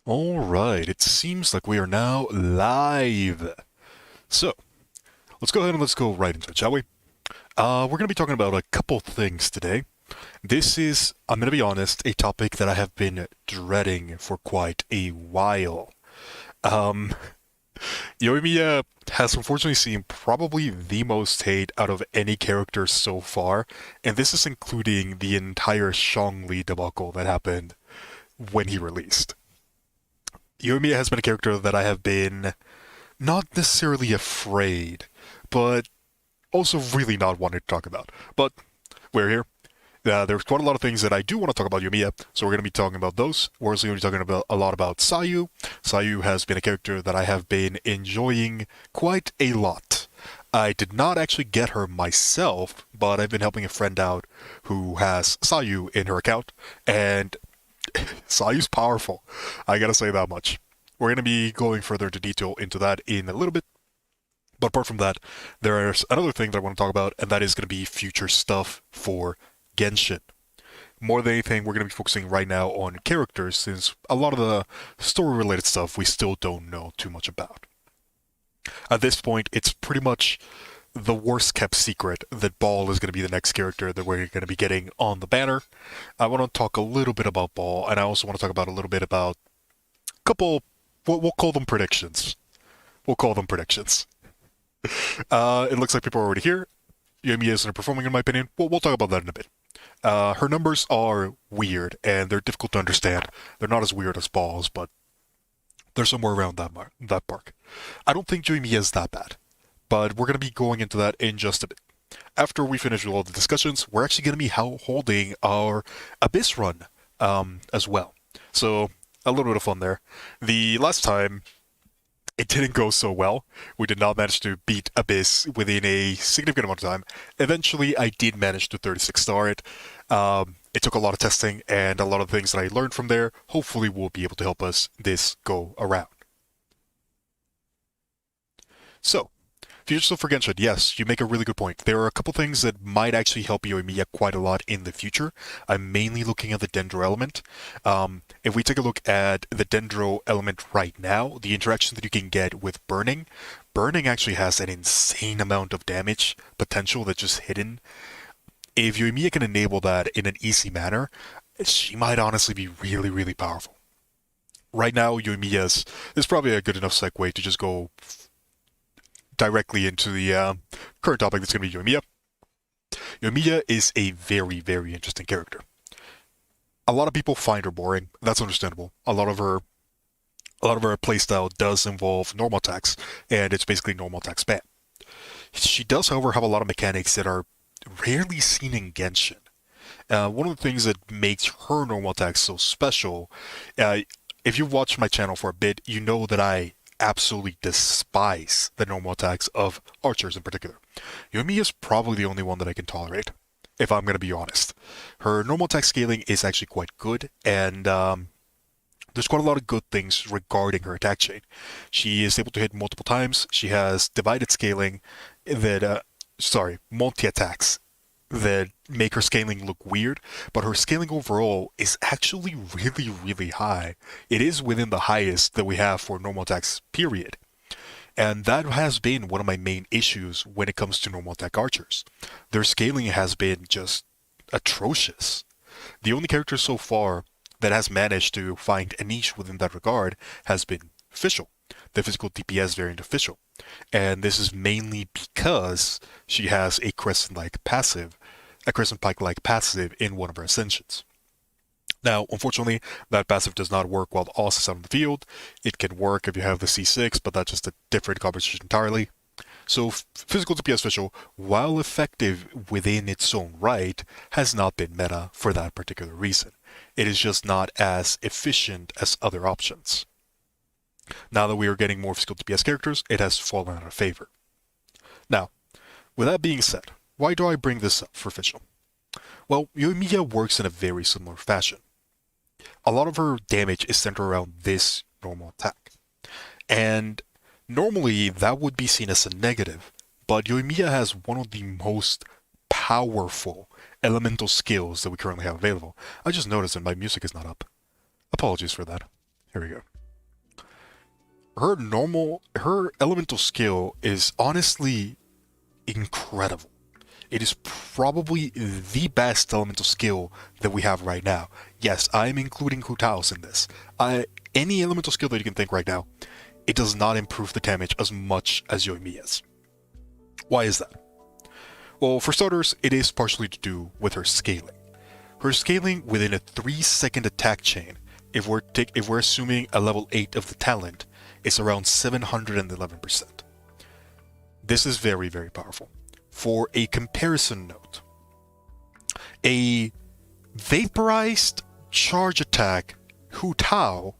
Alright, it seems like we are now live. So, let's go ahead and let's go right into it, shall we? We're going to be talking about a couple things today. This is, I'm going to be honest, a topic that I have been dreading for quite a while. Um, Yoimiya has unfortunately seen probably the most hate out of any character so far, and this is including the entire Zhongli debacle that happened when he released. Yoimiya has been a character that I have been not necessarily afraid, but also really not wanting to talk about. But we're here. There's quite a lot of things that I do want to talk about Yoimiya, so we're going to be talking about those. We're also going to be talking about a lot about Sayu. Sayu has been a character that I have been enjoying quite a lot. I did not actually get her myself, but I've been helping a friend out who has Sayu in her account, and Sayu's powerful. I gotta say that much. We're gonna be going further into detail into that in a little bit. But apart from that, there's another thing that I want to talk about, and that is going to be future stuff for Genshin. More than anything, we're going to be focusing right now on characters, since a lot of the story-related stuff we still don't know too much about. At this point, it's pretty much the worst-kept secret that Ball is going to be the next character that we're going to be getting on the banner. I want to talk a little bit about Ball, and I also want to talk about a little bit about a couple, we'll call them predictions. We'll call them predictions. It looks like people are already here. Yoimiya isn't performing, in my opinion. We'll talk about that in a bit. Her numbers are weird, and they're difficult to understand. They're not as weird as Balls, but they're somewhere around that mark. I don't think Yoimiya is that bad, but we're going to be going into that in just a bit. After we finish with all the discussions, we're actually going to be holding our Abyss run as well. So, a little bit of fun there. The last time, it didn't go so well. We did not manage to beat Abyss within a significant amount of time. Eventually, I did manage to 36 star it. It took a lot of testing, and a lot of things that I learned from there hopefully will be able to help us this go around. So, future stuff for Genshin, yes, you make a really good point. There are a couple things that might actually help Yoimiya quite a lot in the future. I'm mainly looking at the Dendro element. If we take a look at the Dendro element right now, the interaction that you can get with Burning, Burning actually has an insane amount of damage potential that's just hidden. If Yoimiya can enable that in an easy manner, she might honestly be really, really powerful. Right now, Yoimiya's is probably a good enough segue to just go directly into the current topic that's going to be Yoimiya. Yoimiya is a very, very interesting character. A lot of people find her boring. That's understandable. A lot of her playstyle does involve normal attacks, and it's basically normal attack spam. She does, however, have a lot of mechanics that are rarely seen in Genshin. One of the things that makes her normal attacks so special, if you've watched my channel for a bit, you know that I absolutely despise the normal attacks of archers in particular. Yoimiya is probably the only one that I can tolerate, if I'm going to be honest. Her normal attack scaling is actually quite good, and there's quite a lot of good things regarding her attack chain. She is able to hit multiple times. She has divided scaling that, multi-attacks that make her scaling look weird, but her scaling overall is actually really, really high. It is within the highest that we have for normal attacks, period. And that has been one of my main issues when it comes to normal attack archers. Their scaling has been just atrocious. The only character so far that has managed to find a niche within that regard has been Fischl, the physical DPS variant of Fischl. And this is mainly because she has a Crescent Pike-like passive in one of her ascensions. Now, unfortunately, that passive does not work while Oz is out in the field. It can work if you have the C6, but that's just a different conversation entirely. So, physical DPS Fischl, while effective within its own right, has not been meta for that particular reason. It is just not as efficient as other options. Now that we are getting more physical DPS characters, it has fallen out of favor. Now, with that being said, why do I bring this up for Fischl? Well, Yoimiya works in a very similar fashion. A lot of her damage is centered around this normal attack. And normally that would be seen as a negative, but Yoimiya has one of the most powerful elemental skills that we currently have available. I just noticed that my music is not up. Apologies for that. Here we go. her elemental skill is honestly incredible. It is probably the best elemental skill that we have right now. Yes, I'm including Hutao's in this. Any elemental skill that you can think right now, it does not improve the damage as much as Yoimiya's. Why is that? Well, for starters, it is partially to do with her scaling. Her scaling within a 3-second attack chain, if we're assuming a level 8 of the talent, is around 711%. This is very, very powerful. For a comparison note, a vaporized charge attack Hutao,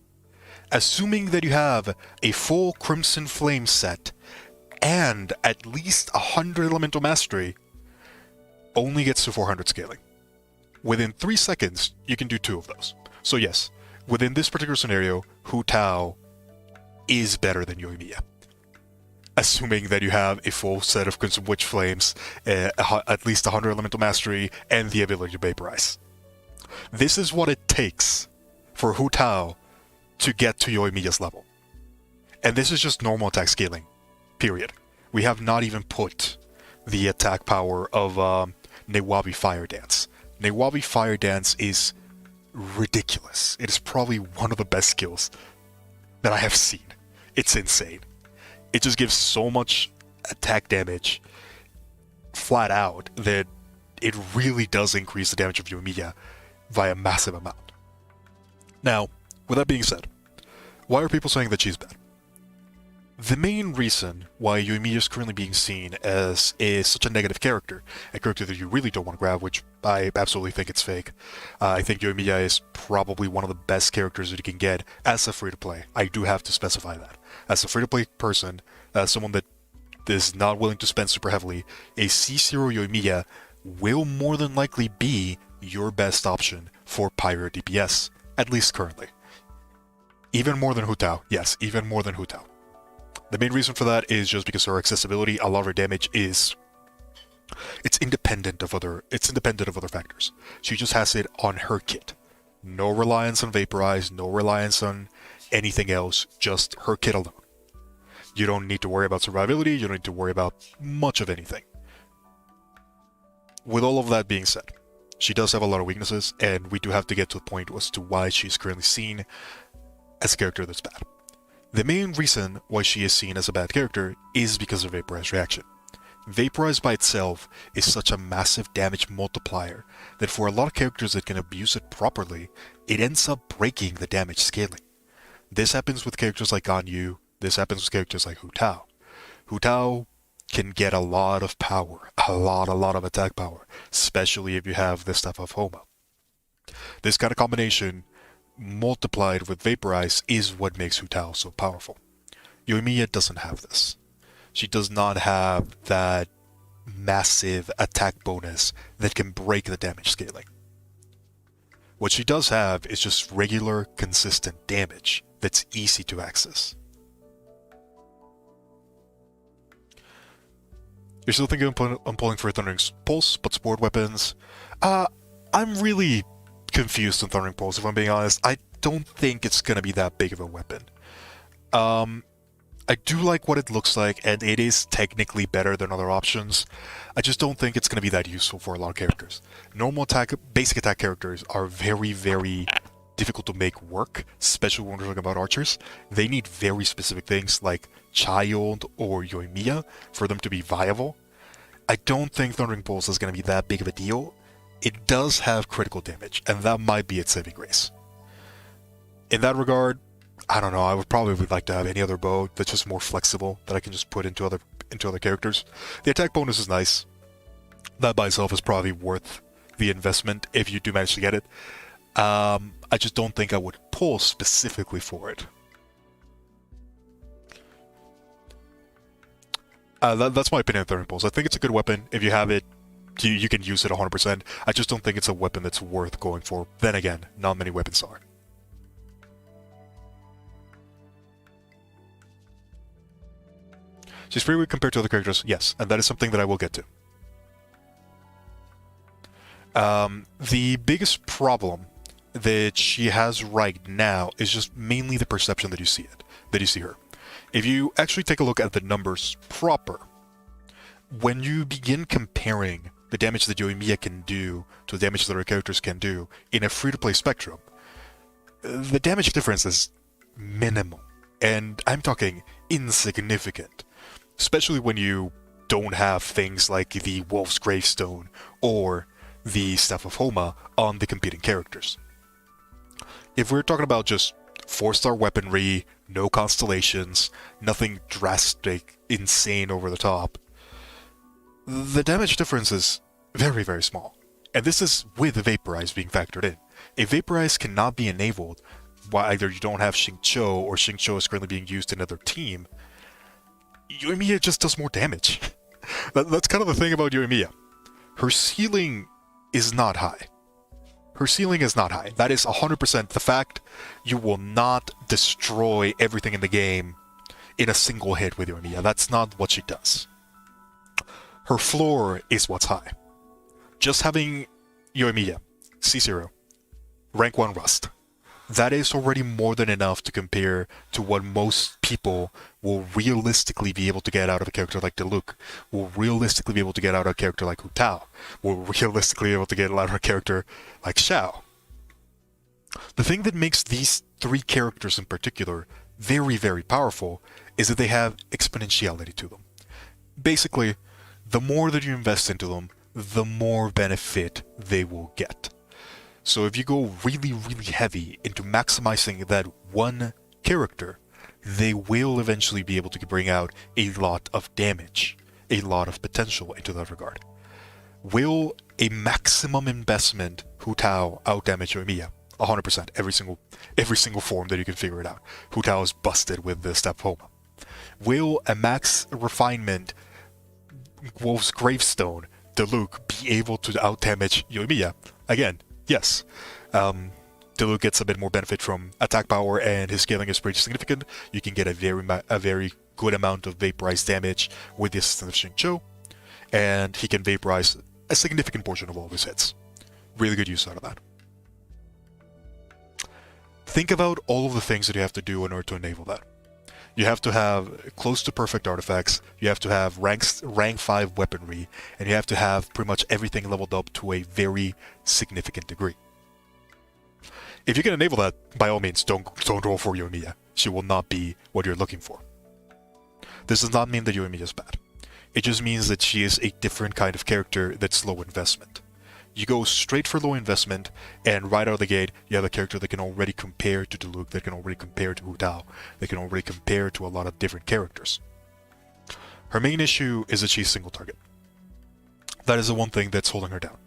assuming that you have a full Crimson Flame set and at least 100 Elemental Mastery, only gets to 400 scaling. Within 3 seconds, you can do 2 of those. So yes, within this particular scenario, Hutao is better than Yoimiya. Assuming that you have a full set of Crimson Witch Flames, at least 100 Elemental Mastery, and the ability to vaporize. This is what it takes for Hutao to get to Yoimiya's level. And this is just normal attack scaling, period. We have not even put the attack power of Newabi Fire Dance. Newabi Fire Dance is ridiculous. It is probably one of the best skills that I have seen. It's insane. It just gives so much attack damage flat out that it really does increase the damage of Yoimiya by a massive amount. Now, with that being said, why are people saying that she's bad? The main reason why Yoimiya is currently being seen as such a negative character, a character that you really don't want to grab, which I absolutely think it's fake. I think Yoimiya is probably one of the best characters that you can get as a free-to-play. I do have to specify that. As a free-to-play person, someone that is not willing to spend super heavily, a C0 Yoimiya will more than likely be your best option for Pyro DPS, at least currently. Even more than Hutao, yes, even more than Hutao. The main reason for that is just because her accessibility, a lot of her damage is it's independent of other factors. She just has it on her kit. No reliance on Vaporize, no reliance on anything else, just her kit alone. You don't need to worry about survivability, you don't need to worry about much of anything. With all of that being said, she does have a lot of weaknesses, and we do have to get to the point as to why she's currently seen as a character that's bad. The main reason why she is seen as a bad character is because of Vaporize reaction. Vaporize by itself is such a massive damage multiplier that for a lot of characters that can abuse it properly, it ends up breaking the damage scaling. This happens with characters like Ganyu, this happens with characters like Hutao. Hutao can get a lot of power, a lot of attack power, especially if you have this type of Homa. This kind of combination multiplied with Vaporize is what makes Hutao so powerful. Yoimiya doesn't have this. She does not have that massive attack bonus that can break the damage scaling. What she does have is just regular, consistent damage that's easy to access. You're still thinking on pulling for a Thundering Pulse, but support weapons? I'm really confused on Thundering Pulse, if I'm being honest. I don't think it's gonna be that big of a weapon. I do like what it looks like, and it is technically better than other options. I just don't think it's gonna be that useful for a lot of characters. Normal attack, basic attack characters are very, very difficult to make work, especially when we're talking about archers. They need very specific things like Child or Yoimiya for them to be viable. I don't think Thundering Pulse is going to be that big of a deal. It does have critical damage, and that might be its saving grace. In that regard, I don't know, I would probably like to have any other bow that's just more flexible that I can just put into other characters. The attack bonus is nice. That by itself is probably worth the investment if you do manage to get it. I just don't think I would pull specifically for it. That's my opinion on Thundering Pulse. I think it's a good weapon. If you have it, you can use it 100%. I just don't think it's a weapon that's worth going for. Then again, not many weapons are. She's pretty weak compared to other characters, yes, and that is something that I will get to. The biggest problem that she has right now is just mainly the perception that you see her. If you actually take a look at the numbers proper, when you begin comparing the damage that Yoimiya can do to the damage that other characters can do in a free-to-play spectrum, the damage difference is minimal. And I'm talking insignificant. Especially when you don't have things like the Wolf's Gravestone or the Staff of Homa on the competing characters. If we're talking about just 4-star weaponry, no constellations, nothing drastic, insane over the top, the damage difference is very, very small. And this is with Vaporize being factored in. A Vaporize cannot be enabled while either you don't have Xingqiu or Xingqiu is currently being used in another team. Yoimiya just does more damage. That's kind of the thing about Yoimiya. Her ceiling is not high. Her ceiling is not high. That is 100% the fact. You will not destroy everything in the game in a single hit with Yoimiya. That's not what she does. Her floor is what's high. Just having Yoimiya, C0, rank 1 Rust, that is already more than enough to compare to what most people will realistically be able to get out of a character like Diluc, will realistically be able to get out of a character like Hu Tao, will realistically be able to get out of a character like Xiao. The thing that makes these 3 characters in particular very, very powerful is that they have exponentiality to them. Basically, the more that you invest into them, the more benefit they will get. So if you go really, really heavy into maximizing that one character, they will eventually be able to bring out a lot of damage, a lot of potential into that regard. Will a maximum investment Hu Tao outdamage Yoimiya? 100%, every single form that you can figure it out. Hu Tao is busted with the Step Homa. Will a max refinement Wolf's Gravestone Diluc be able to outdamage Yoimiya? Again, yes. Diluc gets a bit more benefit from attack power, and his scaling is pretty significant. You can get a very good amount of vaporized damage with the assistance of Xingqiu, and he can vaporize a significant portion of all of his hits. Really good use out of that. Think about all of the things that you have to do in order to enable that. You have to have close to perfect artifacts, you have to have rank 5 weaponry, and you have to have pretty much everything leveled up to a very significant degree. If you can enable that, by all means, don't roll for Yoimiya. She will not be what you're looking for. This does not mean that Yoimiya is bad. It just means that she is a different kind of character that's low investment. You go straight for low investment, and right out of the gate, you have a character that can already compare to Diluc, that can already compare to Hu Tao, that can already compare to a lot of different characters. Her main issue is that she's single target. That is the one thing that's holding her down.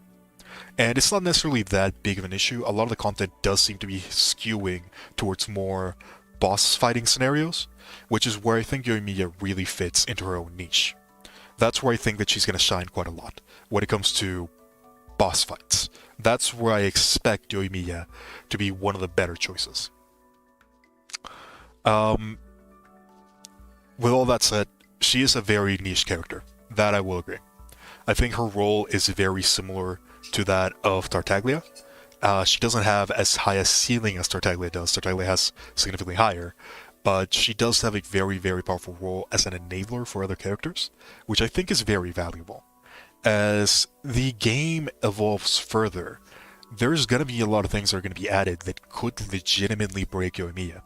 And it's not necessarily that big of an issue. A lot of the content does seem to be skewing towards more boss fighting scenarios, which is where I think Yoimiya really fits into her own niche. That's where I think that she's going to shine quite a lot when it comes to boss fights. That's where I expect Yoimiya to be one of the better choices. With all that said, she is a very niche character. That I will agree. I think her role is very similar to that of Tartaglia. She doesn't have as high a ceiling as Tartaglia does. Tartaglia has significantly higher, but she does have a very, very powerful role as an enabler for other characters, which I think is very valuable. As the game evolves further, there's going to be a lot of things that are going to be added that could legitimately break Yoimiya.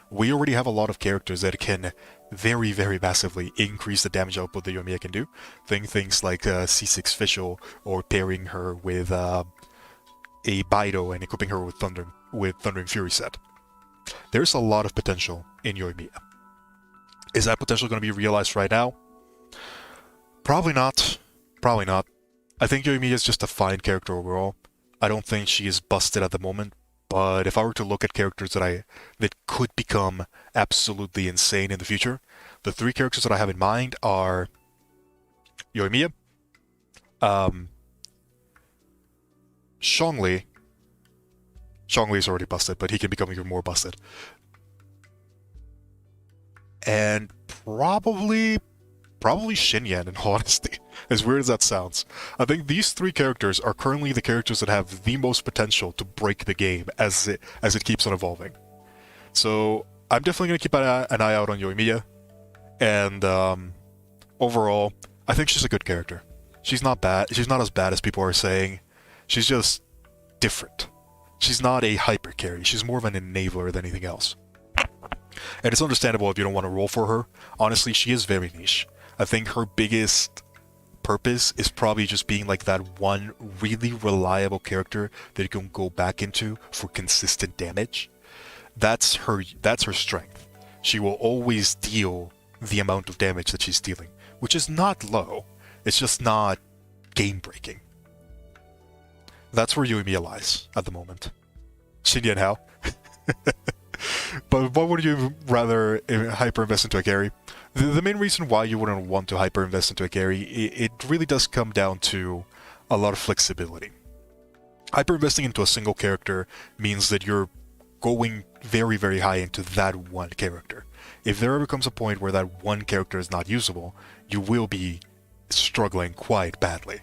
We already have a lot of characters that can very, very massively increase the damage output that Yoimiya can do. Things like C6 Fischl, or pairing her with a Baido and equipping her with Thundering Fury set. There's a lot of potential in Yoimiya. Is that potential going to be realized right now? Probably not. Probably not. I think Yoimiya is just a fine character overall. I don't think she is busted at the moment, but if I were to look at characters that could become absolutely insane in the future, the 3 characters that I have in mind are Yoimiya, Zhongli. Zhongli is already busted, but he can become even more busted. And probably Xinyan, in all honesty. As weird as that sounds. I think these 3 characters are currently the characters that have the most potential to break the game as it keeps on evolving. So I'm definitely going to keep an eye out on Yoimiya. And overall, I think she's a good character. She's not bad. She's not as bad as people are saying. She's just different. She's not a hyper carry. She's more of an enabler than anything else. And it's understandable if you don't want to roll for her. Honestly, she is very niche. I think her biggest purpose is probably just being like that one really reliable character that you can go back into for consistent damage. That's her strength. She will always deal the amount of damage that she's dealing, which is not low. It's just not game-breaking. That's where Yoimiya lies at the moment. Shinyan how? But what would you rather hyper-invest into a carry? The main reason why you wouldn't want to hyper-invest into a carry, it really does come down to a lot of flexibility. Hyper-investing into a single character means that you're going very, very high into that one character. If there ever comes a point where that one character is not usable, you will be struggling quite badly.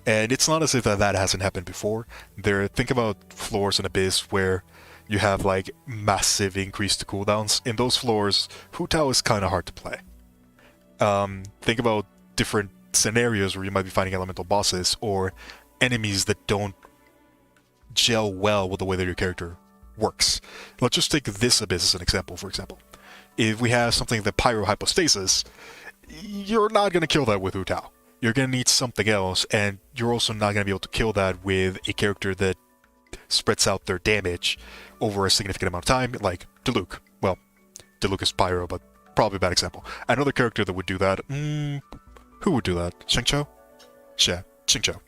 And it's not as if that hasn't happened before. Think about floors in Abyss where you have like massive increase to cooldowns. In those floors, Hu Tao is kind of hard to play. Think about different scenarios where you might be fighting elemental bosses or enemies that don't gel well with the way that your character works. Let's just take this Abyss as an example, for example. If we have something that Pyro Hypostasis, you're not going to kill that with Hu Tao. You're going to need something else, and you're also not going to be able to kill that with a character that spreads out their damage over a significant amount of time, like Diluc. Well, Diluc is Pyro, but probably a bad example. Another character that would do that, who would do that? Xingqiu? Yeah, Xingqiu.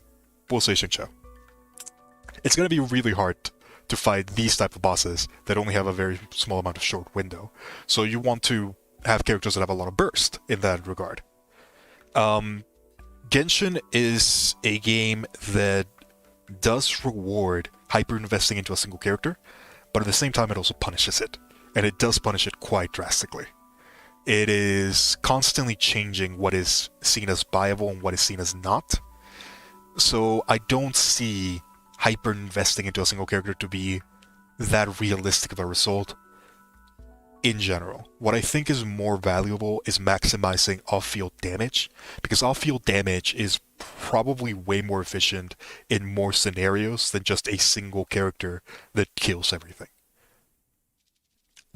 We'll say Xingqiu. It's going to be really hard to fight these type of bosses that only have a very small amount of short window. So you want to have characters that have a lot of burst in that regard. Genshin is a game that does reward hyper-investing into a single character, but at the same time it also punishes it. And it does punish it quite drastically. It is constantly changing what is seen as viable and what is seen as not. So I don't see hyper-investing into a single character to be that realistic of a result in general. What I think is more valuable is maximizing off-field damage, because off-field damage is probably way more efficient in more scenarios than just a single character that kills everything.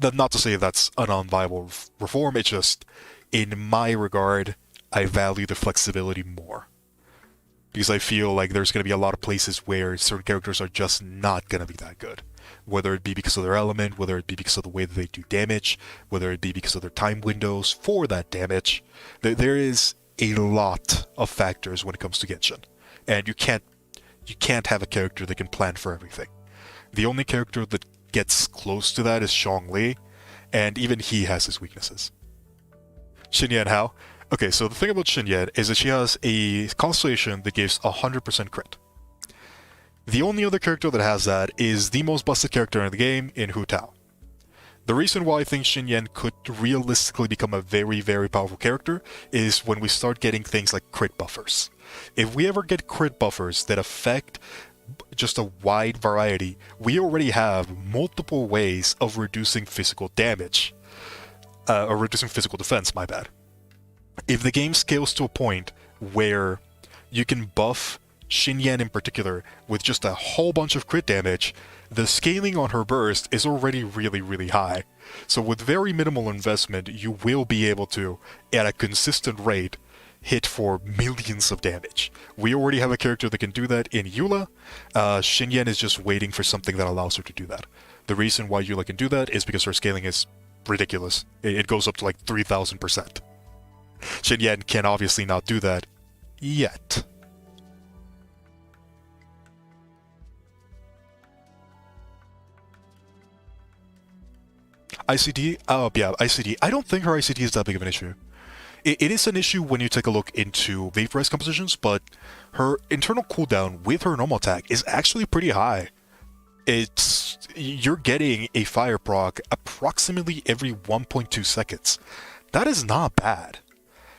Not to say that's a non-viable reform, it's just, in my regard, I value the flexibility more. Because I feel like there's going to be a lot of places where certain characters are just not going to be that good. Whether it be because of their element, whether it be because of the way that they do damage, whether it be because of their time windows for that damage. There is a lot of factors when it comes to Genshin. And you can't have a character that can plan for everything. The only character that gets close to that is Zhongli, and even he has his weaknesses. Xinyan how? Okay, so the thing about Xinyan is that she has a constellation that gives 100% crit. The only other character that has that is the most busted character in the game, in Hu Tao. The reason why I think Xinyan could realistically become a very, very powerful character is when we start getting things like crit buffers. If we ever get crit buffers that affect just a wide variety, we already have multiple ways of reducing physical damage. Or reducing physical defense, my bad. If the game scales to a point where you can buff Xinyan in particular with just a whole bunch of crit damage, the scaling on her burst is already really, really high. So with very minimal investment, you will be able to, at a consistent rate, hit for millions of damage. We already have a character that can do that in Eula. Xinyan is just waiting for something that allows her to do that. The reason why Eula can do that is because her scaling is ridiculous. It goes up to like 3,000%. Xinyan can obviously not do that yet. ICD? Oh, yeah, ICD. I don't think her ICD is that big of an issue. It is an issue when you take a look into vaporized compositions, but her internal cooldown with her normal attack is actually pretty high. You're getting a fire proc approximately every 1.2 seconds. That is not bad.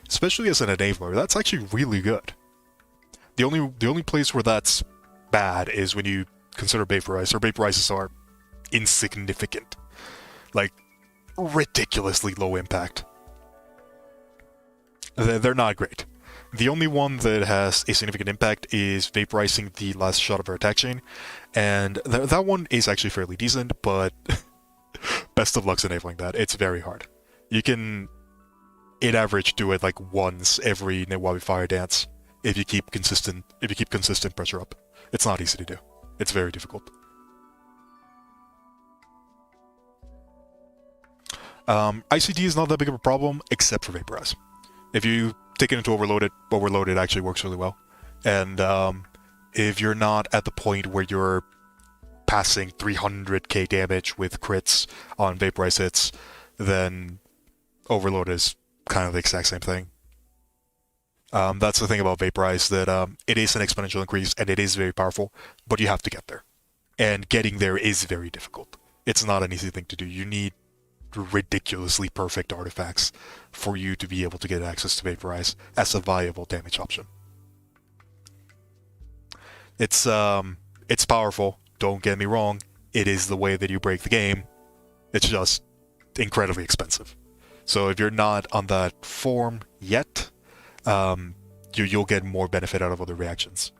Especially as an enabler, that's actually really good. The only place where that's bad is when you consider vaporize. Her vaporizes are insignificant. Like, ridiculously low impact. They're not great. The only one that has a significant impact is vaporizing the last shot of her attack chain, and that one is actually fairly decent, but best of luck's enabling that. It's very hard. You can, in average, do it like once every Newabi Fire Dance if you keep consistent pressure up. It's not easy to do. It's very difficult. ICD is not that big of a problem, except for Vaporize. If you take it into Overloaded actually works really well. And if you're not at the point where you're passing 300k damage with crits on Vaporize hits, then Overload is kind of the exact same thing. That's the thing about Vaporize, that it is an exponential increase and it is very powerful, but you have to get there. And getting there is very difficult. It's not an easy thing to do. You need ridiculously perfect artifacts for you to be able to get access to Vaporize as a viable damage option. It's powerful, don't get me wrong. It is the way that you break the game. It's just incredibly expensive. So if you're not on that form yet, you'll get more benefit out of other reactions.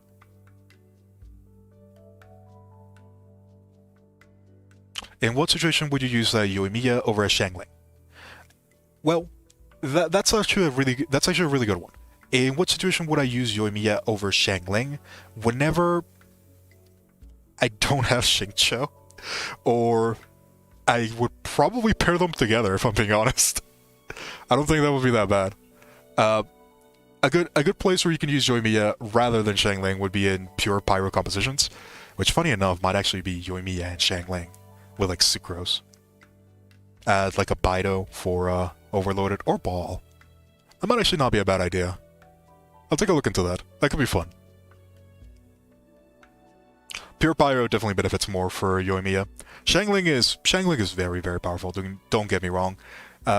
In what situation would you use Yoimiya over a Xiangling? Well, that's actually a really good one. In what situation would I use Yoimiya over Xiangling? Whenever I don't have Xingqiu, or I would probably pair them together, if I'm being honest. I don't think that would be that bad. A good place where you can use Yoimiya rather than Xiangling would be in pure Pyro compositions, which, funny enough, might actually be Yoimiya and Xiangling with like Sucrose. Add like a Bido for Overloaded or Ball. That might actually not be a bad idea. I'll take a look into that. That could be fun. Pure Pyro definitely benefits more for Yoimiya. Xiangling is very, very powerful, don't get me wrong.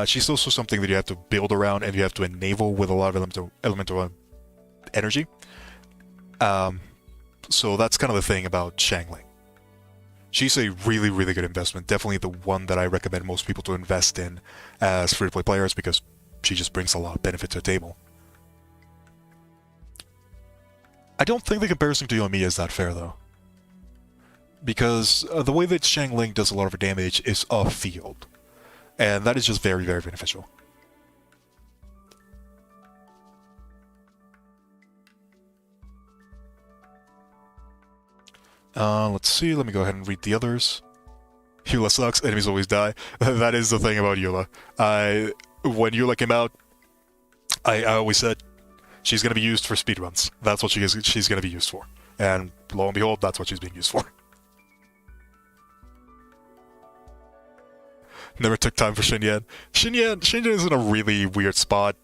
She's also something that you have to build around and you have to enable with a lot of elemental energy. So that's kind of the thing about Xiangling. She's a really, really good investment. Definitely the one that I recommend most people to invest in as free-to-play players, because she just brings a lot of benefit to the table. I don't think the comparison to Yoimiya is that fair, though. Because the way that Xiangling does a lot of her damage is off-field. And that is just very, very beneficial. Let's see, let me go ahead and read the others. Eula sucks, enemies always die. That is the thing about Eula. When Eula came out, I always said, she's going to be used for speedruns. That's what she's going to be used for. And lo and behold, that's what she's being used for. Never took time for Xinyan. Xinyan is in a really weird spot.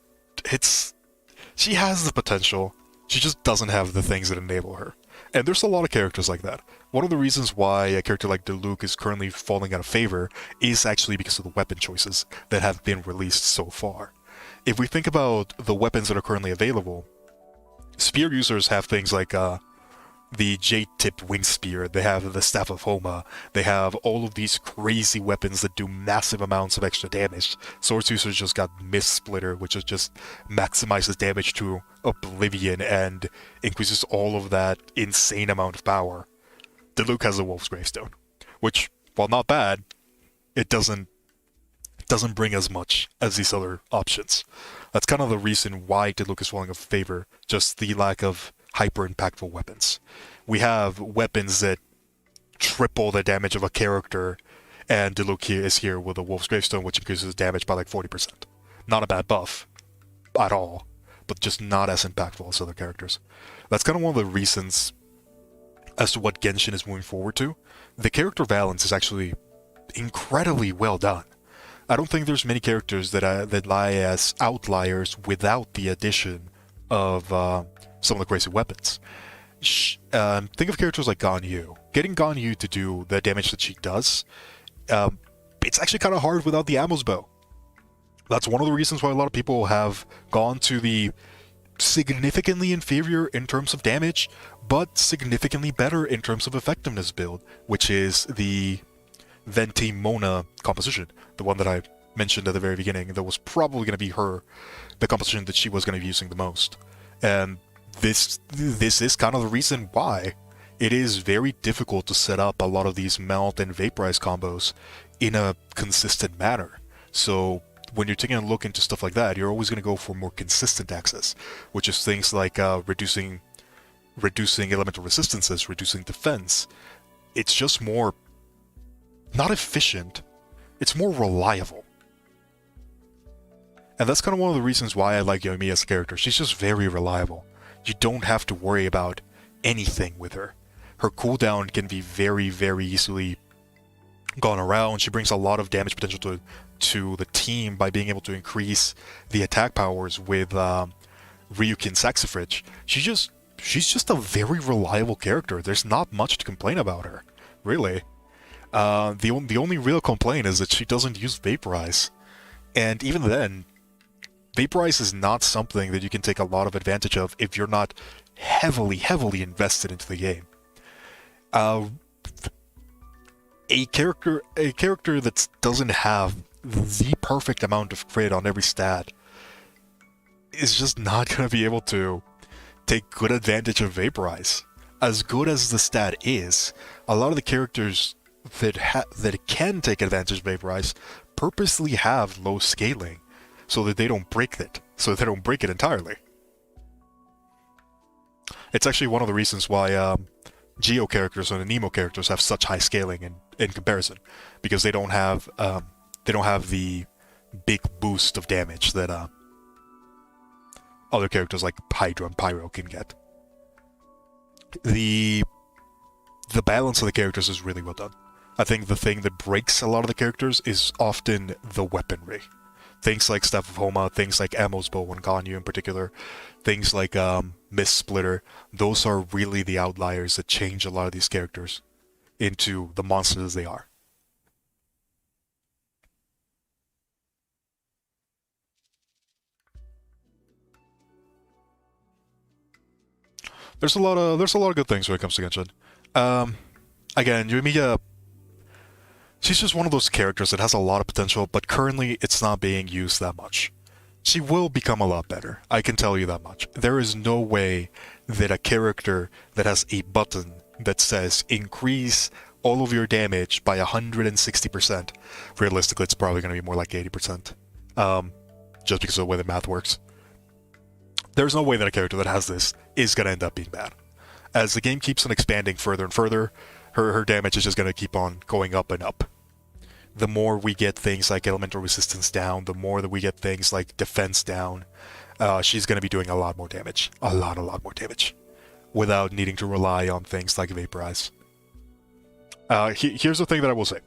She has the potential. She just doesn't have the things that enable her. And there's a lot of characters like that. One of the reasons why a character like Diluc is currently falling out of favor is actually because of the weapon choices that have been released so far. If we think about the weapons that are currently available, spear users have things like the Jade-tipped wing spear, they have the Staff of Homa, they have all of these crazy weapons that do massive amounts of extra damage. Swords users just got Mist Splitter, which is just maximizes damage to oblivion and increases all of that insane amount of power. Diluc has the Wolf's Gravestone, which, while not bad, it doesn't bring as much as these other options. That's kind of the reason why Diluc is falling out of favor, just the lack of hyper-impactful weapons. We have weapons that triple the damage of a character, and Diluc is here with a Wolf's Gravestone, which increases damage by like 40%. Not a bad buff at all, but just not as impactful as other characters. That's kind of one of the reasons as to what Genshin is moving forward to. The character balance is actually incredibly well done. I don't think there's many characters that lie as outliers without the addition of some of the crazy weapons. Think of characters like Ganyu. Getting Ganyu to do the damage that she does, it's actually kind of hard without the Ammo's Bow. That's one of the reasons why a lot of people have gone to the significantly inferior in terms of damage, but significantly better in terms of effectiveness build, which is the Venti Mona composition, the one that I mentioned at the very beginning, that was probably going to be the composition that she was going to be using the most. And this is kind of the reason why it is very difficult to set up a lot of these melt and vaporize combos in a consistent manner. So when you're taking a look into stuff like that, you're always going to go for more consistent access, which is things like reducing elemental resistances, reducing defense. It's just more, not efficient, it's more reliable. And that's kind of one of the reasons why I like Yoimiya as a character. She's just very reliable. You don't have to worry about anything with her. Her cooldown can be very, very easily gone around. She brings a lot of damage potential to the team by being able to increase the attack powers with Ryukin Saxifrage. She's just a very reliable character. There's not much to complain about her, really. The only real complaint is that she doesn't use Vaporize. And even then, Vaporize is not something that you can take a lot of advantage of if you're not heavily invested into the game. A character that doesn't have the perfect amount of crit on every stat is just not going to be able to take good advantage of Vaporize. As good as the stat is, a lot of the characters that can take advantage of Vaporize purposely have low scaling so that they don't break it, entirely. It's actually one of the reasons why Geo characters and Nemo characters have such high scaling in comparison, because they don't have the big boost of damage that other characters like Hydra and Pyro can get. The balance of the characters is really well done. I think the thing that breaks a lot of the characters is often the weaponry. Things like Staff of Homa, things like Ammo's Bow and Ganyu in particular, things like Mist Splitter, those are really the outliers that change a lot of these characters into the monsters they are. There's a lot of good things when it comes to Genshin. Again, Yoimiya, she's just one of those characters that has a lot of potential, but currently it's not being used that much. She will become a lot better, I can tell you that much. There is no way that a character that has a button that says increase all of your damage by 160%, realistically it's probably going to be more like 80%, just because of the way the math works. There's no way that a character that has this is going to end up being bad. As the game keeps on expanding further and further, her damage is just going to keep on going up and up. The more we get things like elemental resistance down, the more that we get things like defense down, she's going to be doing a lot more damage. A lot more damage. Without needing to rely on things like Vaporize. Here's the thing that I will say.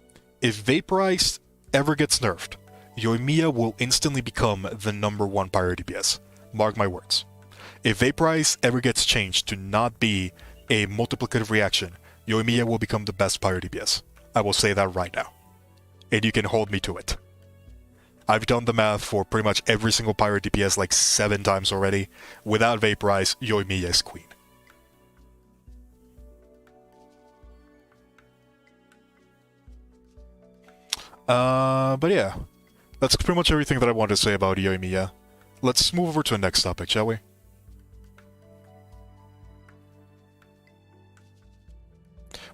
If Vaporize ever gets nerfed, Yoimiya will instantly become the #1 pyro DPS. Mark my words. If Vaporize ever gets changed to not be a multiplicative reaction, Yoimiya will become the best pyro DPS. I will say that right now. And you can hold me to it. I've done the math for pretty much every single pyro DPS like 7 times already. Without Vaporize, Yoimiya is queen. But yeah, that's pretty much everything that I wanted to say about Yoimiya. Let's move over to the next topic, shall we?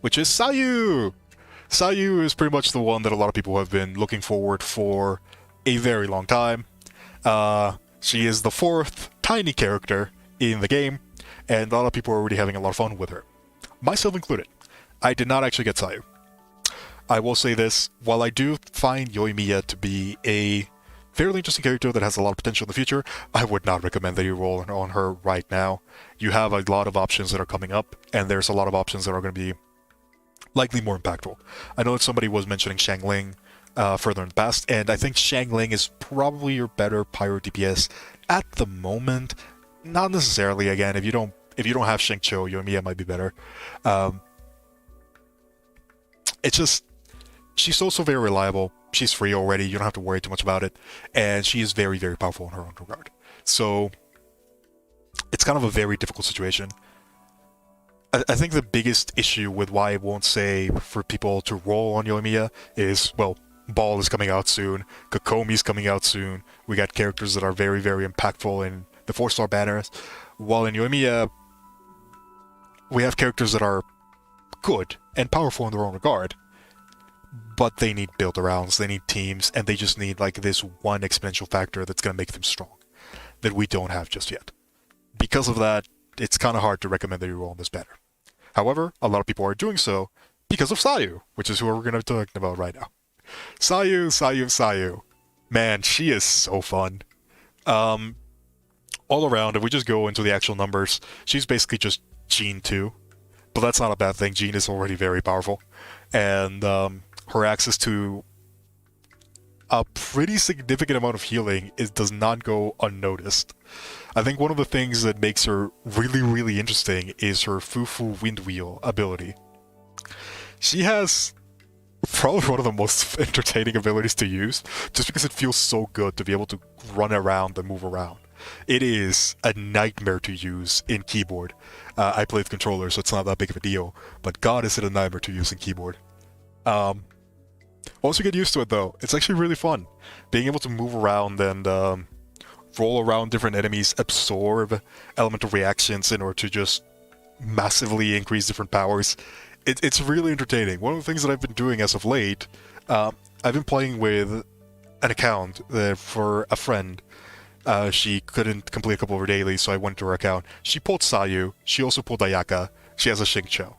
Which is Sayu! Sayu is pretty much the one that a lot of people have been looking forward for a very long time. She is the 4th tiny character in the game, and a lot of people are already having a lot of fun with her. Myself included. I did not actually get Sayu. I will say this, while I do find Yoimiya to be a fairly interesting character that has a lot of potential in the future, I would not recommend that you roll on her right now. You have a lot of options that are coming up, and there's a lot of options that are going to be likely more impactful. I know that somebody was mentioning Xiangling further in the past, and I think Xiangling is probably your better pyro DPS at the moment. Not necessarily. Again, if you don't have Shengqiu, Yoimiya might be better. It's just she's also very reliable. She's free already. You don't have to worry too much about it, and she is very powerful in her own regard. So it's kind of a very difficult situation. I think the biggest issue with why I won't say for people to roll on Yoimiya is, well, Ball is coming out soon. Kokomi's coming out soon. We got characters that are very, very impactful in the 4-star banners. While in Yoimiya, we have characters that are good and powerful in their own regard, but they need build-arounds, they need teams, and they just need like this one exponential factor that's going to make them strong that we don't have just yet. Because of that, it's kind of hard to recommend that you roll on this banner. However, a lot of people are doing so because of Sayu, which is who we're going to be talking about right now. Sayu. Man, she is so fun. All around, if we just go into the actual numbers, she's basically just Gene 2. But that's not a bad thing. Gene is already very powerful. And her access to a pretty significant amount of healing does not go unnoticed. I think one of the things that makes her really, really interesting is her Fufu Wind Wheel ability. She has probably one of the most entertaining abilities to use, just because it feels so good to be able to run around and move around. It is a nightmare to use in keyboard. I play with controller, so it's not that big of a deal, but god is it a nightmare to use in keyboard. Once you get used to it though, it's actually really fun. Being able to move around and roll around different enemies, absorb elemental reactions in order to just massively increase different powers. It's really entertaining. One of the things that I've been doing as of late, I've been playing with an account for a friend. She couldn't complete a couple of her dailies, so I went to her account. She pulled Sayu, she also pulled Ayaka, she has a Xingqiu.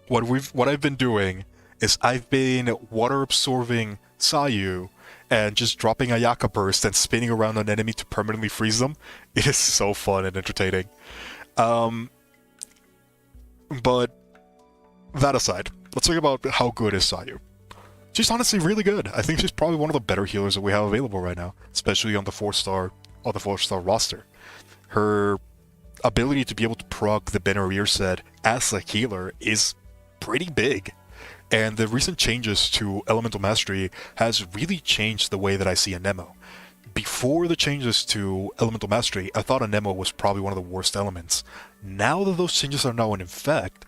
What I've been doing is I've been water-absorbing Sayu and just dropping Ayaka burst and spinning around an enemy to permanently freeze them. It is so fun and entertaining. But that aside, let's talk about how good is Sayu. She's honestly really good. I think she's probably one of the better healers that we have available right now, especially on the 4-star roster. Her ability to be able to proc the banner ear set as a healer is pretty big. And the recent changes to Elemental Mastery has really changed the way that I see Anemo. Before the changes to Elemental Mastery, I thought Anemo was probably one of the worst elements. Now that those changes are now in effect,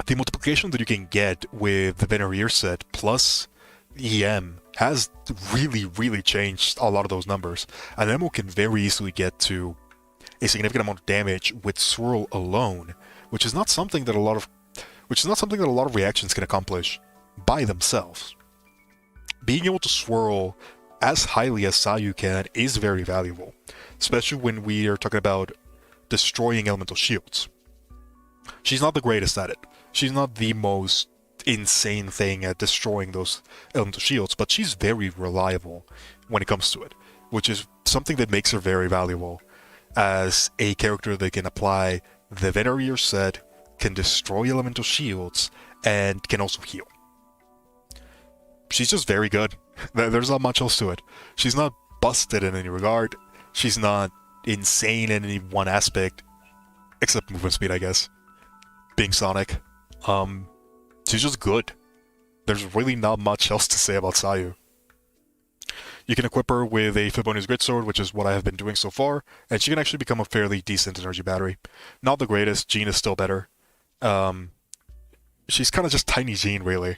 the multiplication that you can get with the banner ear set plus EM has really, really changed a lot of those numbers. Anemo can very easily get to a significant amount of damage with Swirl alone, which is not something that a lot of reactions can accomplish by themselves. Being able to swirl as highly as Sayu can is very valuable, especially when we are talking about destroying elemental shields. She's not the greatest at it. She's not the most insane thing at destroying those elemental shields, but she's very reliable when it comes to it, which is something that makes her very valuable as a character that can apply the Venereer set, can destroy elemental shields, and can also heal. She's just very good. There's not much else to it. She's not busted in any regard. She's not insane in any one aspect, except movement speed, I guess. Being Sonic. She's just good. There's really not much else to say about Sayu. You can equip her with a Fiboni's Grid Sword, which is what I have been doing so far, and she can actually become a fairly decent energy battery. Not the greatest, Jean is still better. She's kind of just tiny Jean, really.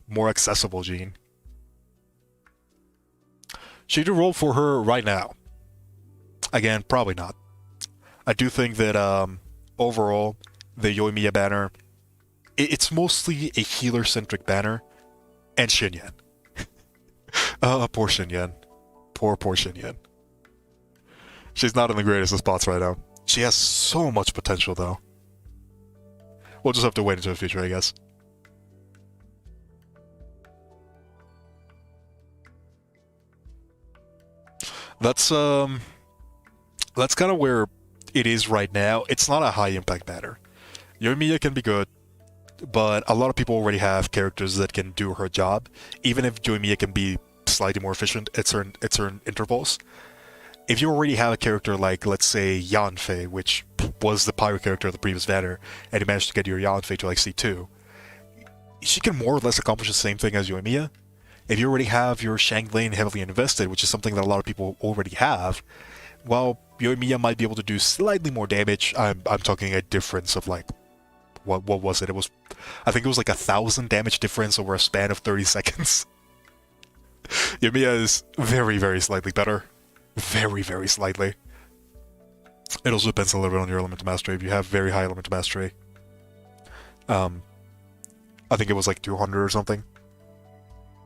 More accessible Jean. Should you roll for her right now? Again, probably not. I do think that overall, the Yoimiya banner, it's mostly a healer-centric banner, and Xinyan. Poor Xinyan. Poor Xinyan. She's not in the greatest of spots right now. She has so much potential, though. We'll just have to wait until the future, I guess. That's kind of where it is right now. It's not a high-impact banner. Yoimiya can be good, but a lot of people already have characters that can do her job, even if Yoimiya can be slightly more efficient at certain intervals. If you already have a character like, let's say, Yanfei, which was the pirate character of the previous banner, and you managed to get your Yanfei to like C2, she can more or less accomplish the same thing as Yoimiya. If you already have your Shanglane heavily invested, which is something that a lot of people already have, well, Yoimiya might be able to do slightly more damage. I'm talking a difference of like what was it? I think it was like 1,000 damage difference over a span of 30 seconds. Yoimiya is very, very slightly better. Very, very slightly. It also depends a little bit on your element of mastery. If you have very high element of mastery, I think it was like 200 or something,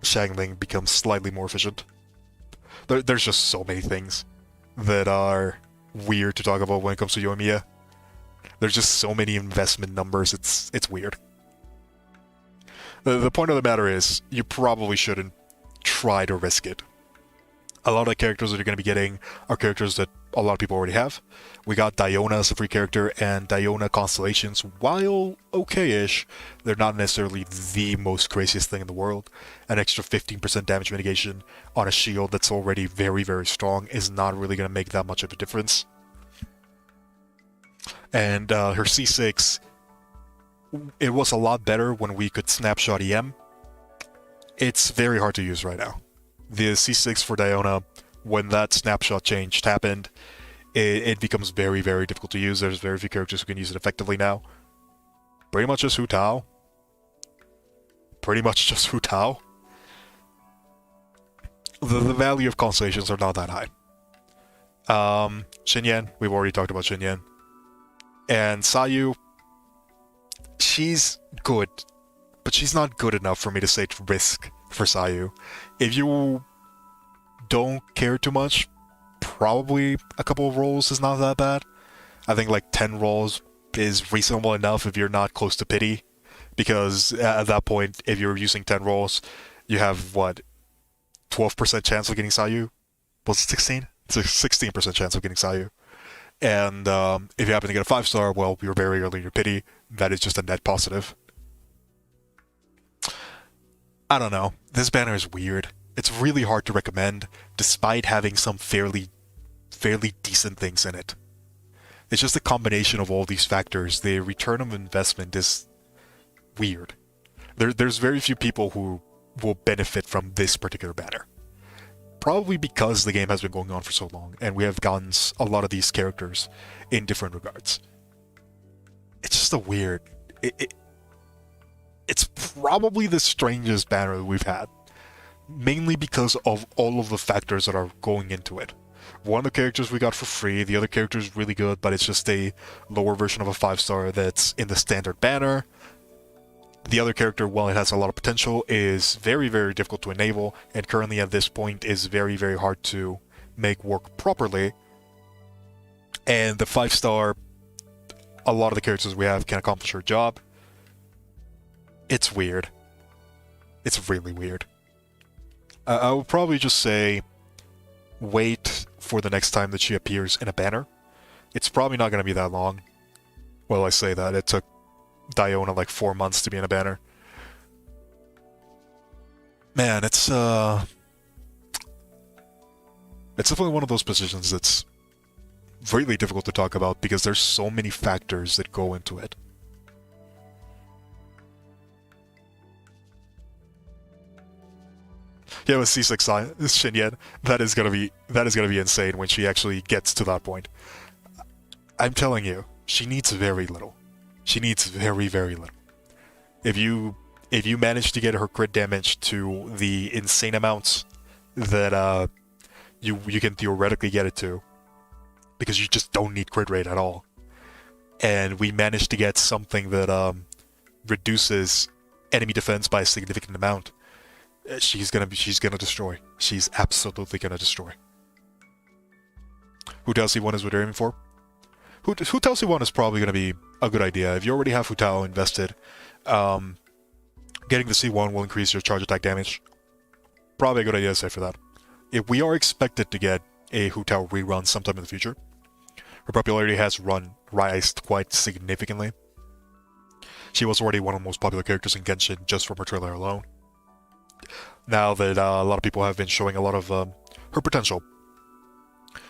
Shangling becomes slightly more efficient. There's just so many things that are weird to talk about when it comes to Yoimiya. There's just so many investment numbers, it's weird. The point of the matter is, you probably shouldn't try to risk it. A lot of the characters that you're going to be getting are characters that a lot of people already have. We got Diona as a free character, and Diona constellations, while okay-ish, they're not necessarily the most craziest thing in the world. An extra 15% damage mitigation on a shield that's already very, very strong is not really going to make that much of a difference. And her C6, it was a lot better when we could snapshot EM. It's very hard to use right now. The C6 for Diona, when that snapshot change happened, it becomes very, very difficult to use. There's very few characters who can use it effectively now. Pretty much just Hu Tao. Pretty much just Hu Tao. The value of constellations are not that high. Xinyan, we've already talked about Xinyan. And Sayu, she's good, but she's not good enough for me to say to risk for Sayu. If you don't care too much, probably a couple of rolls is not that bad. I think like 10 rolls is reasonable enough if you're not close to pity, because at that point, if you're using 10 rolls, you have, what, 12% chance of getting Sayu? Was it 16? It's a 16% chance of getting Sayu. And if you happen to get a 5-star, well, you're very early in your pity. That is just a net positive. I don't know. This banner is weird. It's really hard to recommend, despite having some fairly decent things in it. It's just a combination of all these factors. The return of investment is weird. There's very few people who will benefit from this particular banner. Probably because the game has been going on for so long, and we have gotten a lot of these characters in different regards. It's just a weird... It's probably the strangest banner that we've had. Mainly because of all of the factors that are going into it. One of the characters we got for free, the other character is really good, but it's just a lower version of a 5-star that's in the standard banner. The other character, while it has a lot of potential, is very, very difficult to enable, and currently at this point is very, very hard to make work properly. And the 5-star, a lot of the characters we have can accomplish her job. It's weird. It's really weird. I would probably just say, wait for the next time that she appears in a banner. It's probably not going to be that long. Well, I say that. It took Diona like 4 months to be in a banner. Man, it's definitely one of those positions that's really difficult to talk about because there's so many factors that go into it. Yeah, with C6 Xinyan, that is gonna be insane when she actually gets to that point. I'm telling you, she needs very little. She needs very, very little. If you manage to get her crit damage to the insane amounts that you can theoretically get it to, because you just don't need crit rate at all, and we manage to get something that reduces enemy defense by a significant amount, she's gonna destroy. She's absolutely gonna destroy. Hu Tao C1 is what you're aiming for? Hu Tao C1 is probably gonna be a good idea. If you already have Hu Tao invested, getting the C1 will increase your charge attack damage. Probably a good idea to say for that. If we are expected to get a Hu Tao rerun sometime in the future, her popularity has rised quite significantly. She was already one of the most popular characters in Genshin just from her trailer alone. Now that a lot of people have been showing a lot of her potential,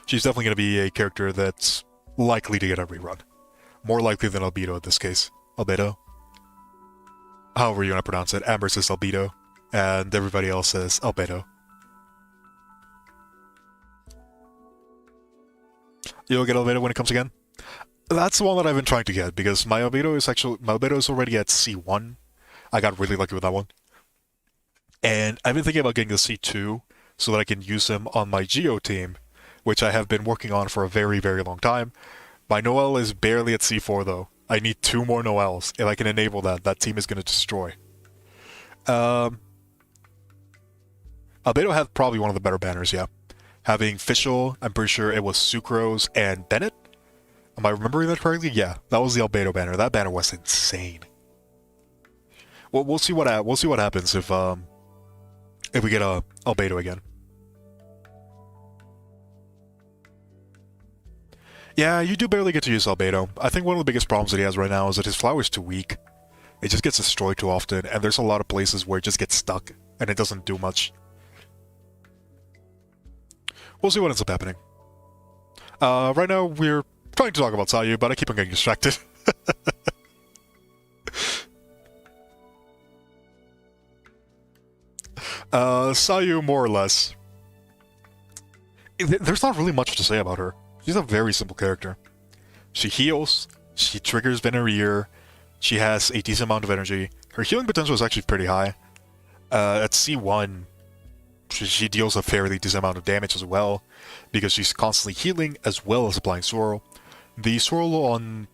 she's definitely going to be a character that's likely to get a rerun. More likely than Albedo in this case. Albedo? However you want to pronounce it. Amber says Albedo, and everybody else says Albedo. You'll get Albedo when it comes again? That's the one that I've been trying to get because my albedo is already at C1. I got really lucky with that one. And I've been thinking about getting the C2 so that I can use him on my Geo team, which I have been working on for a very, very long time. My Noel is barely at C4 though. I need 2 more Noels. If I can enable that, that team is going to destroy. Albedo had probably one of the better banners, yeah. Having Fischl, I'm pretty sure it was Sucrose and Bennett. Am I remembering that correctly? Yeah, that was the Albedo banner. That banner was insane. Well, we'll see what happens if we get a Albedo again. Yeah, you do barely get to use Albedo. I think one of the biggest problems that he has right now is that his flower is too weak. It just gets destroyed too often, and there's a lot of places where it just gets stuck, and it doesn't do much. We'll see what ends up happening. Right now, we're trying to talk about Sayu, but I keep on getting distracted. Sayu, more or less. There's not really much to say about her. She's a very simple character. She heals, she triggers Venereer, she has a decent amount of energy. Her healing potential is actually pretty high. At C1, she deals a fairly decent amount of damage as well, because she's constantly healing as well as applying Swirl. The Swirl on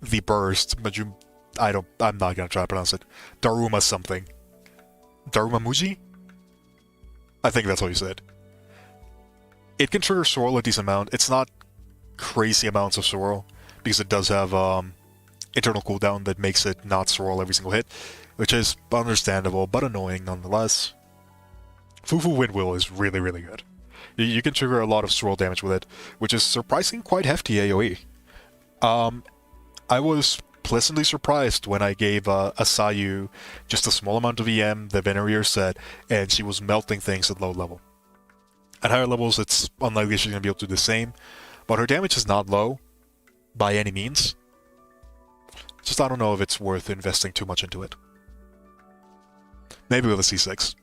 the burst, I'm not gonna try to pronounce it. Daruma something. Daruma Muji? I think that's what you said. It can trigger Swirl a decent amount. It's not crazy amounts of Swirl, because it does have internal cooldown that makes it not Swirl every single hit, which is understandable, but annoying nonetheless. Fufu Windwheel is really, really good. You can trigger a lot of Swirl damage with it, which is surprisingly quite hefty AoE. I was pleasantly surprised when I gave a Sayu just a small amount of EM, the Venereer set, and she was melting things at low level. At higher levels, it's unlikely she's going to be able to do the same, but her damage is not low, by any means. Just I don't know if it's worth investing too much into it. Maybe with a C6.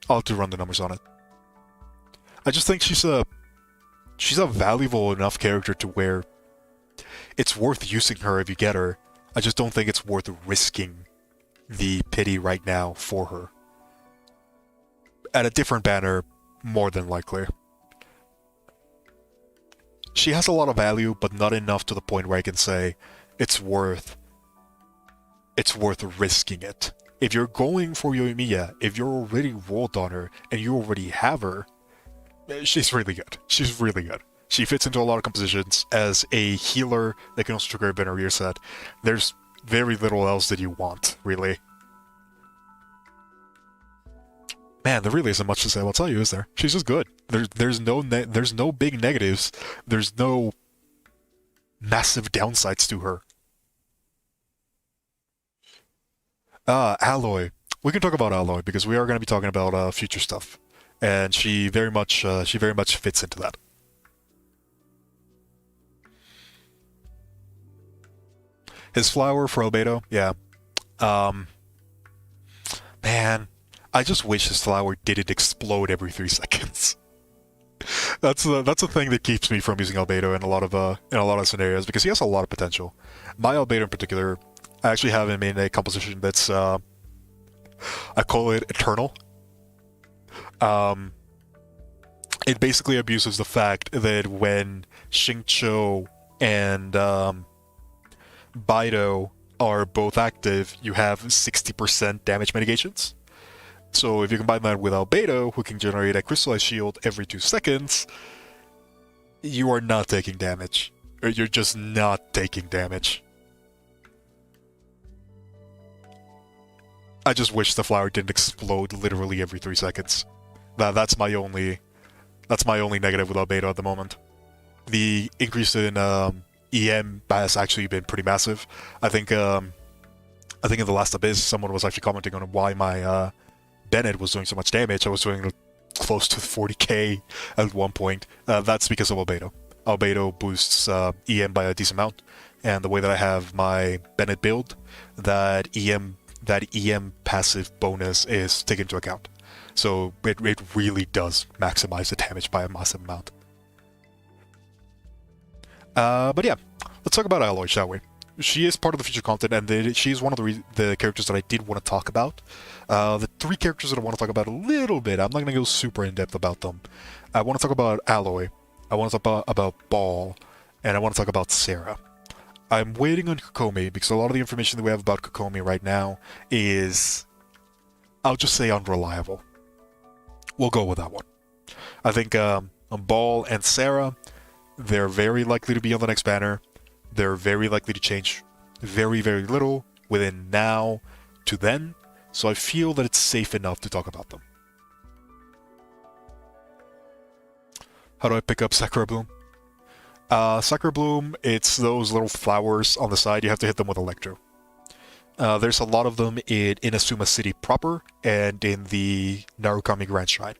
I'll have to run the numbers on it. I just think she's a valuable enough character to where it's worth using her if you get her. I just don't think it's worth risking the pity right now for her. At a different banner, more than likely. She has a lot of value, but not enough to the point where I can say it's worth risking it. If you're going for Yoimiya, if you're already rolled on her, and you already have her, she's really good. She's really good. She fits into a lot of compositions as a healer that can also trigger a Venereer set. There's very little else that you want, really. Man, there really isn't much to say about Sayu, is there? She's just good. There's no big negatives. There's no massive downsides to her. Alloy. We can talk about Alloy because we are going to be talking about future stuff, and she very much fits into that. His flower for Albedo, yeah. Man, I just wish his flower didn't explode every 3 seconds. That's a thing that keeps me from using Albedo in a lot of scenarios because he has a lot of potential. My Albedo in particular, I actually have him in a composition that's I call it Eternal. It basically abuses the fact that when Xingqiu and Baido are both active, you have 60% damage mitigations. So if you combine that with Albedo, who can generate a crystallized shield every 2 seconds, you are not taking damage. Or you're just not taking damage. I just wish the flower didn't explode literally every 3 seconds. That's my only negative with Albedo at the moment. The increase in EM has actually been pretty massive. I think in the last Abyss, someone was actually commenting on why my Bennett was doing so much damage. I was doing close to 40k at one point. That's because of Albedo. Albedo boosts EM by a decent amount, and the way that I have my Bennett build, that EM passive bonus is taken into account. So it really does maximize the damage by a massive amount. But yeah, let's talk about Alloy, shall we? She is part of the feature content, and she's one of the characters that I did want to talk about. The three characters that I want to talk about a little bit, I'm not going to go super in-depth about them. I want to talk about Alloy, I want to talk about Ball, and I want to talk about Sarah. I'm waiting on Kokomi, because a lot of the information that we have about Kokomi right now is, I'll just say, unreliable. We'll go with that one. I think Ball and Sarah, they're very likely to be on the next banner. They're very likely to change very, very little within now to then, so I feel that it's safe enough to talk about them. How do I pick up Sakura Bloom? Sakura Bloom, it's those little flowers on the side. You have to hit them with Electro. There's a lot of them in Inazuma City proper and in the Narukami Grand Shrine.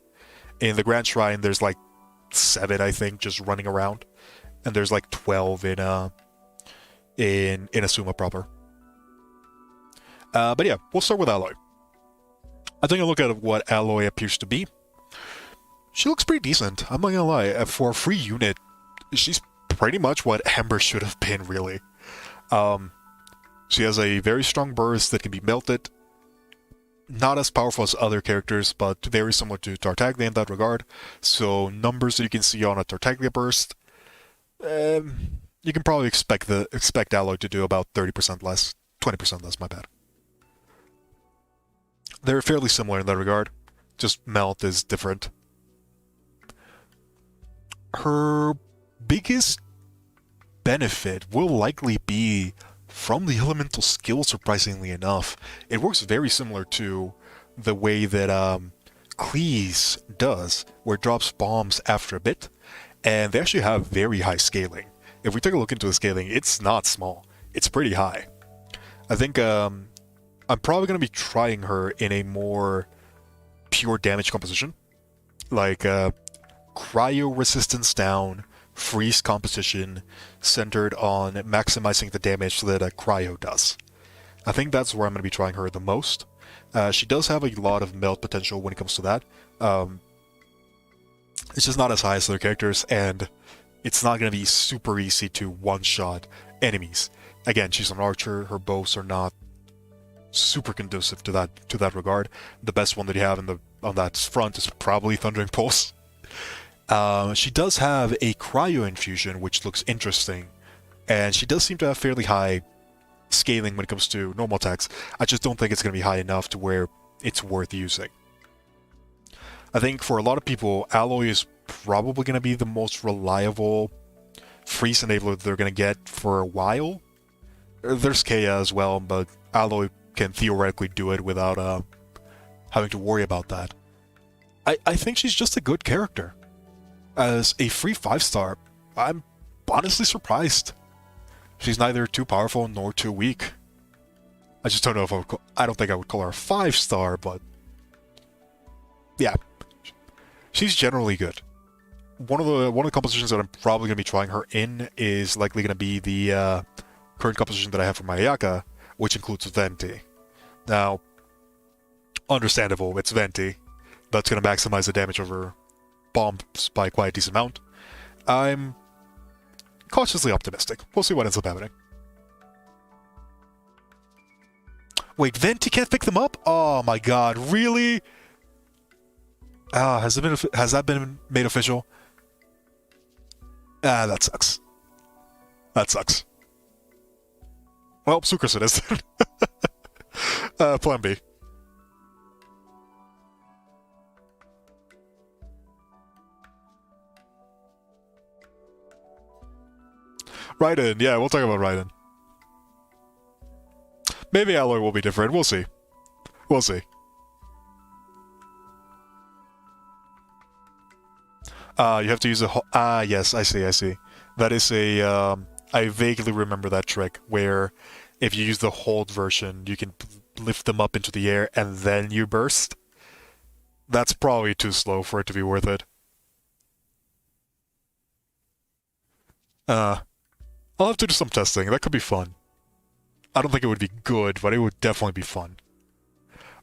In the Grand Shrine, there's like 7, I think, just running around. And there's like 12 in Inazuma proper. But yeah, we'll start with Alloy. I think I look at what Alloy appears to be. She looks pretty decent, I'm not gonna lie. For a free unit, she's pretty much what Ember should have been, really. She has a very strong burst that can be melted. Not as powerful as other characters, but very similar to Tartaglia in that regard. So numbers that you can see on a Tartaglia burst, you can probably expect Alloy to do about 30% less, 20% less, my bad. They're fairly similar in that regard, just melt is different. Her biggest benefit will likely be from the elemental skill, surprisingly enough. It works very similar to the way that Cleese does, where it drops bombs after a bit, and they actually have very high scaling. If we take a look into the scaling, it's not small. It's pretty high. I think I'm probably going to be trying her in a more pure damage composition, like cryo resistance down, freeze composition, centered on maximizing the damage that a cryo does. I think that's where I'm going to be trying her the most. She does have a lot of melt potential when it comes to that. It's just not as high as other characters, and it's not going to be super easy to one-shot enemies. Again, she's an archer, her bows are not super conducive to that regard. The best one that you have on that front is probably Thundering Pulse. She does have a cryo infusion, which looks interesting, and she does seem to have fairly high scaling when it comes to normal attacks. I just don't think it's going to be high enough to where it's worth using. I think for a lot of people, Alloy is probably going to be the most reliable freeze enabler they're going to get for a while. There's Kea as well, but Alloy can theoretically do it without having to worry about that. I think she's just a good character. As a free 5-star, I'm honestly surprised. She's neither too powerful nor too weak. I just don't know if I don't think I would call her a 5-star, but yeah, she's generally good. One of the compositions that I'm probably going to be trying her in is likely going to be the current composition that I have for my Ayaka, which includes Venti. Now, understandable, it's Venti. That's going to maximize the damage over bombs by quite a decent amount. I'm cautiously optimistic. We'll see what ends up happening. Wait, Venti can't pick them up? Oh my god, really? Has that been made official? That sucks. That sucks. Well, Sucrus it is. Plan B. Raiden, yeah, we'll talk about Raiden. Maybe Alloy will be different, we'll see. We'll see. You have to use a yes, I see. That is a, I vaguely remember that trick, where if you use the hold version, you can lift them up into the air and then you burst. That's probably too slow for it to be worth it. I'll have to do some testing. That could be fun. I don't think it would be good, but it would definitely be fun.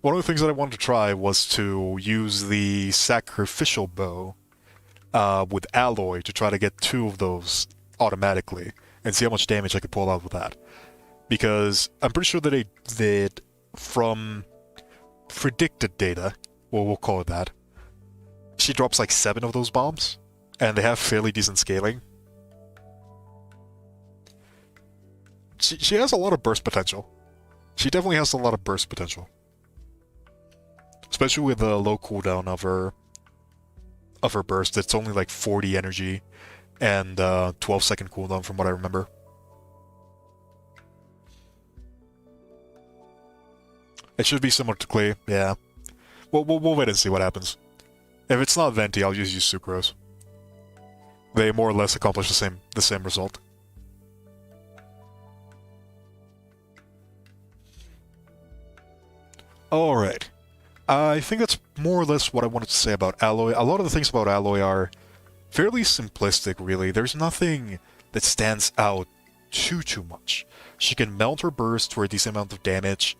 One of the things that I wanted to try was to use the sacrificial bow with Alloy to try to get 2 of those automatically, and see how much damage I could pull out with that. Because I'm pretty sure that from predicted data, well, we'll call it that, she drops like 7 of those bombs, and they have fairly decent scaling. She has a lot of burst potential. She definitely has a lot of burst potential. Especially with the low cooldown of her burst. It's only like 40 energy and 12-second cooldown from what I remember. It should be similar to Clay, yeah. We'll wait and see what happens. If it's not Venti, I'll just use Sucrose. They more or less accomplish the same result. Alright. I think that's more or less what I wanted to say about Alloy. A lot of the things about Alloy are fairly simplistic, really. There's nothing that stands out too much. She can melt her burst for a decent amount of damage.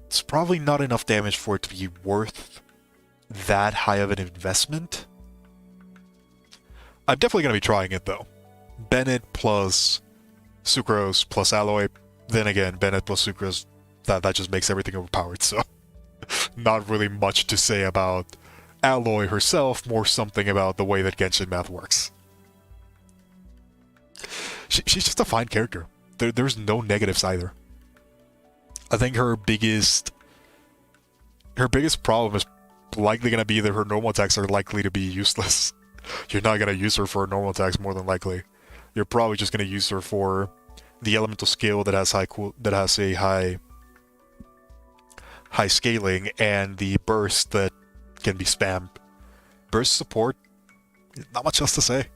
It's probably not enough damage for it to be worth that high of an investment. I'm definitely going to be trying it, though. Bennett plus Sucrose plus Alloy. Then again, Bennett plus Sucrose, that just makes everything overpowered, so... Not really much to say about Alloy herself, more something about the way that Genshin math works. She's just a fine character. There's no negatives either. I think her biggest problem is likely going to be that her normal attacks are likely to be useless. You're not going to use her for normal attacks more than likely. You're probably just going to use her for the elemental skill that has a high scaling and the burst that can be spammed. Burst support, not much else to say.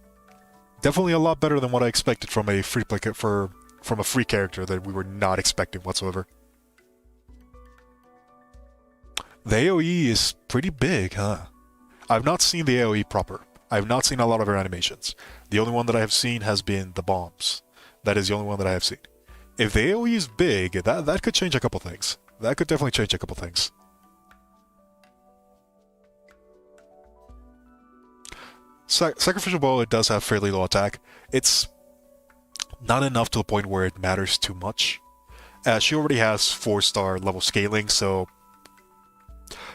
Definitely a lot better than what I expected from a free character that we were not expecting whatsoever. The AoE is pretty big, huh? I've not seen the AoE proper. I've not seen a lot of her animations. The only one that I have seen has been the bombs. That is the only one that I have seen. If the AoE is big, that could change a couple things. That could definitely change a couple things. Sacrificial Bow, it does have fairly low attack. It's not enough to the point where it matters too much. She already has 4-star level scaling, so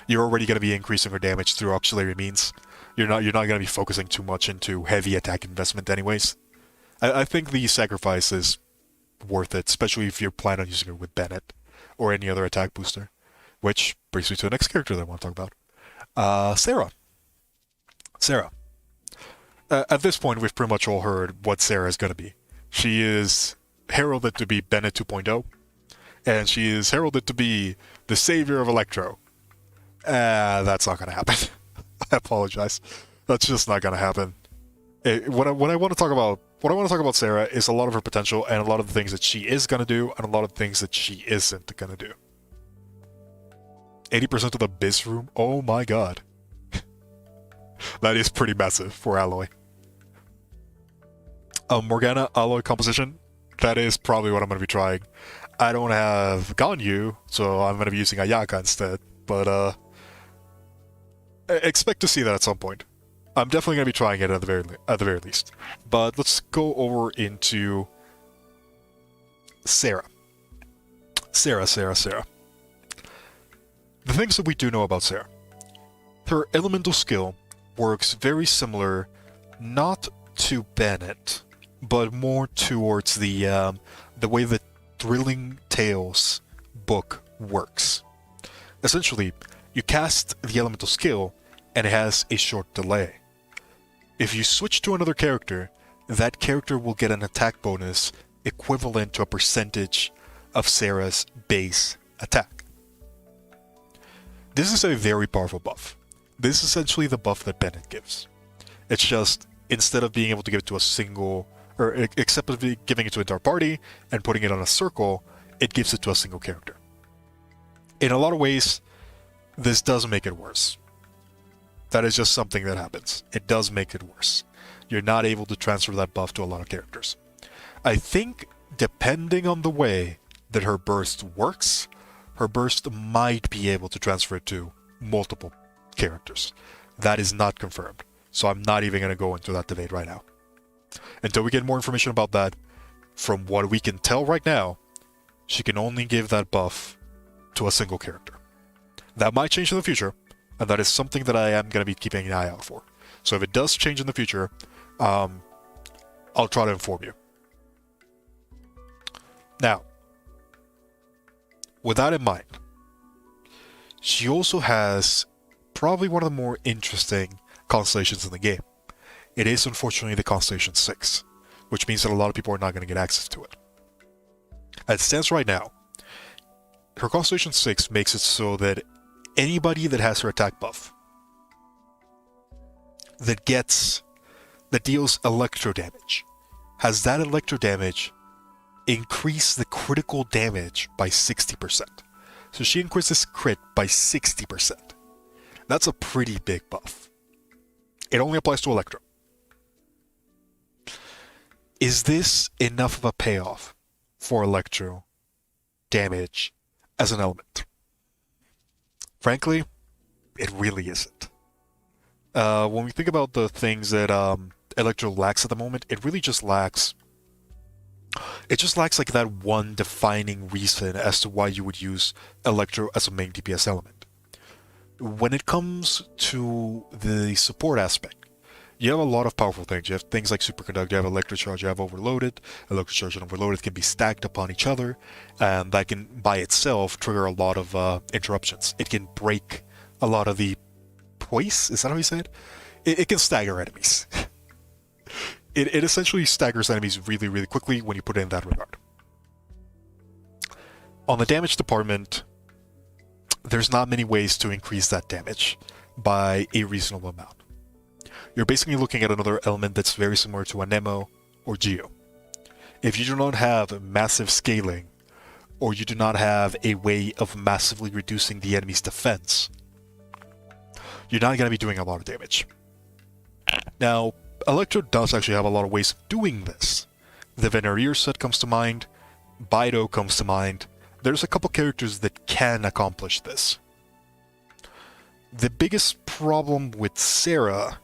you're already going to be increasing her damage through auxiliary means. You're not going to be focusing too much into heavy attack investment anyways. I think the sacrifice is worth it, especially if you're planning on using her with Bennett or any other attack booster. Which brings me to the next character that I want to talk about. Sarah. Sarah. At this point, we've pretty much all heard what Sarah is going to be. She is heralded to be Bennett 2.0, and she is heralded to be the savior of Electro. That's not going to happen. I apologize. That's just not going to happen. What I want to talk about Sarah is a lot of her potential and a lot of the things that she is going to do and a lot of things that she isn't going to do. 80% of the biz room? Oh my god. That is pretty massive for Alloy. Morgana Alloy composition? That is probably what I'm going to be trying. I don't have Ganyu, so I'm going to be using Ayaka instead, but expect to see that at some point. I'm definitely going to be trying it at the very least. But let's go over into Sarah. Sarah. The things that we do know about Sarah. Her elemental skill works very similar, not to Bennett, but more towards the way the Thrilling Tales book works. Essentially, you cast the elemental skill, and it has a short delay. If you switch to another character, that character will get an attack bonus equivalent to a percentage of Sarah's base attack. This is a very powerful buff. This is essentially the buff that Bennett gives. It's just, instead of being able to give it to a single, or except for giving it to an entire party and putting it on a circle, it gives it to a single character. In a lot of ways, this does make it worse. That is just something that happens. It does make it worse. You're not able to transfer that buff to a lot of characters. I think, depending on the way that her burst works, her burst might be able to transfer it to multiple characters. That is not confirmed, so I'm not even going to go into that debate right now. Until we get more information about that, from what we can tell right now, she can only give that buff to a single character. That might change in the future, and that is something that I am going to be keeping an eye out for. So if it does change in the future, I'll try to inform you. Now, with that in mind, she also has probably one of the more interesting constellations in the game. It is unfortunately the Constellation 6, which means that a lot of people are not going to get access to it. As it stands right now, her Constellation 6 makes it so that anybody that has her attack buff that deals electro damage has that electro damage increase the critical damage by 60%. So she increases crit by 60%. That's a pretty big buff. It only applies to electro. Is this enough of a payoff for electro damage as an element? Frankly, it really isn't. When we think about the things that electro lacks at the moment, it really just lacks... It just lacks like that one defining reason as to why you would use electro as a main DPS element. When it comes to the support aspect, you have a lot of powerful things. You have things like Superconduct, you have Electrocharge, you have Overloaded. Electrocharge and Overloaded can be stacked upon each other, and that can, by itself, trigger a lot of interruptions. It can break a lot of the poise, is that how you say it? It can stagger enemies. It essentially staggers enemies really, really quickly when you put it in that regard. On the damage department, there's not many ways to increase that damage by a reasonable amount. You're basically looking at another element that's very similar to a Nemo or Geo. If you do not have massive scaling, or you do not have a way of massively reducing the enemy's defense, you're not going to be doing a lot of damage. Now, Electro does actually have a lot of ways of doing this. The Venereer set comes to mind, Bido comes to mind. There's a couple characters that can accomplish this. The biggest problem with Sarah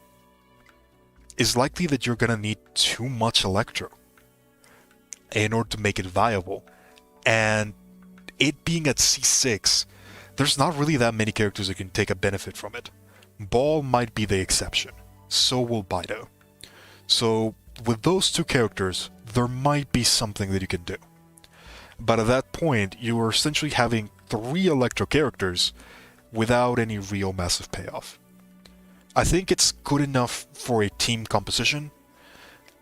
is likely that you're going to need too much Electro in order to make it viable. And it being at C6, there's not really that many characters that can take a benefit from it. Ball might be the exception. So will Bido. So with those two characters, there might be something that you can do. But at that point, you are essentially having 3 Electro characters without any real massive payoff. I think it's good enough for a team composition,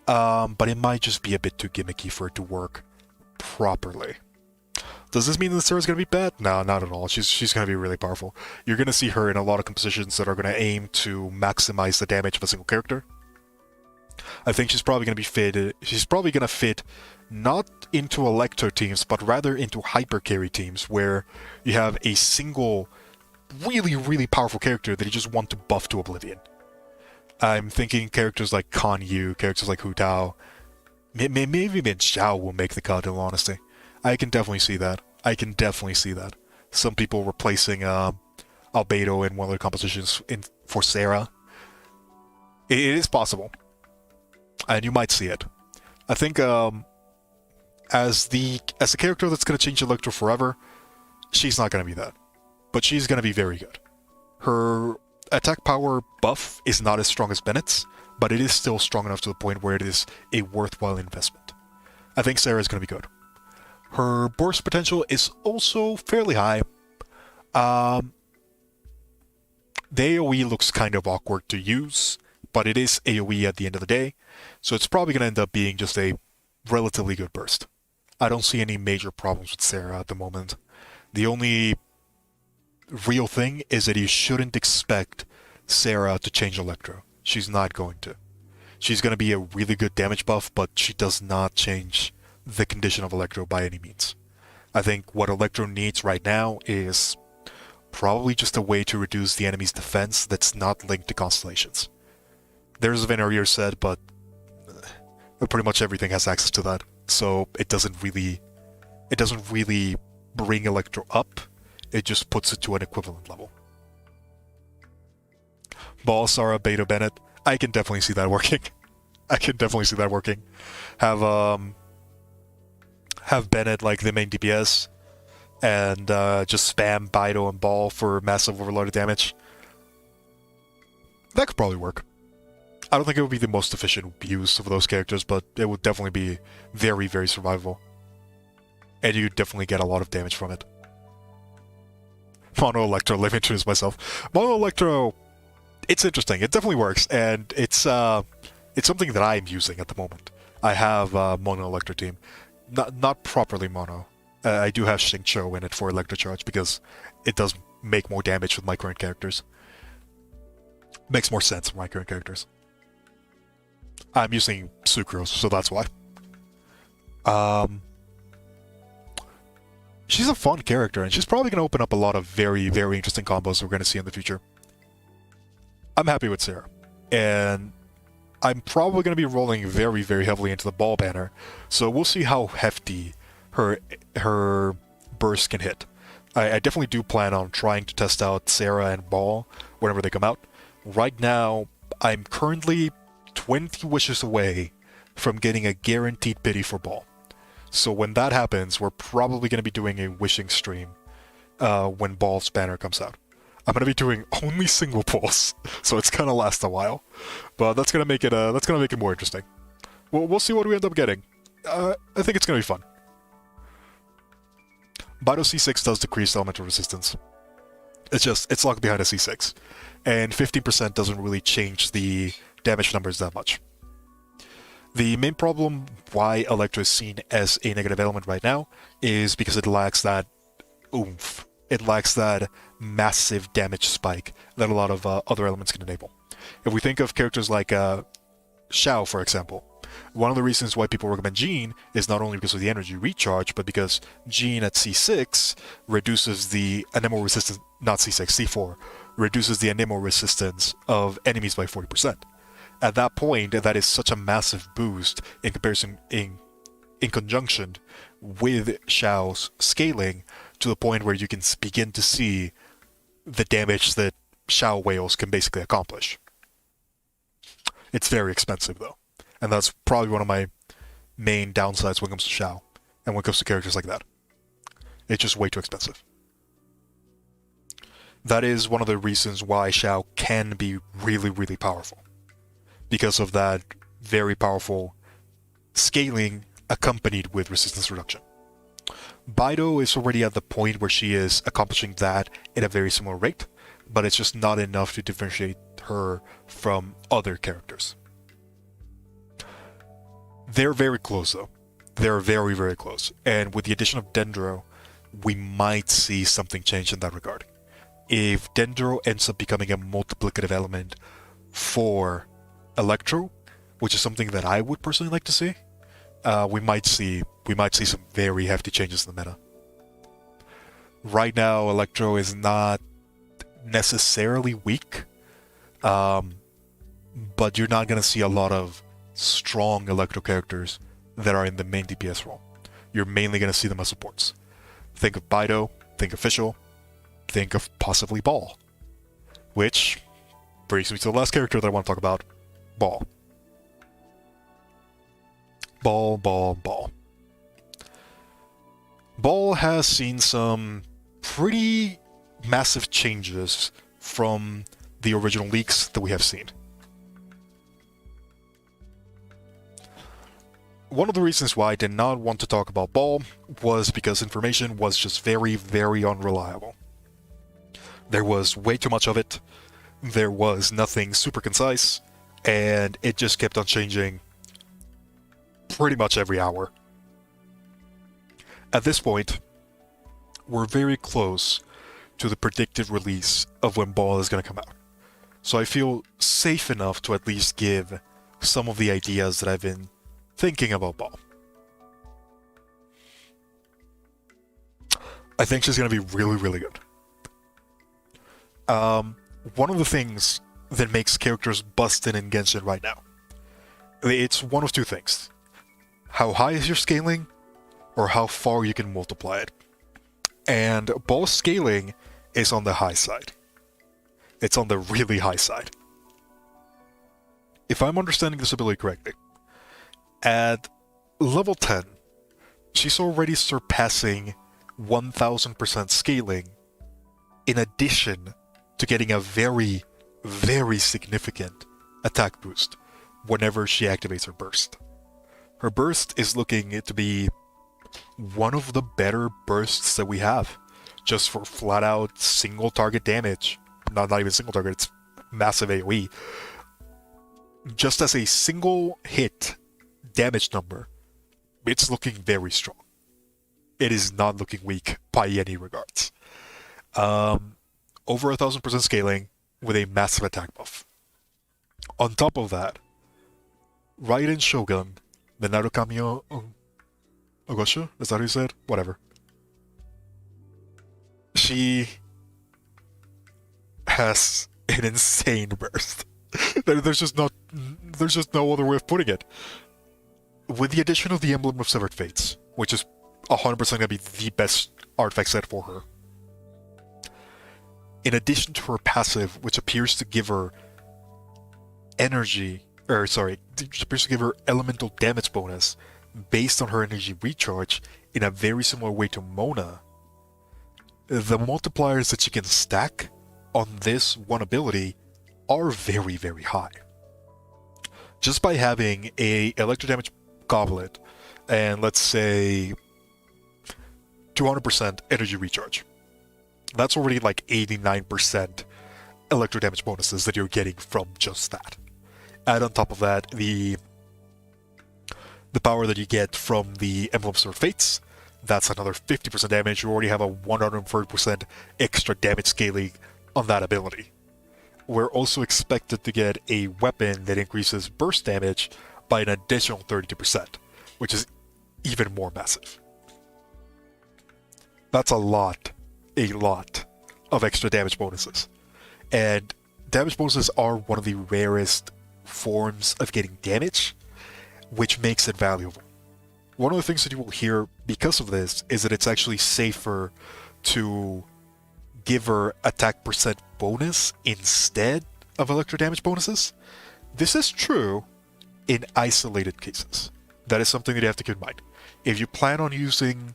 but it might just be a bit too gimmicky for it to work properly. Does this mean that Sarah's going to be bad? No, not at all. She's going to be really powerful. You're going to see her in a lot of compositions that are going to aim to maximize the damage of a single character. I think she's probably going to be fit. She's probably going to fit not into Electro teams, but rather into hyper carry teams, where you have a single really, really powerful character that you just want to buff to oblivion. I'm thinking characters like Kan Yu, characters like Hu Tao. Maybe even Xiao will make the cut, in all honesty. I can definitely see that. Some people replacing Albedo in one of their compositions for Sarah. It is possible. And you might see it. I think as the character that's going to change Electro forever, she's not going to be that. But she's going to be very good. Her attack power buff is not as strong as Bennett's, but it is still strong enough to the point where it is a worthwhile investment. I think Sarah is going to be good. Her burst potential is also fairly high. The AoE looks kind of awkward to use, but it is AoE at the end of the day, so it's probably going to end up being just a relatively good burst. I don't see any major problems with Sarah at the moment. The only real thing is that you shouldn't expect Sarah to change Electro. She's not going to. She's going to be a really good damage buff, but she does not change the condition of Electro by any means. I think what Electro needs right now is probably just a way to reduce the enemy's defense that's not linked to constellations. There's a Venereer set, but pretty much everything has access to that, so it doesn't really bring Electro up. It just puts it to an equivalent level. Ball, Sarah, Beto, Bennett. I can definitely see that working. Have have Bennett like the main DPS and just spam Bido and Ball for massive overloaded damage. That could probably work. I don't think it would be the most efficient use of those characters, but it would definitely be very, very survivable. And you'd definitely get a lot of damage from it. Mono Electro, let me introduce myself. Mono Electro, it's interesting. It definitely works, and it's something that I'm using at the moment. I have Mono Electro team. Not properly Mono. I do have Xingqiu in it for Electro Charge because it does make more damage with my current characters. Makes more sense with my current characters. I'm using Sucrose, so that's why. She's a fun character, and she's probably going to open up a lot of very, very interesting combos we're going to see in the future. I'm happy with Sarah, and I'm probably going to be rolling very, very heavily into the Ball banner, so we'll see how hefty her burst can hit. I definitely do plan on trying to test out Sarah and Ball whenever they come out. Right now, I'm currently 20 wishes away from getting a guaranteed pity for Ball. So when that happens, we're probably going to be doing a wishing stream when Ball's banner comes out. I'm going to be doing only single pulls, so it's going to last a while. But that's going to make it more interesting. We'll see what we end up getting. I think it's going to be fun. Bido C6 does decrease elemental resistance. It's locked behind a C6. And 15% doesn't really change the damage numbers that much. The main problem why Electro is seen as a negative element right now is because it lacks that oomph. It lacks that massive damage spike that a lot of other elements can enable. If we think of characters like Xiao, for example, one of the reasons why people recommend Jean is not only because of the energy recharge, but because Jean at C6 reduces the anemo resistance, not C6, C4, reduces the anemo resistance of enemies by 40%. At that point, that is such a massive boost in comparison, in conjunction with Xiao's scaling, to the point where you can begin to see the damage that Xiao whales can basically accomplish. It's very expensive though, and that's probably one of my main downsides when it comes to Xiao, and when it comes to characters like that. It's just way too expensive. That is one of the reasons why Xiao can be really, really powerful. Because of that very powerful scaling accompanied with resistance reduction. Bido is already at the point where she is accomplishing that at a very similar rate, but it's just not enough to differentiate her from other characters. They're very close though. They're very, very close. And with the addition of Dendro, we might see something change in that regard. If Dendro ends up becoming a multiplicative element for Electro, which is something that I would personally like to see, we might see some very hefty changes in the meta. Right now, Electro is not necessarily weak, but you're not going to see a lot of strong Electro characters that are in the main DPS role. You're mainly going to see them as supports. Think of Bido, think of Fischl, think of possibly Ball, which brings me to the last character that I want to talk about. Ball. Ball has seen some pretty massive changes from the original leaks that we have seen. One of the reasons why I did not want to talk about Ball was because information was just very, very unreliable. There was way too much of it, there was nothing super concise, and it just kept on changing pretty much every hour. At this point, we're very close to the predicted release of when Ball is going to come out. So I feel safe enough to at least give some of the ideas that I've been thinking about Ball. I think she's going to be really, really good. One of the things that makes characters busted in Genshin right now, it's one of two things. How high is your scaling, or how far you can multiply it. And Ball's scaling is on the high side. It's on the really high side. If I'm understanding this ability correctly, at level 10, she's already surpassing 1000% scaling in addition to getting a very, very significant attack boost whenever she activates her burst. Her burst is looking to be one of the better bursts that we have, just for flat out single target damage. Not even single target, it's massive AoE. Just as a single hit damage number, it's looking very strong. It is not looking weak by any regards. Over 1000% scaling with a massive attack buff. On top of that, Raiden Shogun, the Narukami Ogosho? Is that what you said? Whatever. She has an insane burst. There's just no other way of putting it. With the addition of the Emblem of Severed Fates, which is 100% going to be the best artifact set for her, in addition to her passive, which appears to give her appears to give her elemental damage bonus based on her energy recharge in a very similar way to Mona, the multipliers that she can stack on this one ability are very, very high. Just by having a electro damage goblet and let's say 200% energy recharge, that's already like 89% electro damage bonuses that you're getting from just that. Add on top of that the power that you get from the Emblems of Fates, that's another 50% damage. You already have a 130% extra damage scaling on that ability. We're also expected to get a weapon that increases burst damage by an additional 32%, which is even more massive. That's a lot of extra damage bonuses. And damage bonuses are one of the rarest forms of getting damage, which makes it valuable. One of the things that you will hear because of this is that it's actually safer to give her attack percent bonus instead of electro damage bonuses. This is true in isolated cases. That is something that you have to keep in mind. If you plan on using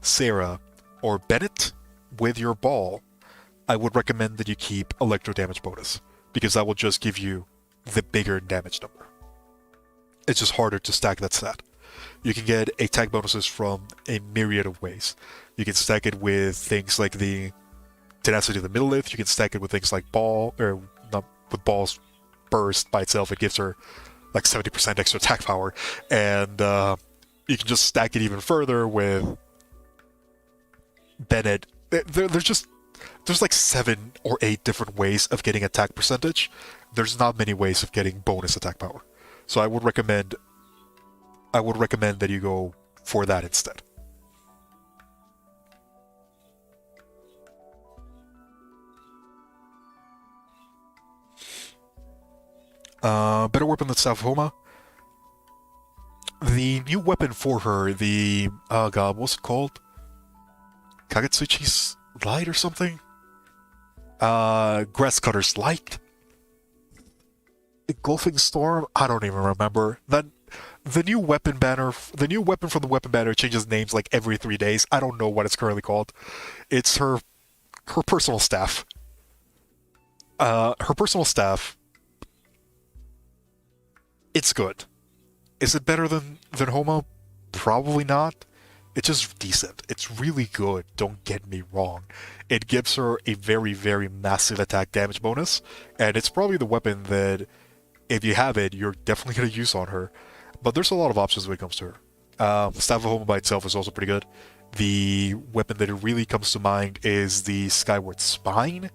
Sarah or Bennett with your ball, I would recommend that you keep electro damage bonus, because that will just give you the bigger damage number. It's just harder to stack that stat. You can get attack bonuses from a myriad of ways. You can stack it with things like the Tenacity of the Millith. You can stack it with things like Ball, or not with Ball's burst by itself. It gives her like 70% extra attack power. And you can just stack it even further with Bennett. There's like 7 or 8 different ways of getting attack percentage. There's not many ways of getting bonus attack power. So I would recommend that you go for that instead. Better weapon than Staff of Homa. The new weapon for her, the what's it called? Kagetsuchi's Light or something? Grass Cutter's Light? Engulfing Storm? I don't even remember. Then the new weapon from the weapon banner changes names like every 3 days. I don't know what it's currently called. It's her personal staff. Her personal staff. It's good. Is it better than Homa? Probably not. It's just decent. It's really good, don't get me wrong. It gives her a very, very massive attack damage bonus, and it's probably the weapon that, if you have it, you're definitely going to use on her. But there's a lot of options when it comes to her. Staff of Homa by itself is also pretty good. The weapon that really comes to mind is the Skyward Spine,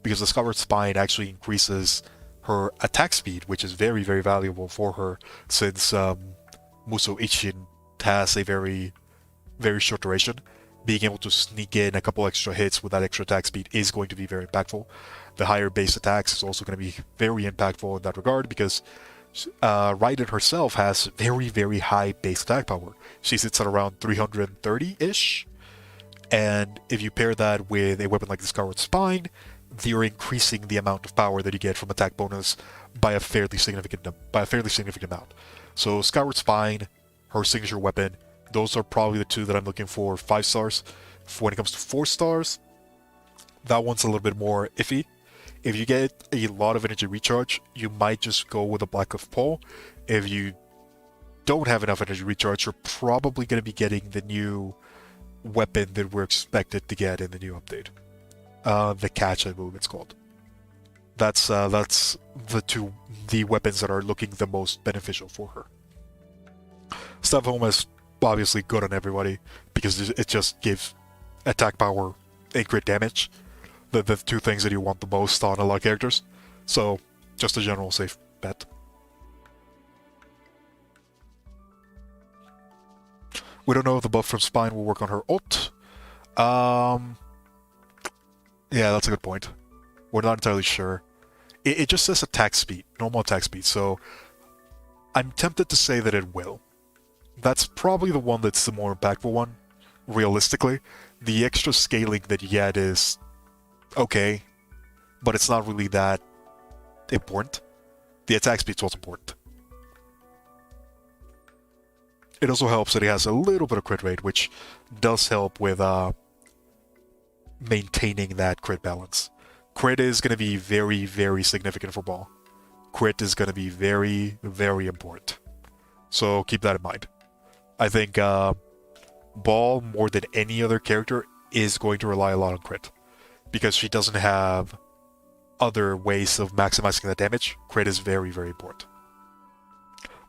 because the Skyward Spine actually increases her attack speed, which is very, very valuable for her, since Muso Ichin has a very, very short duration. Being able to sneak in a couple extra hits with that extra attack speed is going to be very impactful. The higher base attacks is also going to be very impactful in that regard, because Raiden herself has very, very high base attack power. She sits at around 330-ish, and if you pair that with a weapon like the Skyward Spine, you're increasing the amount of power that you get from attack bonus by a fairly significant amount. So Skyward Spine, her signature weapon, Those are probably the two that I'm looking for 5 stars. When it comes to 4 stars, that one's a little bit more iffy. If you get a lot of energy recharge, you might just go with a Black of Paul. If you don't have enough energy recharge, you're probably going to be getting the new weapon that we're expected to get in the new update. The catch, I believe it's called. That's the weapons that are looking the most beneficial for her. Staff Home is obviously good on everybody because it just gives attack power and crit damage. The two things that you want the most on a lot of characters. So, just a general safe bet. We don't know if the buff from Spine will work on her ult. Yeah, that's a good point. We're not entirely sure. It just says attack speed, normal attack speed, so I'm tempted to say that it will. That's probably the one that's the more impactful one, realistically. The extra scaling that you get is okay, but it's not really that important. The attack speed's what's important. It also helps that it has a little bit of crit rate, which does help with maintaining that crit balance. Crit is going to be very, very significant for Ball. Crit is going to be very, very important. So keep that in mind. I think Ball, more than any other character, is going to rely a lot on crit. Because she doesn't have other ways of maximizing that damage. Crit is very, very important.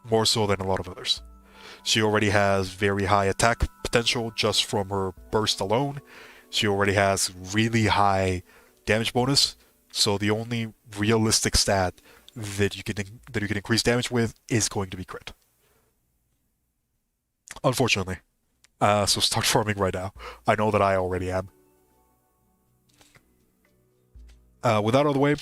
More so than a lot of others. She already has very high attack potential just from her burst alone. She already has really high damage bonus, so the only realistic stat that you can increase damage with is going to be crit. Unfortunately. So start farming right now. I know that I already am. With that out of the way,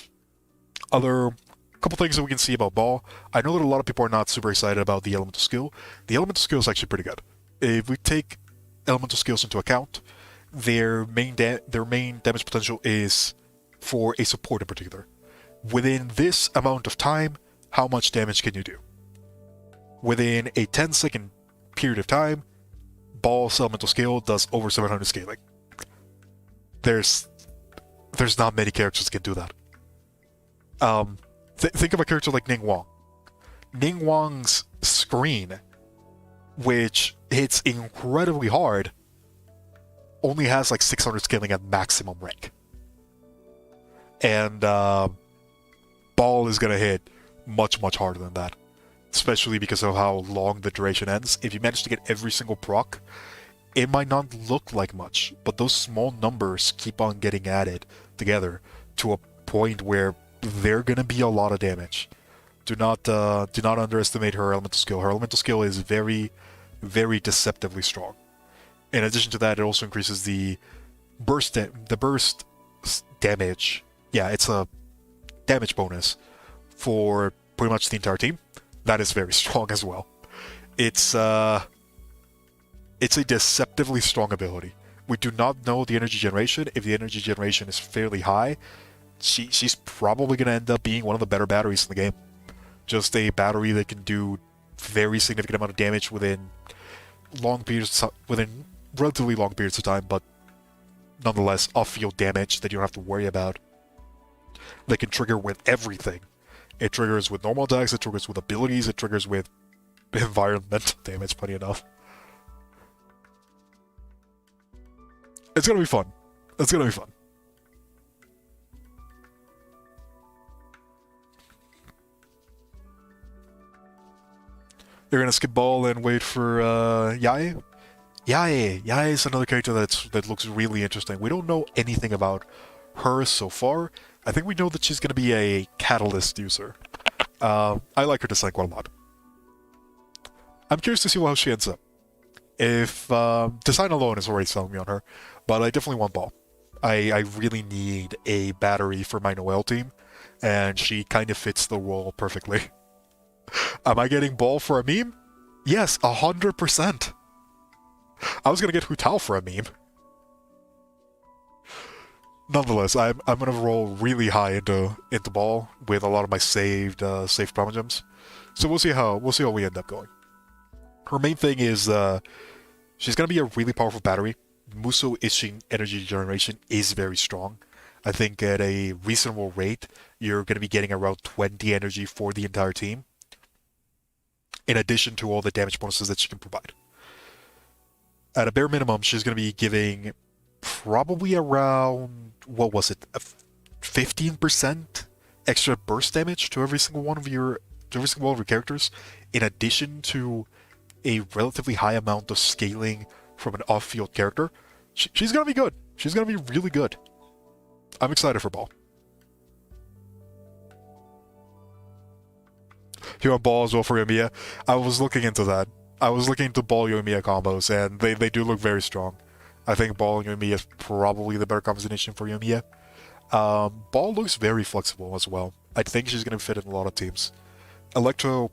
other couple things that we can see about Ball. I know that a lot of people are not super excited about the elemental skill. The elemental skill is actually pretty good. If we take elemental skills into account, their main damage potential is for a support in particular. Within this amount of time, how much damage can you do? Within a 10-second period of time, Ball's elemental skill does over 700 scaling. There's not many characters that can do that. Think of a character like Ning Wang. Ning Wang's screen, which hits incredibly hard, only has like 600 scaling at maximum rank. And Ball is gonna hit much, much harder than that. Especially because of how long the duration ends. If you manage to get every single proc, it might not look like much, but those small numbers keep on getting added together to a point where they're gonna be a lot of damage. Do not underestimate her elemental skill. Her elemental skill is very, very deceptively strong. In addition to that, it also increases the burst damage. Yeah, it's a damage bonus for pretty much the entire team. That is very strong as well. It's a deceptively strong ability. We do not know the energy generation. If the energy generation is fairly high, she's probably going to end up being one of the better batteries in the game. Just a battery that can do very significant amount of damage within relatively long periods of time, but nonetheless off-field damage that you don't have to worry about. That can trigger with everything. It triggers with normal attacks, it triggers with abilities, it triggers with environmental damage, funny enough. It's gonna be fun. It's gonna be fun. You're gonna skip Ball and wait for Yae? Yae is another character that looks really interesting. We don't know anything about her so far. I think we know that she's gonna be a catalyst user. I like her design quite a lot. I'm curious to see how she ends up. If design alone is already selling me on her, but I definitely want Ball. I really need a battery for my Noelle team, and she kind of fits the role perfectly. Am I getting Ball for a meme? Yes, 100%. I was gonna get Hu Tao for a meme. Nonetheless, I'm gonna roll really high into Ball with a lot of my saved promo gems. So we'll see how we end up going. Her main thing is She's going to be a really powerful battery. Muso Ishin energy generation is very strong. I think at a reasonable rate, you're going to be getting around 20 energy for the entire team, in addition to all the damage bonuses that she can provide. At a bare minimum, she's going to be giving probably around, what was it, a 15% extra burst damage to every single one of your characters, in addition to a relatively high amount of scaling from an off-field character. She's gonna be good. She's gonna be really good. I'm excited for Ball. You want Ball as well for Yoimiya? I was looking into that. I was looking into Ball Yoimiya combos, and they do look very strong. I think Ball and Yoimiya is probably the better combination for Yoimiya. Ball looks very flexible as well. I think she's gonna fit in a lot of teams. Electro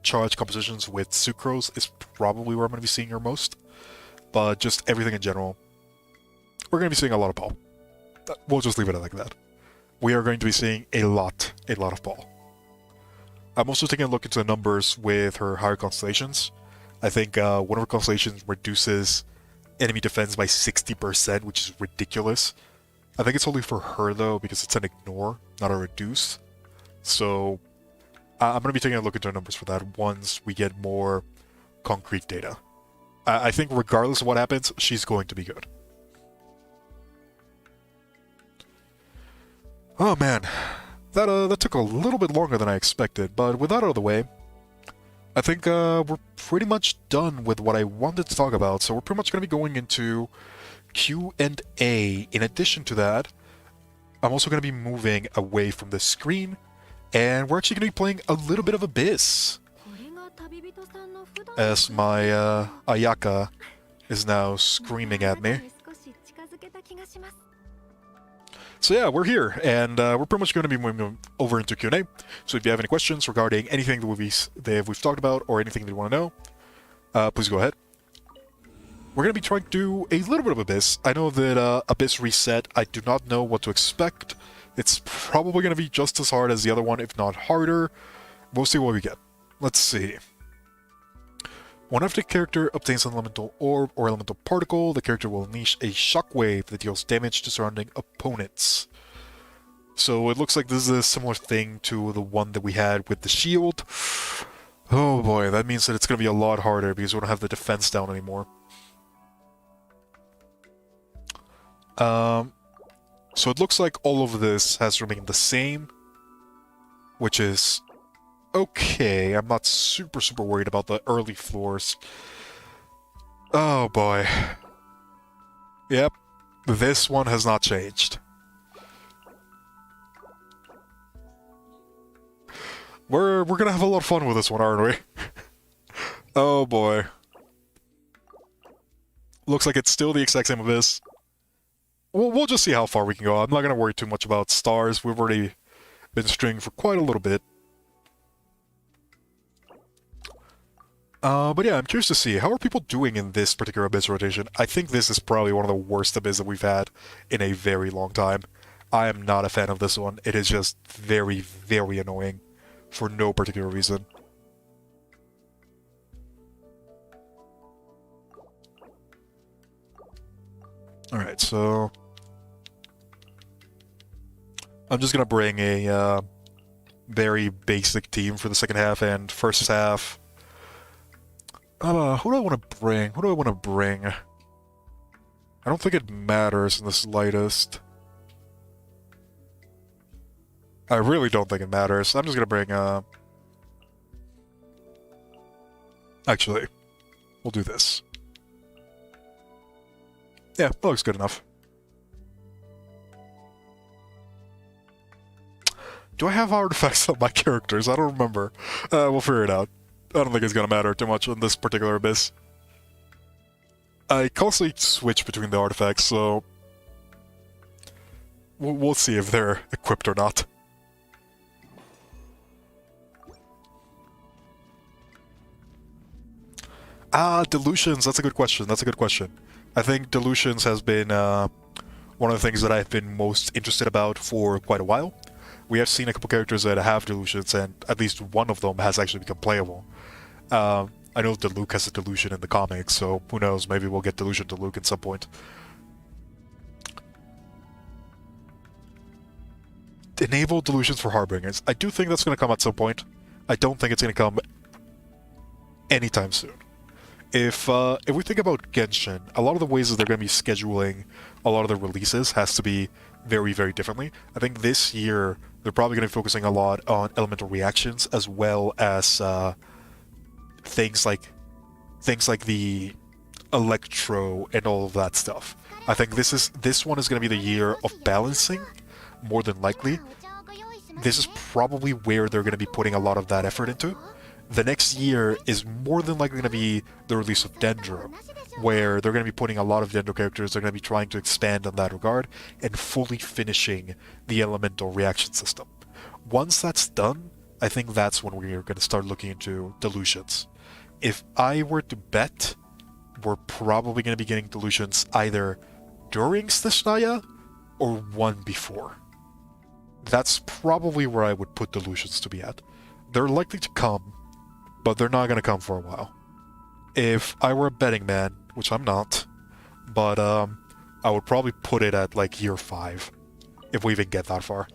charge compositions with Sucrose is probably where I'm going to be seeing her most. But just everything in general, we're going to be seeing a lot of Ball. We'll just leave it like that. We are going to be seeing a lot of Ball. I'm also taking a look into the numbers with her higher constellations. I think one of her constellations reduces enemy defense by 60%, which is ridiculous. I think it's only for her though, because it's an ignore, not a reduce. So I'm going to be taking a look into the numbers for that once we get more concrete data. I think regardless of what happens, she's going to be good. Oh man, that took a little bit longer than I expected, but with that out of the way, I think we're pretty much done with what I wanted to talk about, so we're pretty much going to be going into Q&A. In addition to that, I'm also going to be moving away from the screen, and we're actually going to be playing a little bit of Abyss, as my Ayaka is now screaming at me. So yeah, we're here, and we're pretty much going to be moving over into Q&A. So if you have any questions regarding anything that we've talked about, or anything that you want to know, please go ahead. We're going to be trying to do a little bit of Abyss. I know that Abyss Reset, I do not know what to expect. It's probably going to be just as hard as the other one, if not harder. We'll see what we get. Let's see. Whenever the character obtains an elemental orb or elemental particle, the character will unleash a shockwave that deals damage to surrounding opponents. So it looks like this is a similar thing to the one that we had with the shield. Oh boy, that means that it's going to be a lot harder because we don't have the defense down anymore. So it looks like all of this has remained the same, which is okay. I'm not super worried about the early floors. Oh boy. Yep, this one has not changed. We're gonna have a lot of fun with this one, aren't we? Oh boy. Looks like it's still the exact same Abyss. We'll just see how far we can go. I'm not gonna worry too much about stars. We've already been stringing for quite a little bit. But yeah, I'm curious to see, how are people doing in this particular Abyss rotation? I think this is probably one of the worst Abyss that we've had in a very long time. I am not a fan of this one. It is just very annoying for no particular reason. Alright, so I'm just gonna bring a very basic team for the second half and first half. Who do I want to bring? Who do I want to bring? I don't think it matters in the slightest. I really don't think it matters. I'm just gonna bring, actually, we'll do this. Yeah, that looks good enough. Do I have artifacts on my characters? I don't remember. We'll figure it out. I don't think it's gonna matter too much on this particular Abyss. I constantly switch between the artifacts, so we'll see if they're equipped or not. Dilutions, that's a good question. That's a good question. I think Dilutions has been one of the things that I've been most interested about for quite a while. We have seen a couple characters that have Dilutions, and at least one of them has actually become playable. I know Diluc has a delusion in the comics, so who knows, maybe we'll get delusion Diluc at some point. Enable delusions for Harbingers. I do think that's going to come at some point. I don't think it's going to come anytime soon. If we think about Genshin, a lot of the ways that they're going to be scheduling a lot of the releases has to be very, very differently. I think this year they're probably going to be focusing a lot on elemental reactions as well as things like the electro and all of that stuff. I think this one is going to be the year of balancing, more than likely. This is probably where they're going to be putting a lot of that effort into. The next year is more than likely going to be the release of Dendro, where they're going to be putting a lot of Dendro characters. They're going to be trying to expand on that regard and fully finishing the elemental reaction system. Once that's done, I think that's when we're going to start looking into delusions. If I were to bet, we're probably going to be getting delusions either during Snezhnaya or one before. That's probably where I would put delusions to be at. They're likely to come, but they're not going to come for a while. If I were a betting man, which I'm not, but I would probably put it at like year 5, if we even get that far.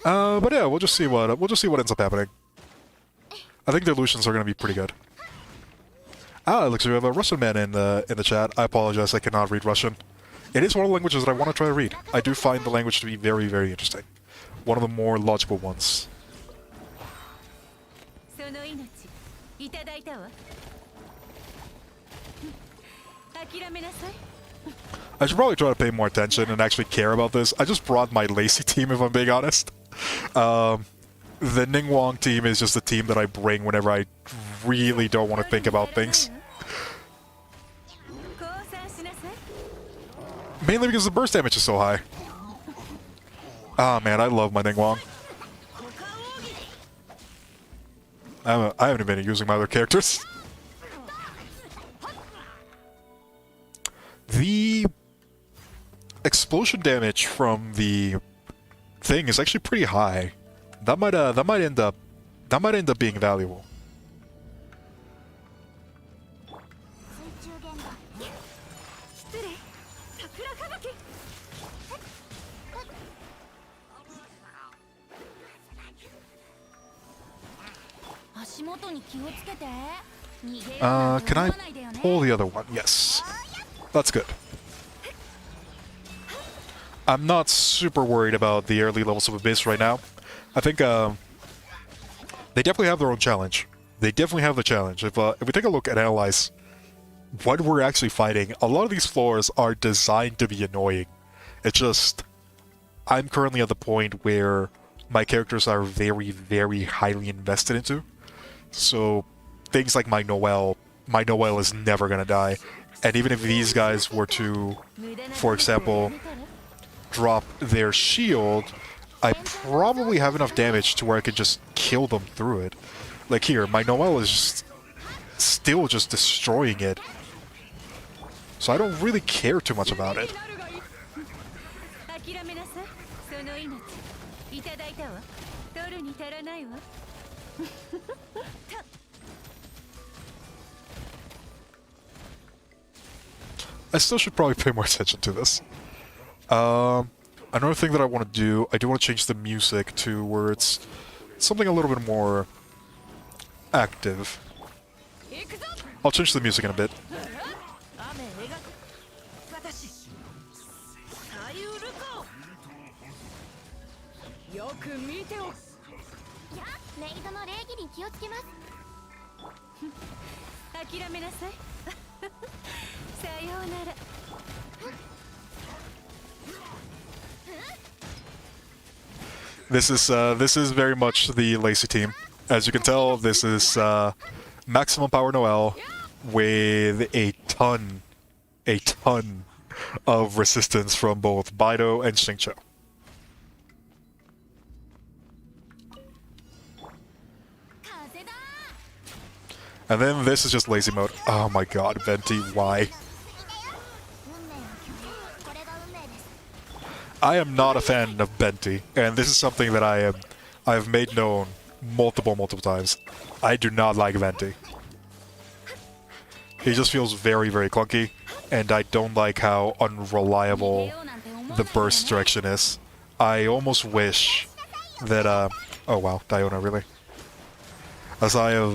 But yeah, we'll just see what ends up happening. I think the illusions are going to be pretty good. Ah, it looks like we have a Russian man in the chat. I apologize, I cannot read Russian. It is one of the languages that I want to try to read. I do find the language to be very, very interesting. One of the more logical ones. I should probably try to pay more attention and actually care about this. I just brought my lazy team, if I'm being honest. The Ningguang team is just the team that I bring whenever I really don't want to think about things. Mainly because the burst damage is so high. Ah, man, I love my Ningguang. I haven't been using my other characters. The explosion damage from the thing is actually pretty high. That might end up being valuable. Can I pull the other one? Yes. That's good. I'm not super worried about the early levels of Abyss right now. I think they definitely have their own challenge. They definitely have the challenge. If we take a look and analyze what we're actually fighting, a lot of these floors are designed to be annoying. It's just, I'm currently at the point where my characters are very, very highly invested into. So things like my Noelle is never gonna die. And even if these guys were to, for example, drop their shield, I probably have enough damage to where I could just kill them through it. Like here, my Noelle is still just destroying it. So I don't really care too much about it. I still should probably pay more attention to this. Another thing that I want to do, I do want to change the music to where it's something a little bit more active. I'll change the music in a bit. This is very much the Lacey team. As you can tell, this is maximum power Noelle with a ton of resistance from both Baido and Xingqiu. And then this is just lazy mode. Oh my god, Venti, why? I am not a fan of Benti, and this is something that I have made known multiple times. I do not like Venti. He just feels very, very clunky, and I don't like how unreliable the burst direction is. I almost wish that, oh wow, Diona, really? As I have,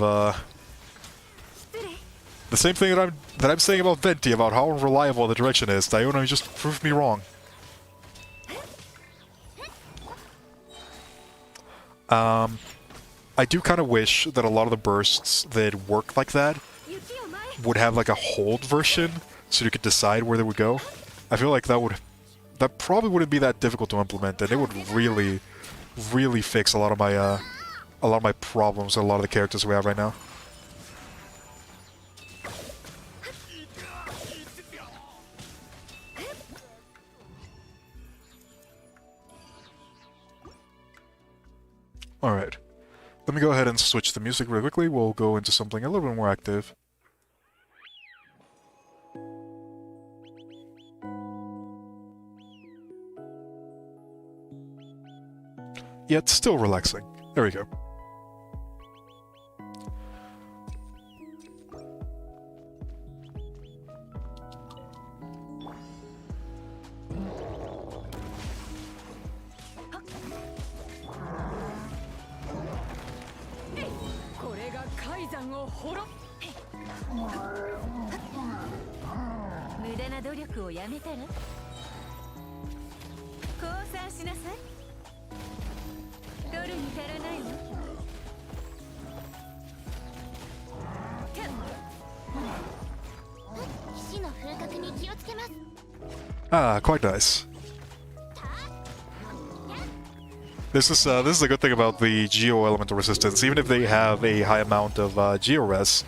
the same thing that I'm saying about Venti, about how unreliable the direction is, Diona just proved me wrong. I do kind of wish that a lot of the bursts that work like that would have like a hold version, so you could decide where they would go. I feel like that probably wouldn't be that difficult to implement, and it would really, really fix a lot of my problems with a lot of the characters we have right now. Alright. Let me go ahead and switch the music really quickly. We'll go into something a little bit more active. Yet still relaxing. There we go. Ah, quite nice. This is a good thing about the Geo Elemental Resistance. Even if they have a high amount of Geo Res,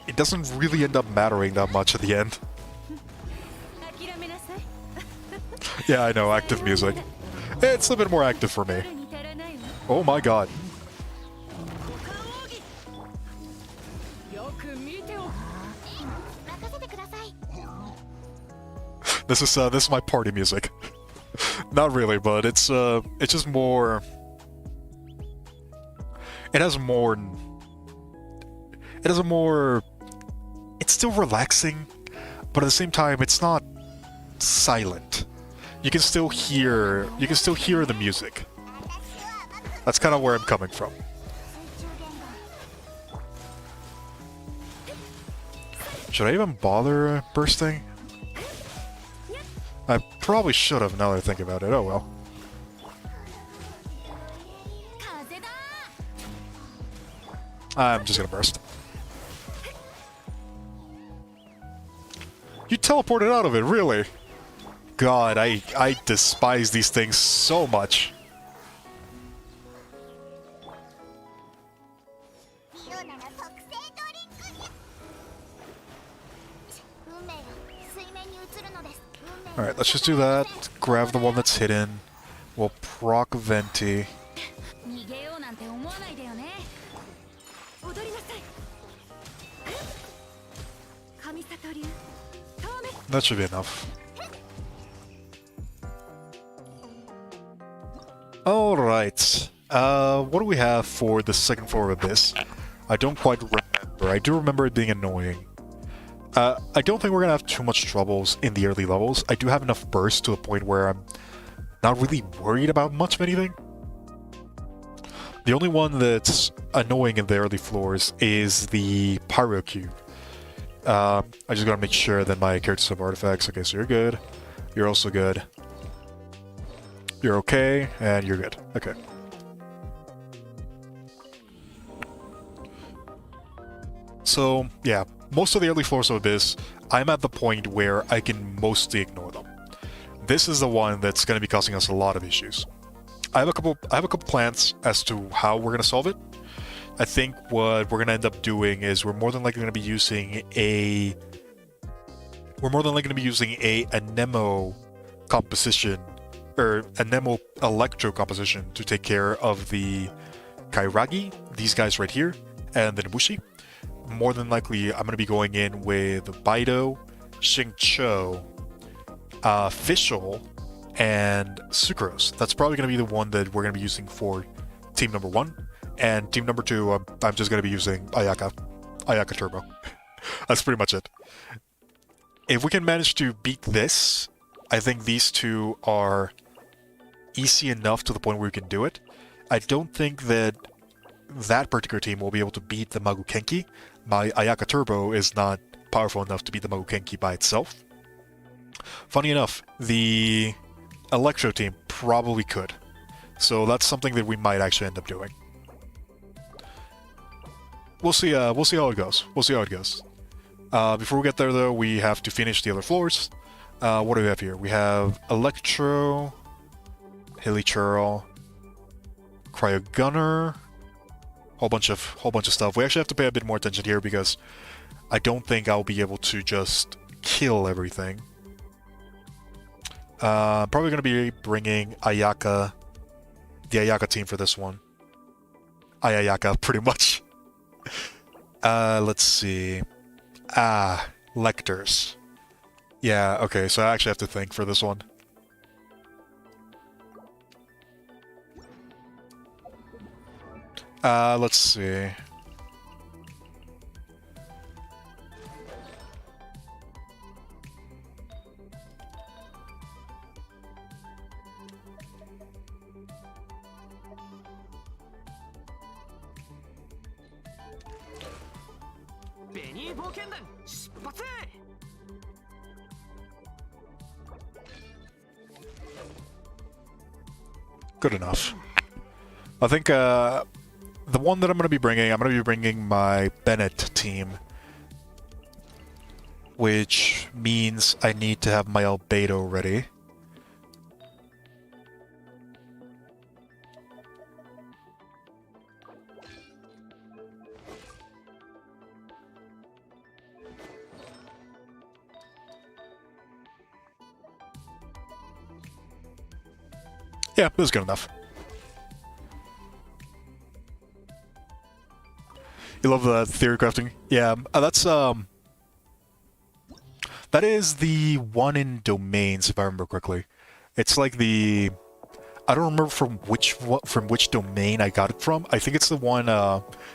it doesn't really end up mattering that much at the end. Yeah, I know, active music. It's a bit more active for me. Oh my god. This is my party music. Not really, but it's just more. It has more. It has a more. It's still relaxing, but at the same time, it's not silent. You can still hear. You can still hear the music. That's kind of where I'm coming from. Should I even bother bursting? I probably should have, now that I think about it. Oh well. I'm just gonna burst. You teleported out of it, really? God, I despise these things so much. Alright, let's just do that. Grab the one that's hidden. We'll proc Venti. That should be enough. Alright. What do we have for the second floor of Abyss? I don't quite remember. I do remember it being annoying. I don't think we're gonna have too much troubles in the early levels. I do have enough bursts to a point where I'm not really worried about much of anything. The only one that's annoying in the early floors is the Pyro Cube. I just gotta make sure that my characters have artifacts. Okay, so you're good. You're also good. You're okay, and you're good. Okay. So, yeah. Most of the early floors of Abyss, I'm at the point where I can mostly ignore them. This is the one that's going to be causing us a lot of issues. I have a couple plans as to how we're going to solve it. I think what we're going to end up doing is we're more than likely going to be using a Anemo composition, or Anemo Electro composition to take care of the Kairagi, these guys right here, and the Nobushi. More than likely, I'm going to be going in with Baido, Xingqiu, Fischl, and Sucrose. That's probably going to be the one that we're going to be using for team number 1. And team number 2, I'm just going to be using Ayaka Turbo. That's pretty much it. If we can manage to beat this, I think these two are easy enough to the point where we can do it. I don't think that that particular team will be able to beat the Magukenki. My Ayaka Turbo is not powerful enough to beat the Magukenki by itself. Funny enough, the Electro team probably could. So that's something that we might actually end up doing. We'll see how it goes. We'll see how it goes. Before we get there, though, we have to finish the other floors. What do we have here? We have Electro, Hilichurl, Cryo Gunner, whole bunch of stuff. We actually have to pay a bit more attention here because I don't think I'll be able to just kill everything. Probably going to be bringing Ayaka, the Ayaka team for this one. Ayaka, pretty much. Let's see. Lectors. Yeah, okay, so I actually have to think for this one. Let's see. Good enough. I think, the one that I'm going to be bringing my Bennett team. Which means I need to have my Albedo ready. Yeah, this is good enough. You love the theory crafting? Yeah, that's, that is the one in domains, if I remember correctly. It's like the... I don't remember from which domain I got it from. I think it's the one,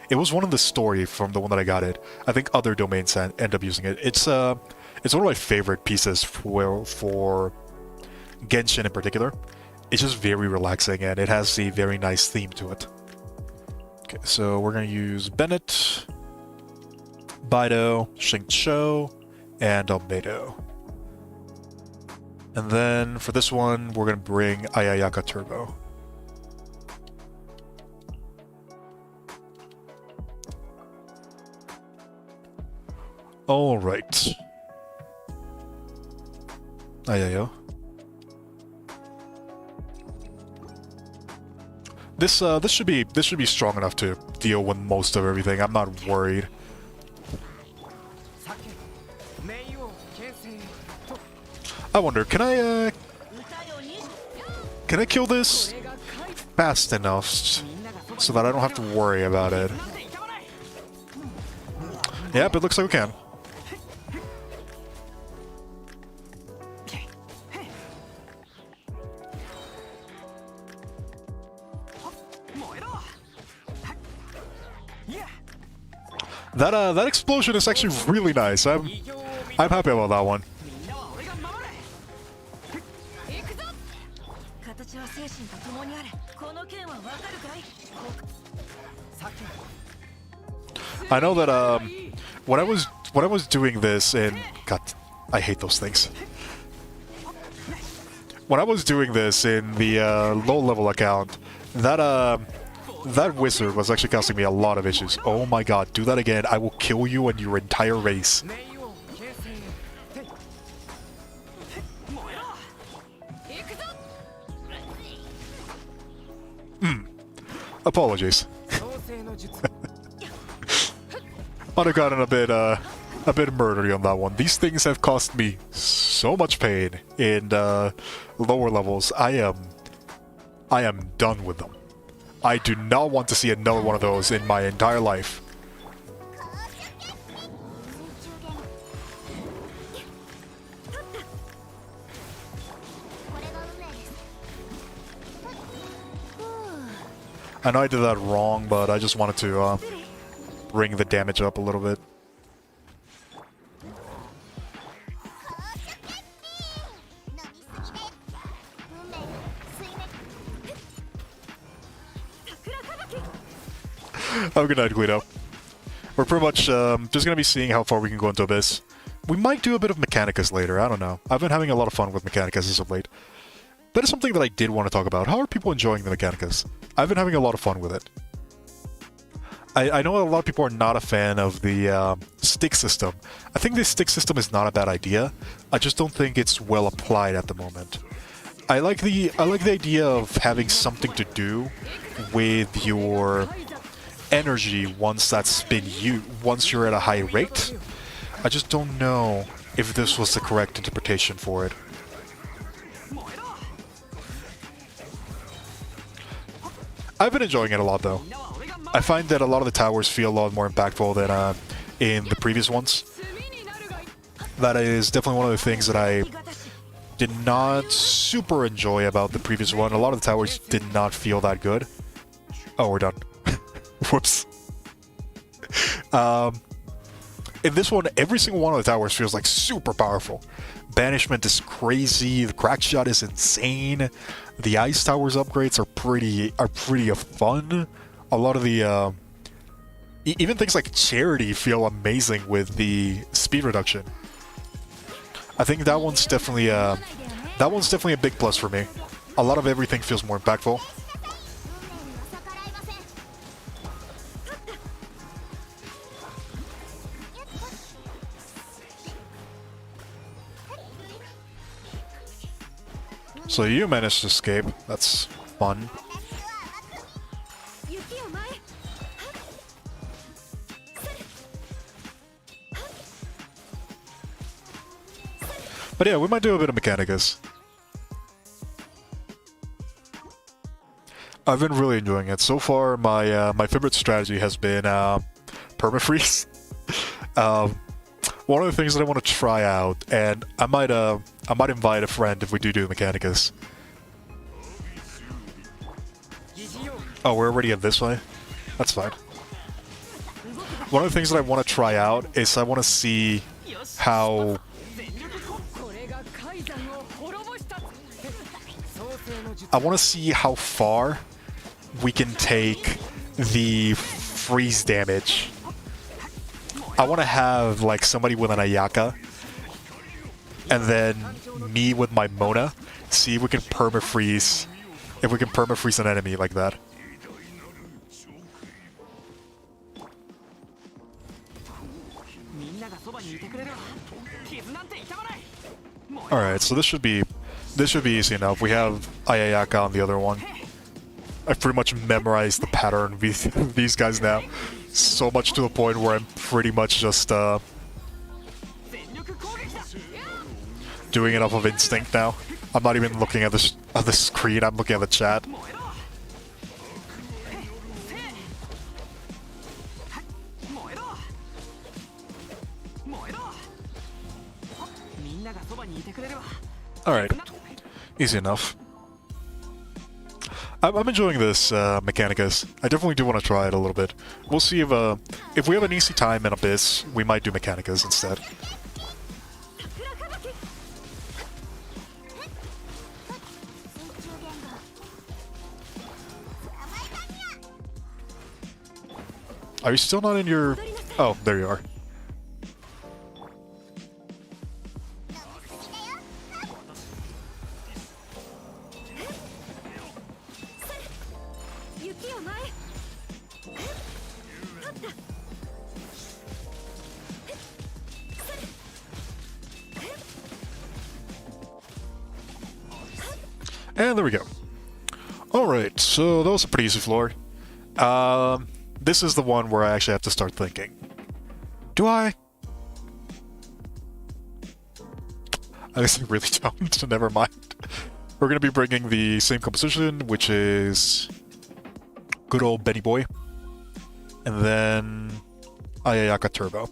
it was one of the story from the one that I got it. I think other domains end up using it. It's one of my favorite pieces for Genshin in particular. It's just very relaxing, and it has a very nice theme to it. Okay, so we're going to use Bennett, Bido, Xingqiu, and Albedo. And then for this one, we're going to bring Ayaka Turbo. Alright. Ayayo. This should be strong enough to deal with most of everything. I'm not worried. I wonder, can I kill this fast enough so that I don't have to worry about it? Yep, it looks like we can. That explosion is actually really nice. I'm happy about that one. I know that when I was doing this in God, I hate those things. When I was doing this in the low level account, that wizard was actually causing me a lot of issues. Oh my god, do that again. I will kill you and your entire race. Apologies. I'd have gotten a bit murdery on that one. These things have cost me so much pain in lower levels. I am done with them. I do not want to see another one of those in my entire life. I know I did that wrong, but I just wanted to bring the damage up a little bit. Have a good night, Guido. We're pretty much just gonna be seeing how far we can go into Abyss. We might do a bit of mechanicus later, I don't know. I've been having a lot of fun with mechanicus as of late. That is something that I did want to talk about. How are people enjoying the mechanicus? I've been having a lot of fun with it. I know a lot of people are not a fan of the stick system. I think this stick system is not a bad idea. I just don't think it's well applied at the moment. I like the idea of having something to do with your energy once once you're at a high rate. I just don't know if this was the correct interpretation for it. I've been enjoying it a lot though. I find that a lot of the towers feel a lot more impactful than in the previous ones. That is definitely one of the things that I did not super enjoy about the previous one. A lot of the towers did not feel that good. Oh, we're done. Whoops. In this one, every single one of the towers feels like super powerful. Banishment is crazy. The crack shot is insane. The ice towers upgrades are pretty fun. A lot of the even things like charity feel amazing with the speed reduction. I think that one's definitely a big plus for me. A lot of everything feels more impactful. So you managed to escape. That's fun. But yeah, we might do a bit of mechanicus. I've been really enjoying it. So far, my favorite strategy has been permafreeze. One of the things that I want to try out, and I might invite a friend if we do mechanicus. Oh, we're already in this way? That's fine. One of the things that I want to try out is I want to see how... I want to see how far we can take the freeze damage. I want to have like somebody with an Ayaka, and then me with my Mona. See if we can permafreeze. If we can permafreeze an enemy like that. All right, so this should be easy enough. We have Ayaka on the other one. I've pretty much memorized the pattern of these guys now. So much to the point where I'm pretty much just doing it off of instinct now. I'm not even looking at the screen, I'm looking at the chat. Alright, easy enough. I'm enjoying this mechanicus. I definitely do want to try it a little bit. We'll see if we have an easy time in Abyss, we might do mechanicus instead. Are you still not in your... Oh, there you are. And there we go. Alright, so that was a pretty easy floor. This is the one where I actually have to start thinking. Do I? I guess I really don't, so never mind. We're going to be bringing the same composition, which is good old Benny Boy. And then Ayaka Turbo.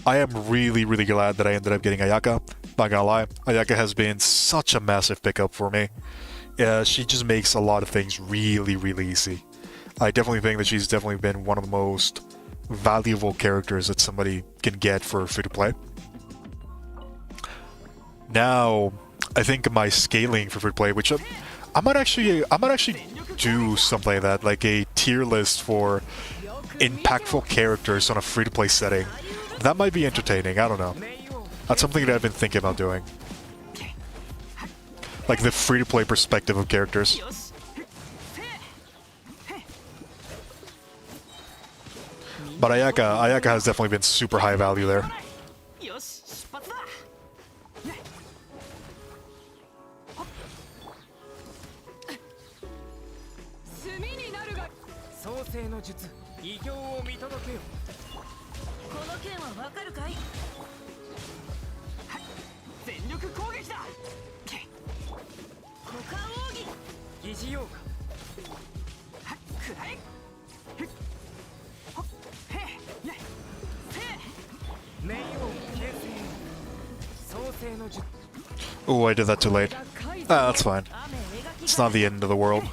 I am really, really glad that I ended up getting Ayaka. Not gonna lie, Ayaka has been such a massive pickup for me. She just makes a lot of things really, really easy. I definitely think that she's definitely been one of the most valuable characters that somebody can get for free-to-play. Now, I think my scaling for free-to-play, which I might actually do something like that, like a tier list for impactful characters on a free-to-play setting. That might be entertaining, I don't know. That's something that I've been thinking about doing. Like the free-to-play perspective of characters. But Ayaka has definitely been super high value there. Oh, I did that too late. Ah, that's fine. It's not the end of the world.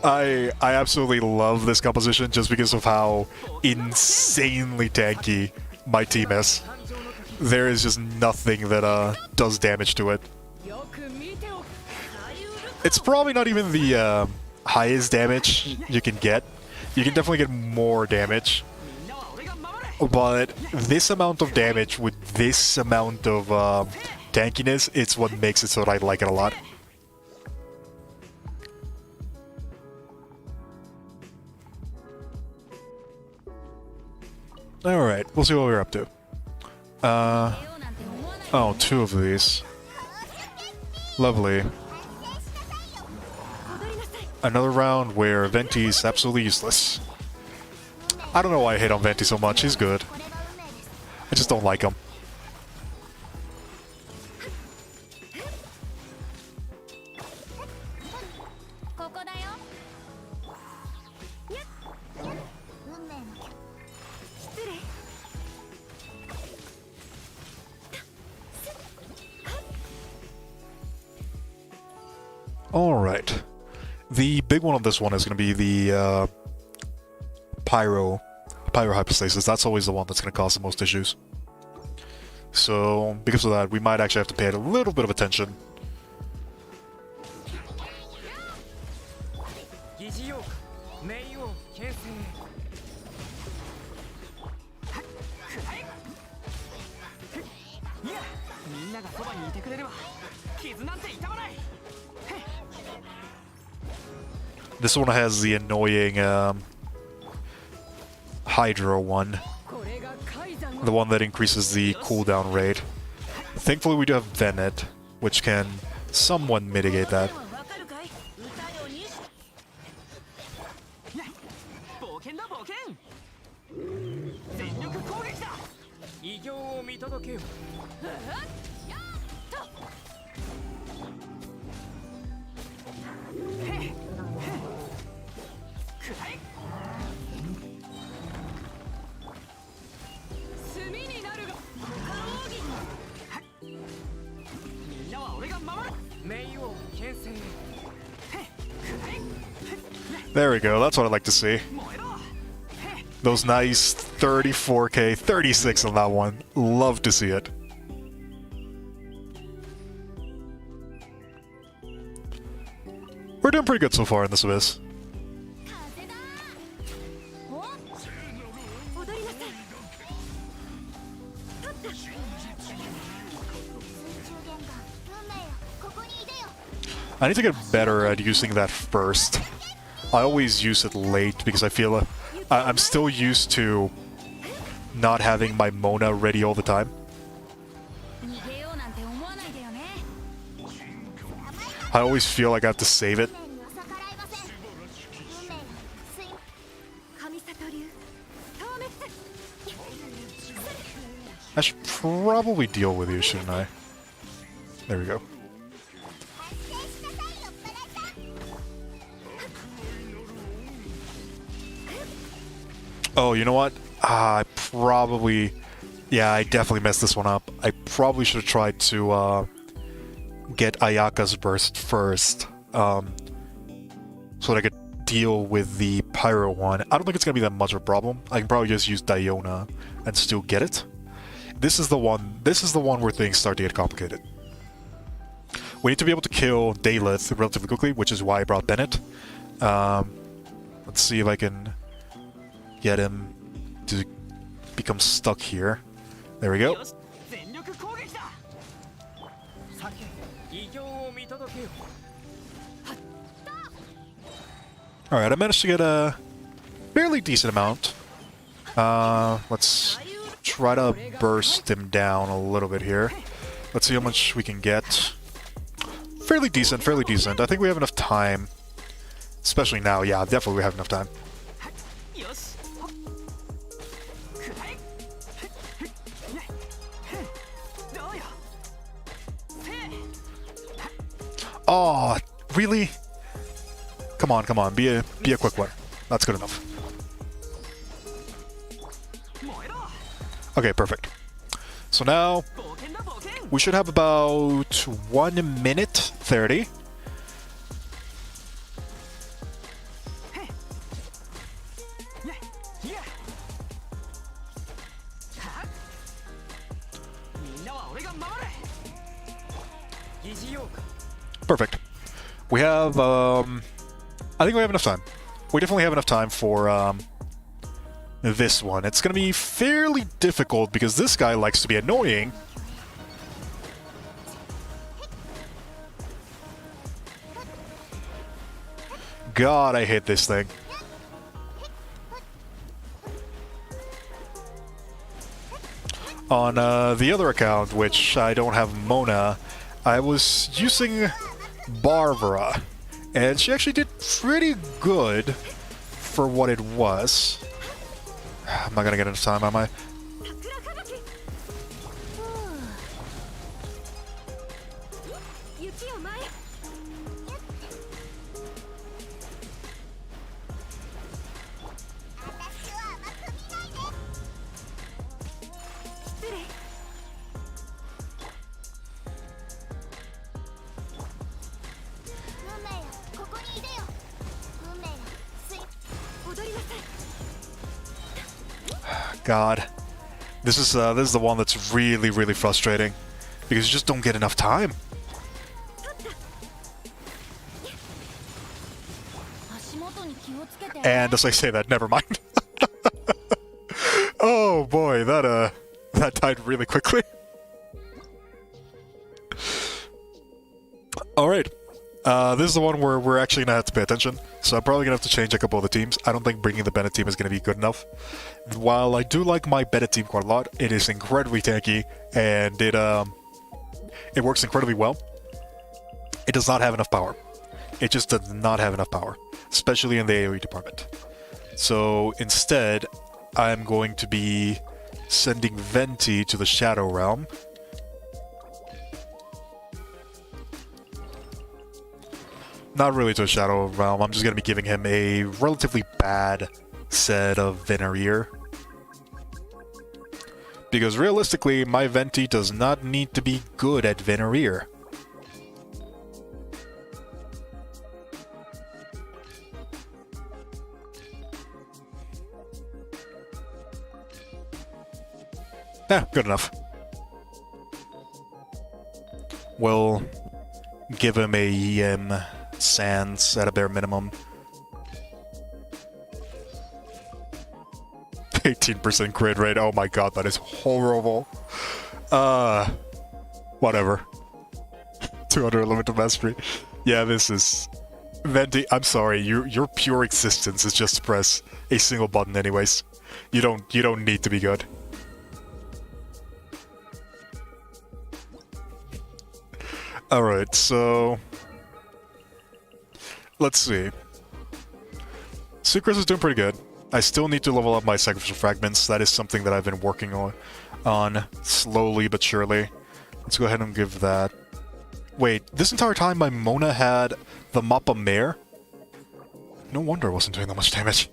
I absolutely love this composition just because of how insanely tanky my team is. There is just nothing that does damage to it. It's probably not even the highest damage you can get. You can definitely get more damage. But this amount of damage with this amount of tankiness, it's what makes it so that I like it a lot. Alright, we'll see what we're up to. Oh, 2 of these. Lovely. Another round where Venti's absolutely useless. I don't know why I hate on Venti so much, he's good. I just don't like him. Alright. The big one on this one is going to be the Pyro Hypostasis. That's always the one that's going to cause the most issues. So, because of that, we might actually have to pay it a little bit of attention. This one has the annoying Hydro one. The one that increases the cooldown rate. Thankfully we do have Venet, which can somewhat mitigate that. There we go, that's what I'd like to see. Those nice 34k, 36 on that one. Love to see it. We're doing pretty good so far in this Abyss. I need to get better at using that first. I always use it late because I feel I'm still used to not having my Mona ready all the time. I always feel like I have to save it. I should probably deal with you, shouldn't I? There we go. Oh, you know what? I probably... Yeah, I definitely messed this one up. I probably should have tried to get Ayaka's burst first, so that I could deal with the Pyro one. I don't think it's going to be that much of a problem. I can probably just use Diona and still get it. This is the one where things start to get complicated. We need to be able to kill Dayleth relatively quickly, which is why I brought Bennett. Let's see if I can get him to become stuck here. There we go. Alright, I managed to get a fairly decent amount. Let's try to burst him down a little bit here. Let's see how much we can get. Fairly decent, fairly decent. I think we have enough time. Especially now, yeah, definitely we have enough time. Oh, really? Come on, come on, be a quick one. That's good enough. Okay, perfect. So now we should have about 1 minute 30. Perfect. We have, I think we have enough time. We definitely have enough time for, this one. It's gonna be fairly difficult because this guy likes to be annoying. God, I hate this thing. On, the other account, which I don't have Mona, I was using Barbara, and she actually did pretty good for what it was. I'm not gonna get enough time, am I? God, this is the one that's really, really frustrating because you just don't get enough time. And as I say that, never mind. Oh boy, that died really quickly. All right. This is the one where we're actually gonna have to pay attention, so I'm probably gonna have to change a couple of the teams. I don't think bringing the Bennett team is gonna be good enough. While I do like my Bennett team quite a lot, it is incredibly tanky, and it works incredibly well. It does not have enough power. It just does not have enough power, especially in the AoE department. So instead, I'm going to be sending Venti to the Shadow Realm. Not really to a Shadow Realm, I'm just going to be giving him a relatively bad set of Venereer. Because realistically, my Venti does not need to be good at Venereer. Good enough. We'll give him a EM Sans at a bare minimum. 18% crit rate. Oh my god, that is horrible. Whatever. 200 limited mastery. Yeah, this is... Venti, I'm sorry, your pure existence is just to press a single button anyways. You don't need to be good. Alright, so... let's see. Sucrose is doing pretty good. I still need to level up my sacrificial fragments. That is something that I've been working on slowly but surely. Let's go ahead and give that... Wait, this entire time my Mona had the Mappa Mare? No wonder I wasn't doing that much damage.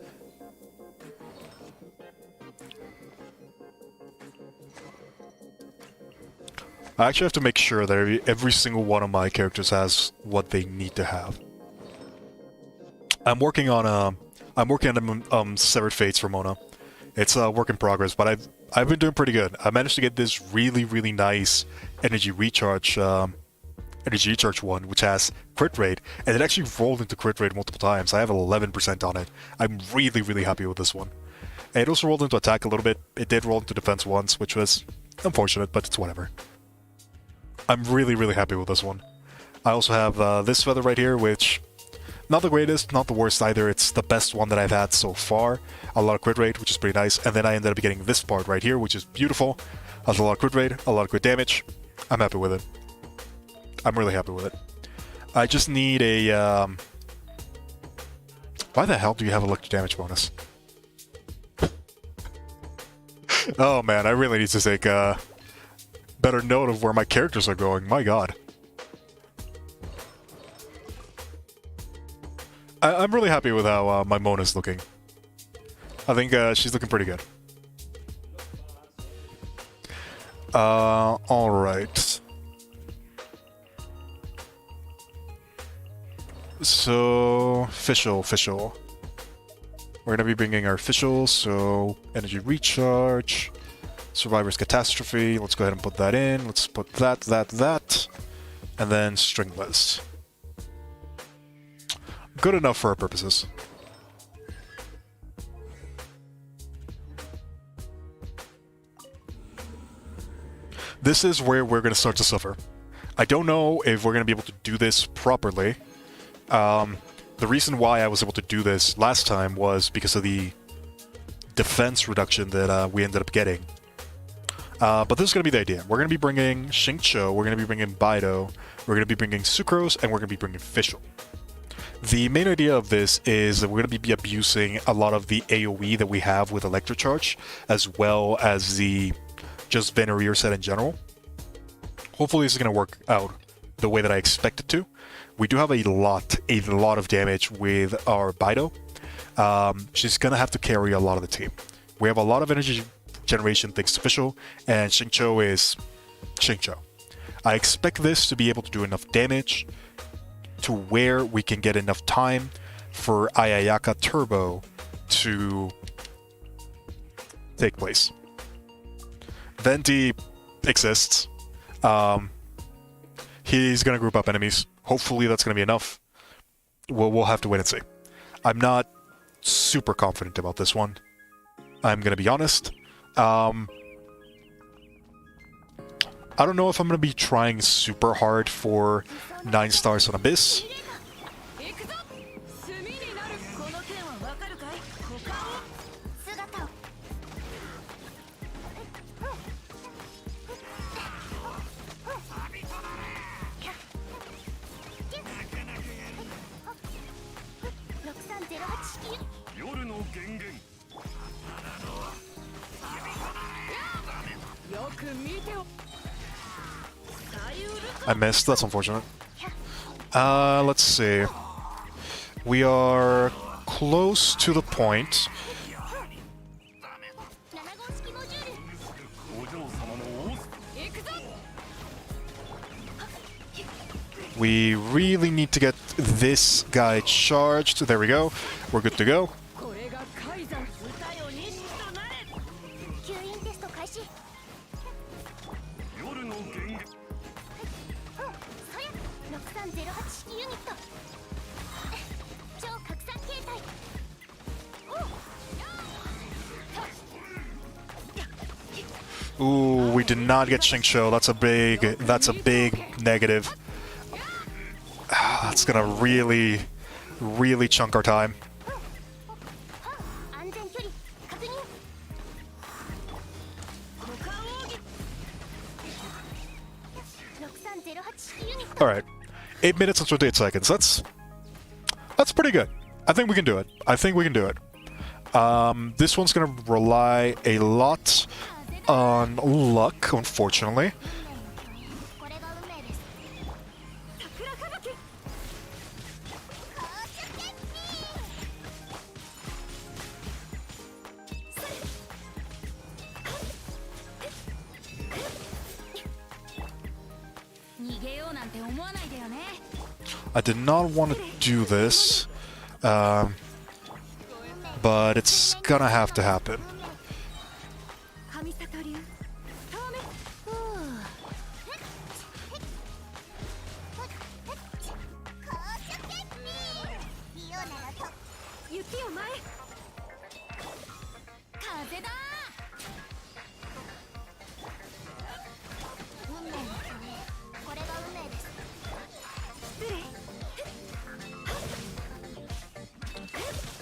I actually have to make sure that every single one of my characters has what they need to have. I'm working on Severed Fates for Mona. It's a work in progress, but I've been doing pretty good. I managed to get this really nice energy recharge one, which has crit rate, and it actually rolled into crit rate multiple times. I have 11% on it. I'm really happy with this one. And it also rolled into attack a little bit. It did roll into defense once, which was unfortunate, but it's whatever. I'm really happy with this one. I also have this feather right here, which not the greatest, not the worst either. It's the best one that I've had so far. A lot of crit rate, which is pretty nice. And then I ended up getting this part right here, which is beautiful. Has a lot of crit rate, a lot of crit damage. I'm happy with it. I'm really happy with it. I just need a... Why the hell do you have electric damage bonus? Oh man, I really need to take better note of where my characters are going. My god. I'm really happy with how my Mona's looking. I think she's looking pretty good. Alright. So, official. We're gonna be bringing our official, so energy recharge, survivor's catastrophe. Let's go ahead and put that in. Let's put that, and then stringless. Good enough for our purposes. This is where we're going to start to suffer. I don't know if we're going to be able to do this properly. The reason why I was able to do this last time was because of the defense reduction that we ended up getting. But this is going to be the idea. We're going to be bringing Xingqiu, we're going to be bringing Baido, we're going to be bringing Sucrose, and we're going to be bringing Fischl. The main idea of this is that we're going to be abusing a lot of the AoE that we have with Electro Charge, as well as the just Venereer set in general. Hopefully this is going to work out the way that I expect it to. We do have a lot of damage with our Baido. She's going to have to carry a lot of the team. We have a lot of energy generation thanks to Fischl, and Xingqiu is Xingqiu. I expect this to be able to do enough damage to where we can get enough time for Ayayaka Turbo to take place. Venti exists. He's going to group up enemies. Hopefully that's going to be enough. We'll have to wait and see. I'm not super confident about this one. I'm going to be honest. I don't know if I'm going to be trying super hard for 9 stars on Abyss. I missed, that's unfortunate. Let's see. We are close to the point. We really need to get this guy charged. There we go. We're good to go. Ooh, we did not get Xingqiu. That's a big negative. That's gonna really chunk our time. Alright. 8 minutes and 28 seconds. That's pretty good. I think we can do it. This one's gonna rely a lot on luck, unfortunately. I did not want to do this, but it's gonna have to happen.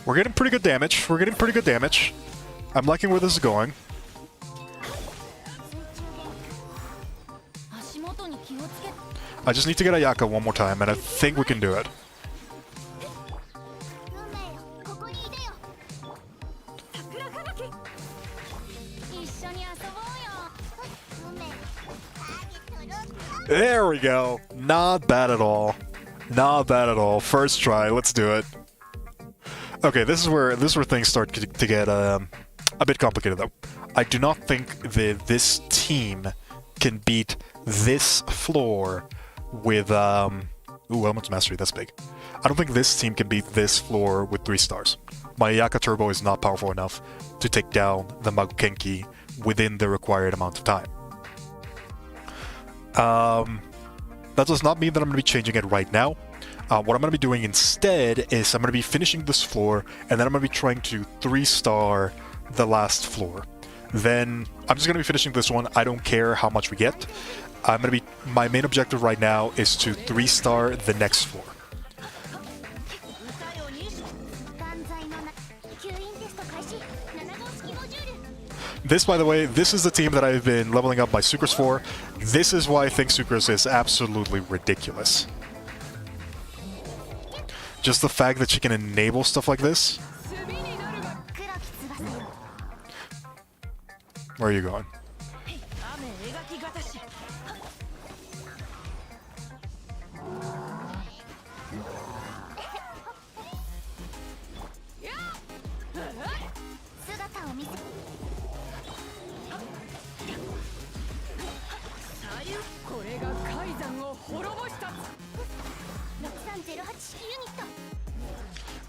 We're getting pretty good damage. We're getting pretty good damage. I'm liking where this is going. I just need to get Ayaka one more time, and I think we can do it. There we go. Not bad at all. Not bad at all. First try. Let's do it. Okay, this is where things start to get a bit complicated, though. I do not think that this team can beat this floor with Elemental Mastery. That's big. I don't think this team can beat this floor with 3 stars. My Ayaka Turbo is not powerful enough to take down the Magokenki within the required amount of time. That does not mean that I'm going to be changing it right now. What I'm going to be doing instead is I'm going to be finishing this floor, and then I'm going to be trying to 3-star the last floor. Then I'm just going to be finishing this one. I don't care how much we get. My main objective right now is to 3-star the next floor. This, by the way, this is the team that I've been leveling up my Sucrus for. This is why I think Sucrus is absolutely ridiculous. Just the fact that she can enable stuff like this. Where are you going?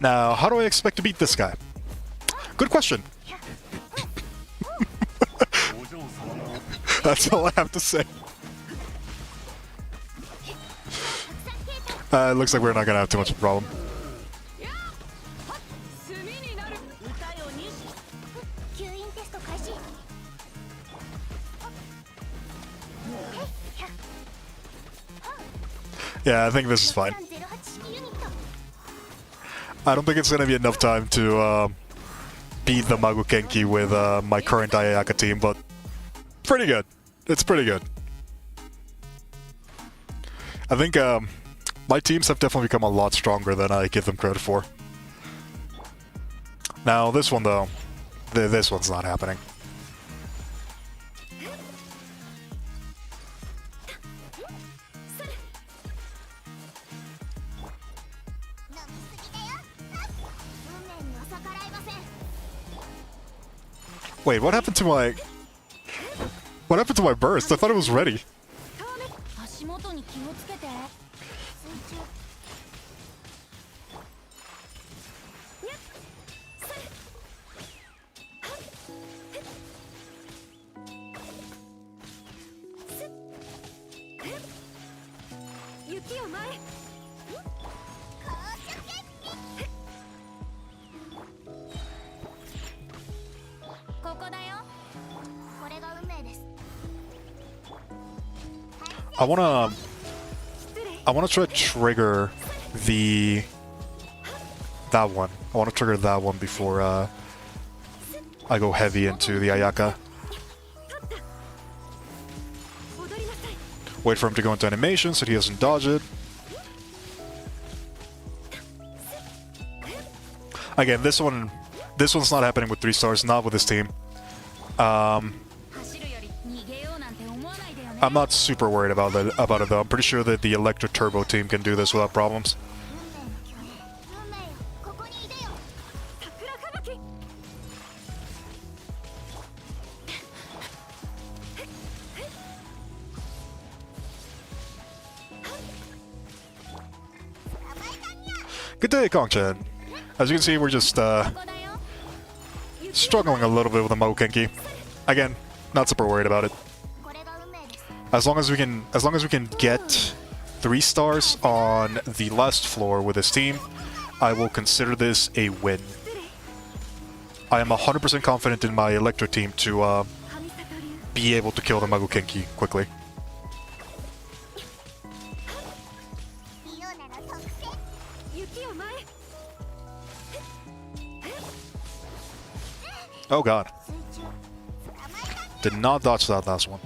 Now, how do I expect to beat this guy? Good question. That's all I have to say. It looks like we're not gonna have too much of a problem. Yeah, I think this is fine. I don't think it's gonna be enough time to beat the Magokenki with my current Ayaka team, but pretty good. It's pretty good. I think my teams have definitely become a lot stronger than I give them credit for. Now, this one, though, this one's not happening. Wait, what happened to my... What happened to my burst? I thought it was ready. I wanna try to trigger that one. I wanna trigger that one before I go heavy into the Ayaka. Wait for him to go into animation so he doesn't dodge it. Again, this one's not happening with 3 stars, not with this team. I'm not super worried about it though. I'm pretty sure that the Electric Turbo team can do this without problems. Good day, Kong-chan. As you can see, we're just struggling a little bit with the Mokenki. Again, not super worried about it. As long as we can get 3 stars on the last floor with this team, I will consider this a win. I am 100% confident in my Electro team to be able to kill the Mokenki quickly. Oh god. Did not dodge that last one.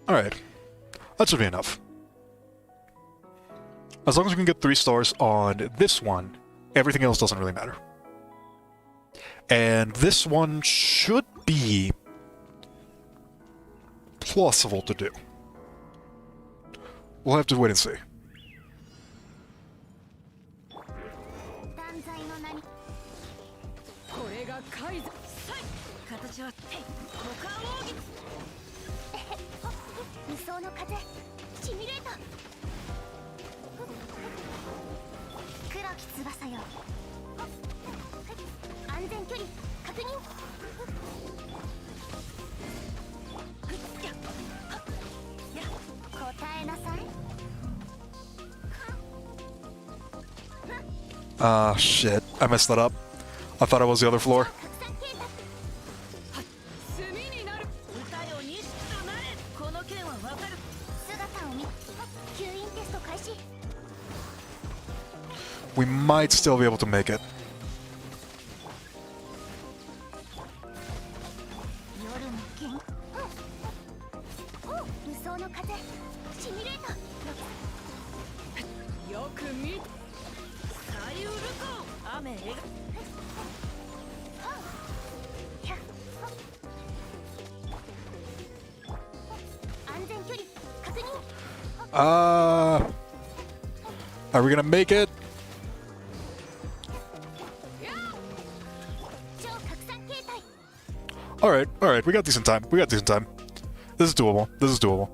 Alright. That should be enough. As long as we can get 3 stars on this one, everything else doesn't really matter. And this one should be plausible to do. We'll have to wait and see. Ah, shit. I messed that up. I thought it was the other floor. We might still be able to make it. Are we gonna make it? Alright, we got decent time. This is doable.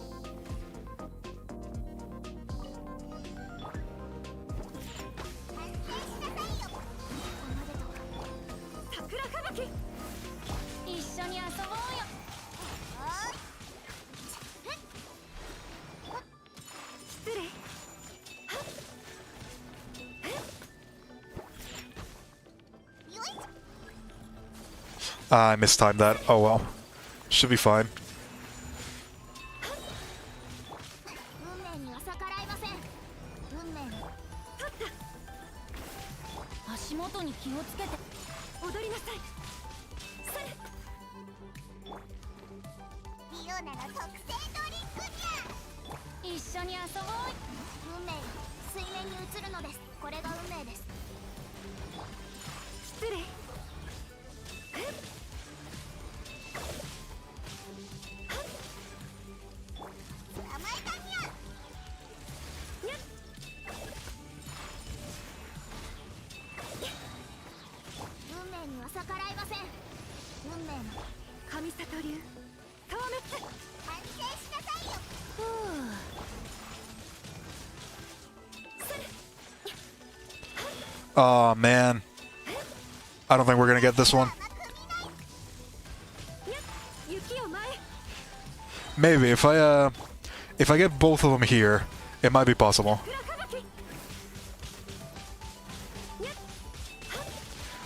I mistimed that. Oh well. Should be fine. Oh man. I don't think we're gonna get this one. Maybe if I get both of them here, it might be possible.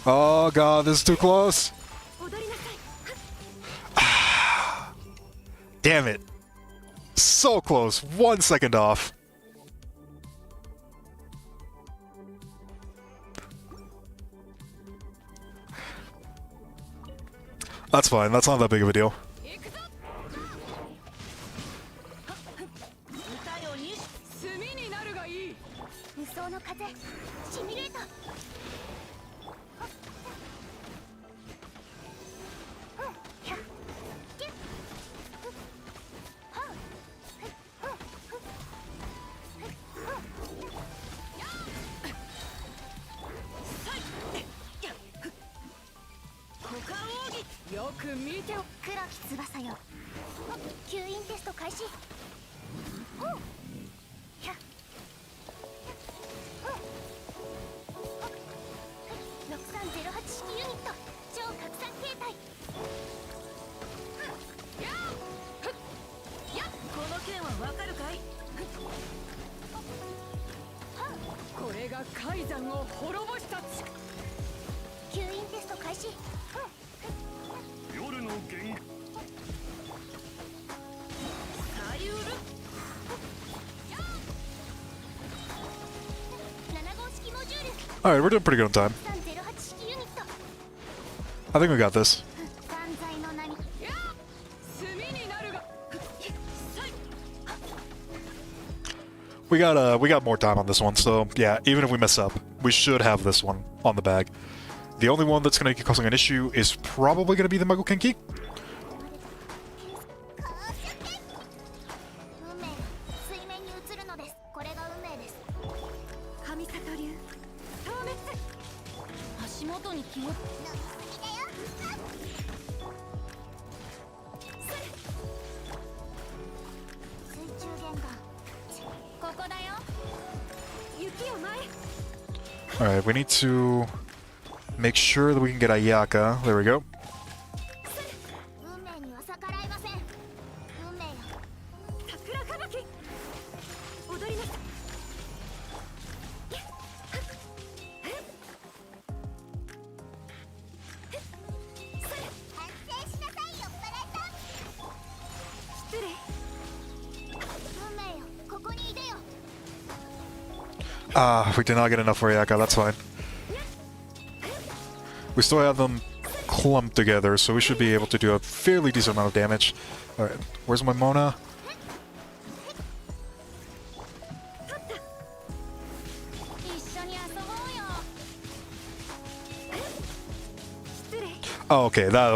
Oh god, this is too close. Damn it. So close. 1 second off. That's fine. That's not that big of a deal. く見て。黒き翼よ。吸引テスト開始。ほう。ひゃ。6308式ユニット超拡散形態。この件はわかるかい。これが海山を滅ぼした吸引テスト開始。夜の限界。サユル。7号式モジュール。 Alright, we're doing pretty good on time. 6308式ユニット。 I think we got this. 散財の名に。炭になるが。We got more time on this one, so yeah, even if we mess up, we should have this one on the bag. The only one that's going to be causing an issue is probably going to be the Mago Kenki. 運命が水面に映るのです。これが運命です。神里流消滅。足元に気を。水中玄関。ここだよ。雪を前。 Alright, we need to make sure that we can get Ayaka. There we go. 運命には逆らえません。運命よ。桜吹雪。踊りなさい。反省しなさいよ、バラさん。失礼。運命よ、ここにいでよ。 Ah, we did not get enough for Ayaka, that's fine. We still have them clumped together, so we should be able to do a fairly decent amount of damage. Alright, where's my Mona? Oh, okay, that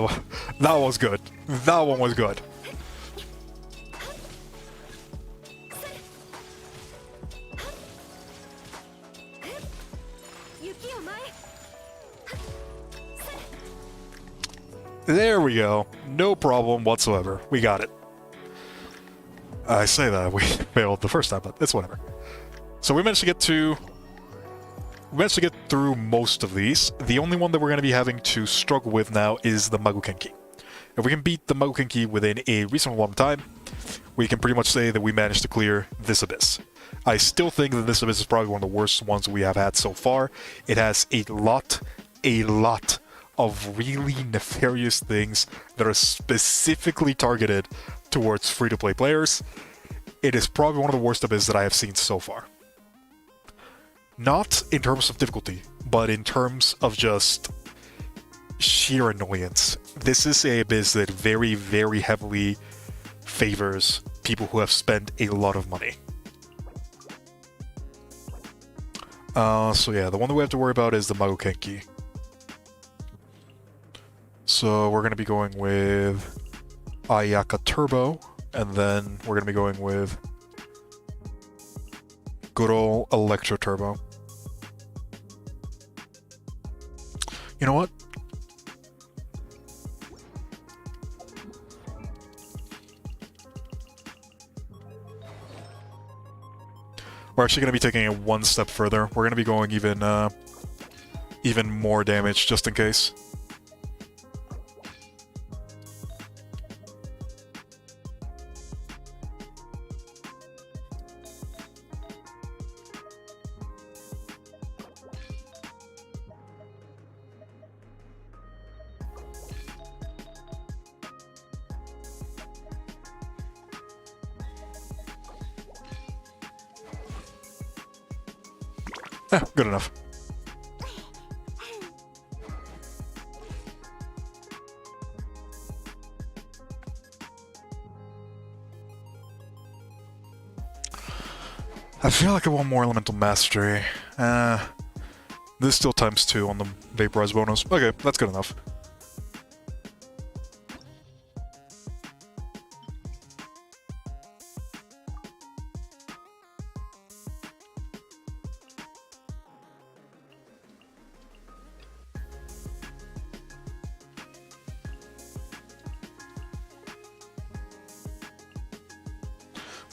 was good. That one was good. There we go. No problem whatsoever. We got it. I say that we failed the first time, but it's whatever. So we managed to get through most of these. The only one that we're going to be having to struggle with now is the Mago Kenki. If we can beat the Mago Kenki within a reasonable amount of time, we can pretty much say that we managed to clear this abyss. I still think that this abyss is probably one of the worst ones we have had so far. It has a lot of really nefarious things that are specifically targeted towards free-to-play players. It is probably one of the worst abysses that I have seen so far. Not in terms of difficulty, but in terms of just sheer annoyance. This is a abyss that very, very heavily favors people who have spent a lot of money. So yeah, the one that we have to worry about is the Mago Kenki. So we're going to be going with Ayaka Turbo, and then we're going to be going with good old Electro Turbo. You know what? We're actually going to be taking it one step further. We're going to be going even more damage, just in case. Good enough. I feel like I want more elemental mastery. This is still ×2 on the vaporize bonus. Okay, that's good enough.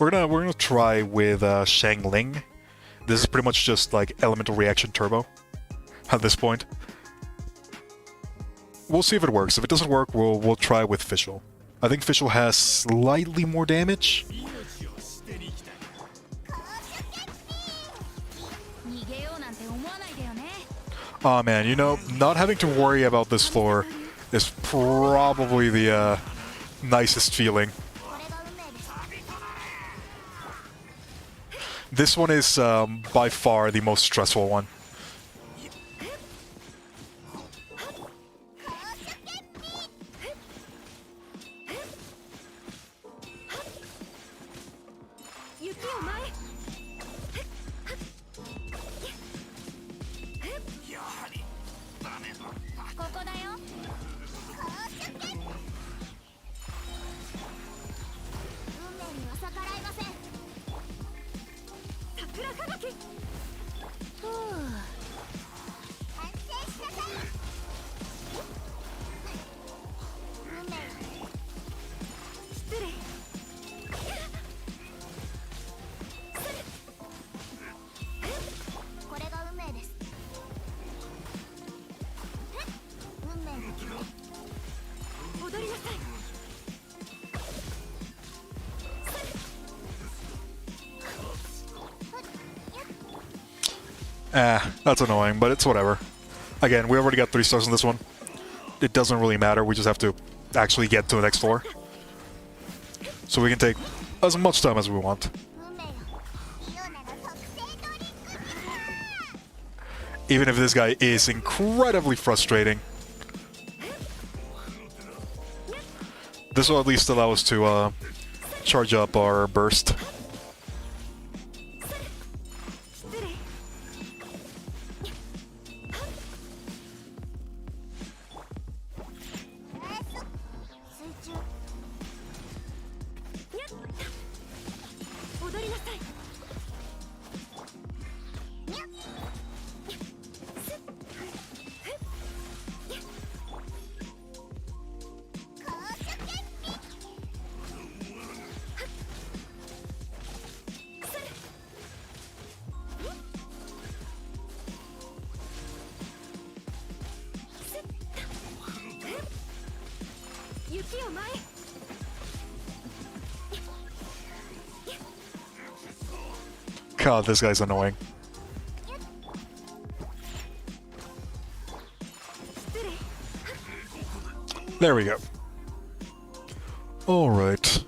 we're gonna try with Shangling. This is pretty much just like elemental reaction turbo at this point. We'll see if it works. If it doesn't work, we'll try with Fischl. I think Fischl has slightly more damage. Oh man, you know, not having to worry about this floor is probably the nicest feeling. This one is by far the most stressful one. That's annoying, but it's whatever. Again, we already got 3 stars on this one. It doesn't really matter, we just have to actually get to the next floor. So we can take as much time as we want. Even if this guy is incredibly frustrating. This will at least allow us to charge up our burst. God, this guy's annoying. There we go. Alright.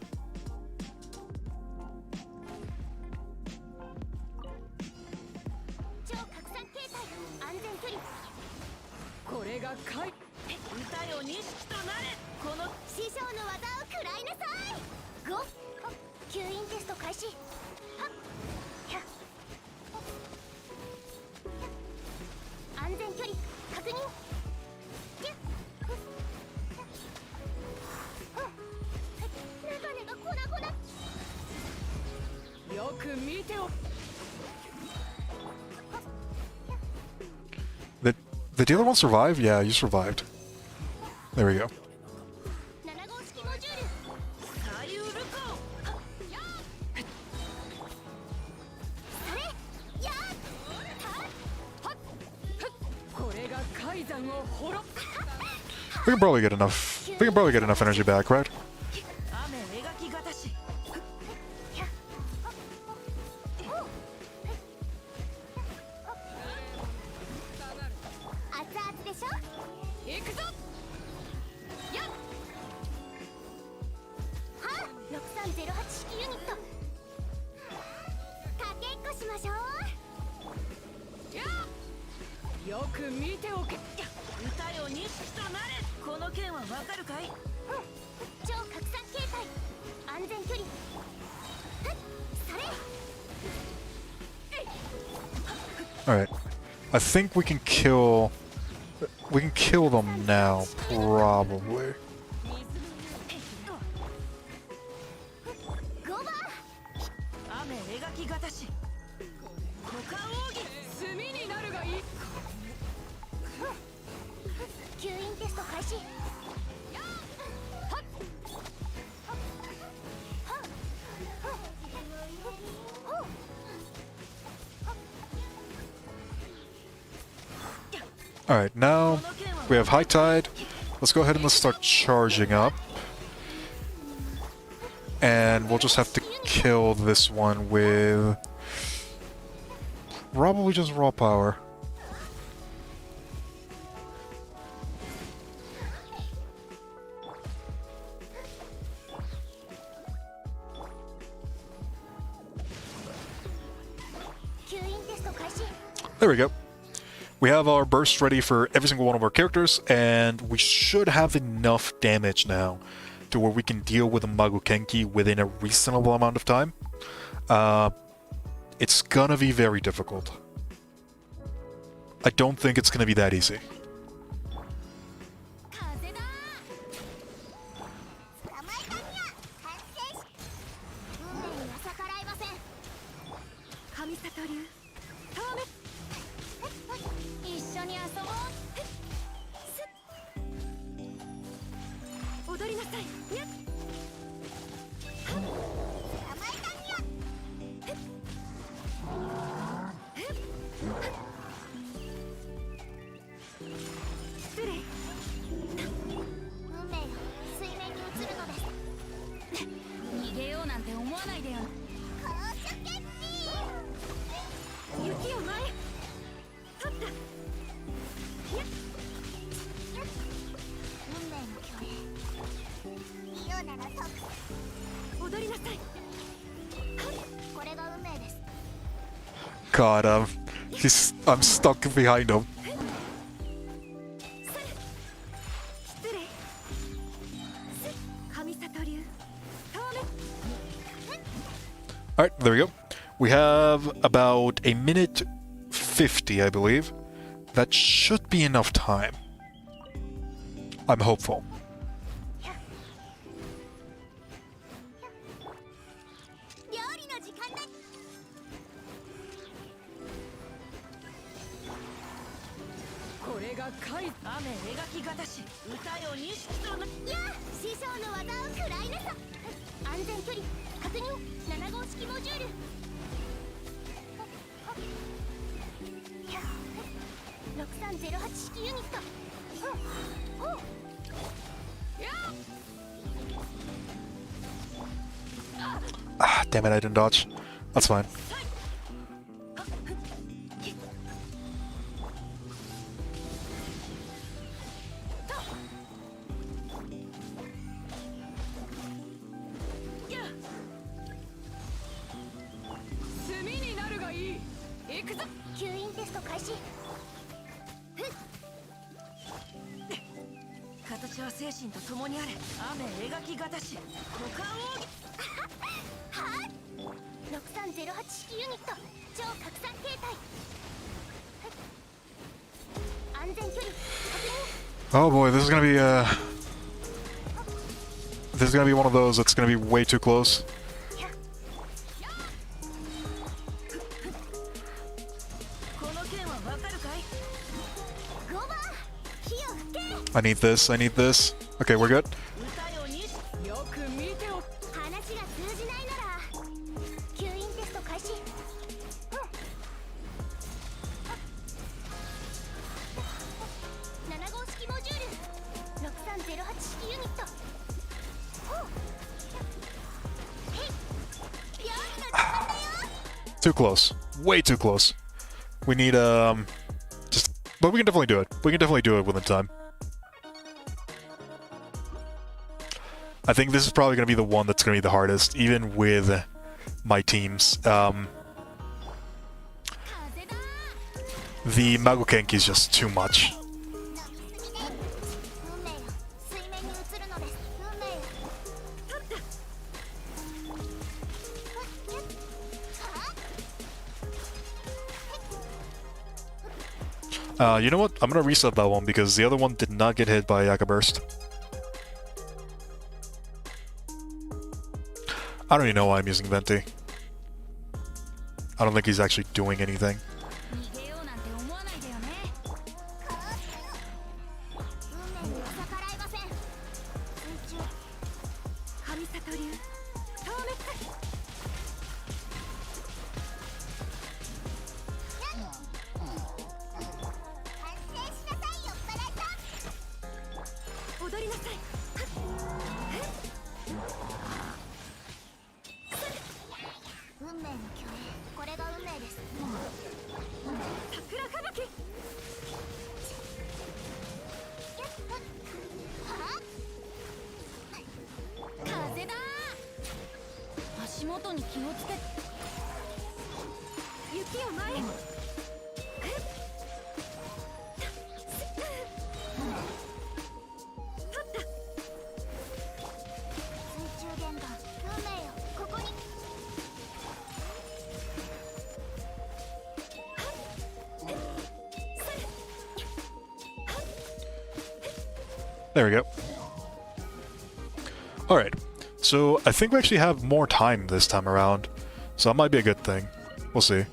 Did the other one survive? Yeah, you survived. There we go. We can probably get enough. We can probably get enough energy back, right? Alright. I think we can kill... We can kill them now, probably. Alright, now we have High Tide. Let's go ahead and let's start charging up. And we'll just have to kill this one with probably just raw power. There we go. We have our burst ready for every single one of our characters, and we should have enough damage now to where we can deal with a Magokenki within a reasonable amount of time. It's gonna be very difficult. I don't think it's gonna be that easy. God, I'm stuck behind him. Alright, there we go. We have about a minute 50, I believe. That should be enough time. I'm hopeful. Ah, damn it, I didn't dodge. That's fine. Oh boy, this is gonna be one of those that's gonna be way too close. I need this, I need this. Okay, we're good. Too close. Way too close. We need, but we can definitely do it. We can definitely do it within time. I think this is probably going to be the one that's going to be the hardest, even with my teams. The Magokenki is just too much. You know what? I'm gonna reset that one because the other one did not get hit by Yaka Burst. I don't even know why I'm using Venti. I don't think he's actually doing anything. 足元に気をつけ。雪を前。There we go. Alright, so I think we actually have more time this time around, so that might be a good thing. We'll see.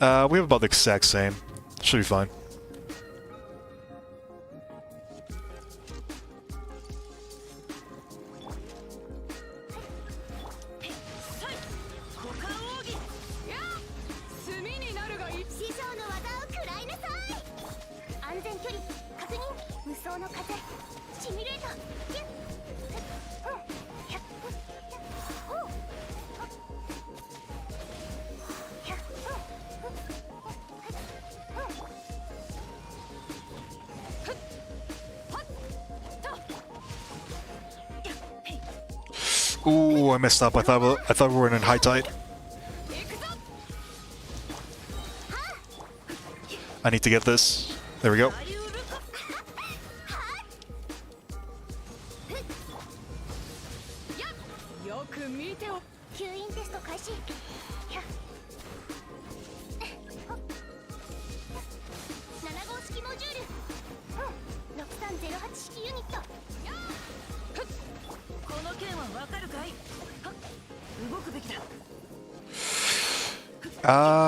We have about the exact same. Should be fine. Ooh, I messed up. I thought we were in high tide. I need to get this. There we go.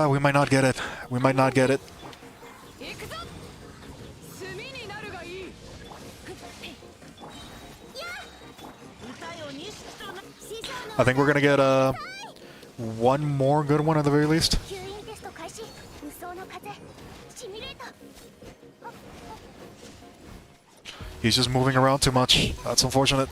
We might not get it. We might not get it. I think we're gonna get one more good one at the very least. He's just moving around too much. That's unfortunate.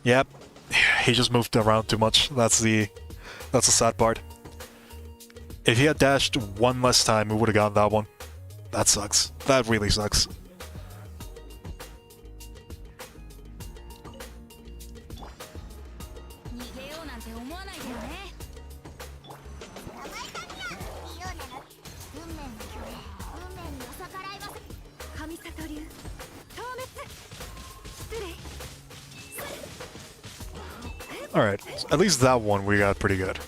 Yep, he just moved around too much. That's the sad part. If he had dashed one less time, we would have gotten that one. That sucks. That really sucks. Alright, at least that one we got pretty good.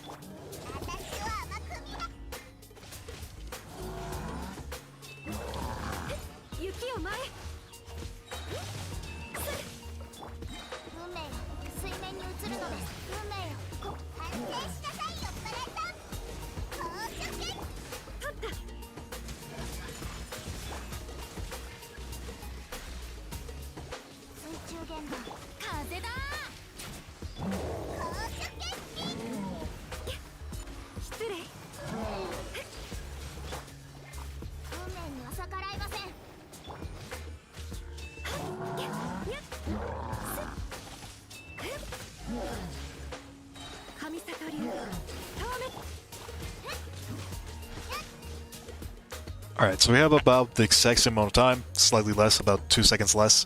Alright, so we have about the exact same amount of time, slightly less, about 2 seconds less.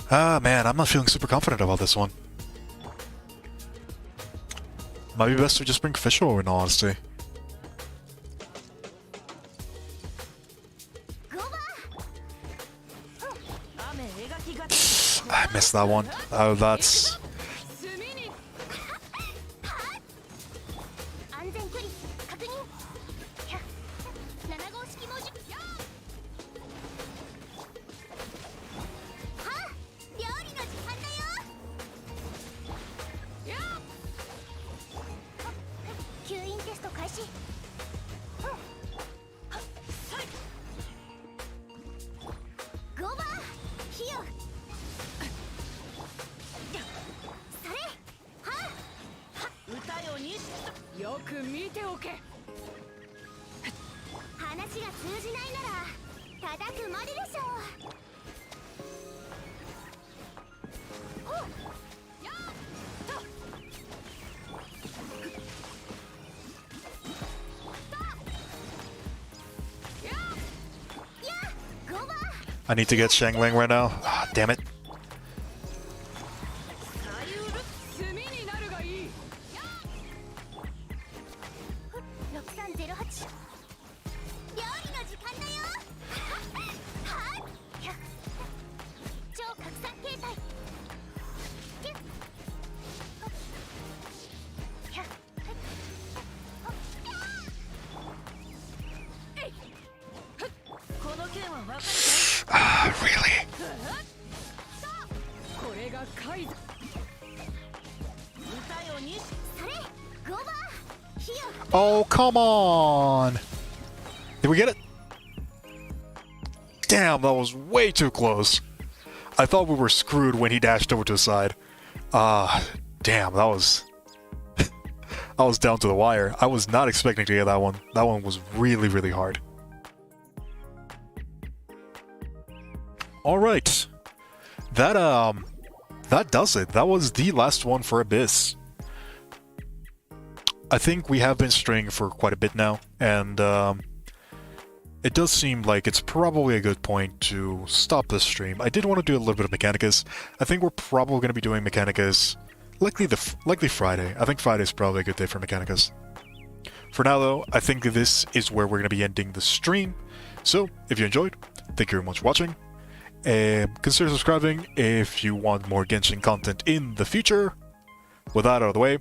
Ah, man, I'm not feeling super confident about this one. Might be best to just bring Fish over, in all honesty. I missed that one. Oh, that's... I need to get Shangling right now. Ah, damn it. 炭になるがいい。6308。料理の時間だよ。はっ。超拡散形態。この件は分かるかい？ Ah, really? これがカイザ。歌よに。それ、ゴーバー。火を。 Oh, come on! Did we get it? Damn, that was way too close. I thought we were screwed when he dashed over to the side. Damn, that was... I was down to the wire. I was not expecting to get that one. That one was really, really hard. Alright. That does it. That was the last one for Abyss. I think we have been straying for quite a bit now, and it does seem like it's probably a good point to stop this stream. I did want to do a little bit of mechanicus. I think we're probably going to be doing mechanicus likely Friday. I think Friday is probably a good day for mechanicus. For now, though, I think this is where we're going to be ending the stream. So, if you enjoyed, thank you very much for watching. Consider subscribing if you want more Genshin content in the future. With that out of the way,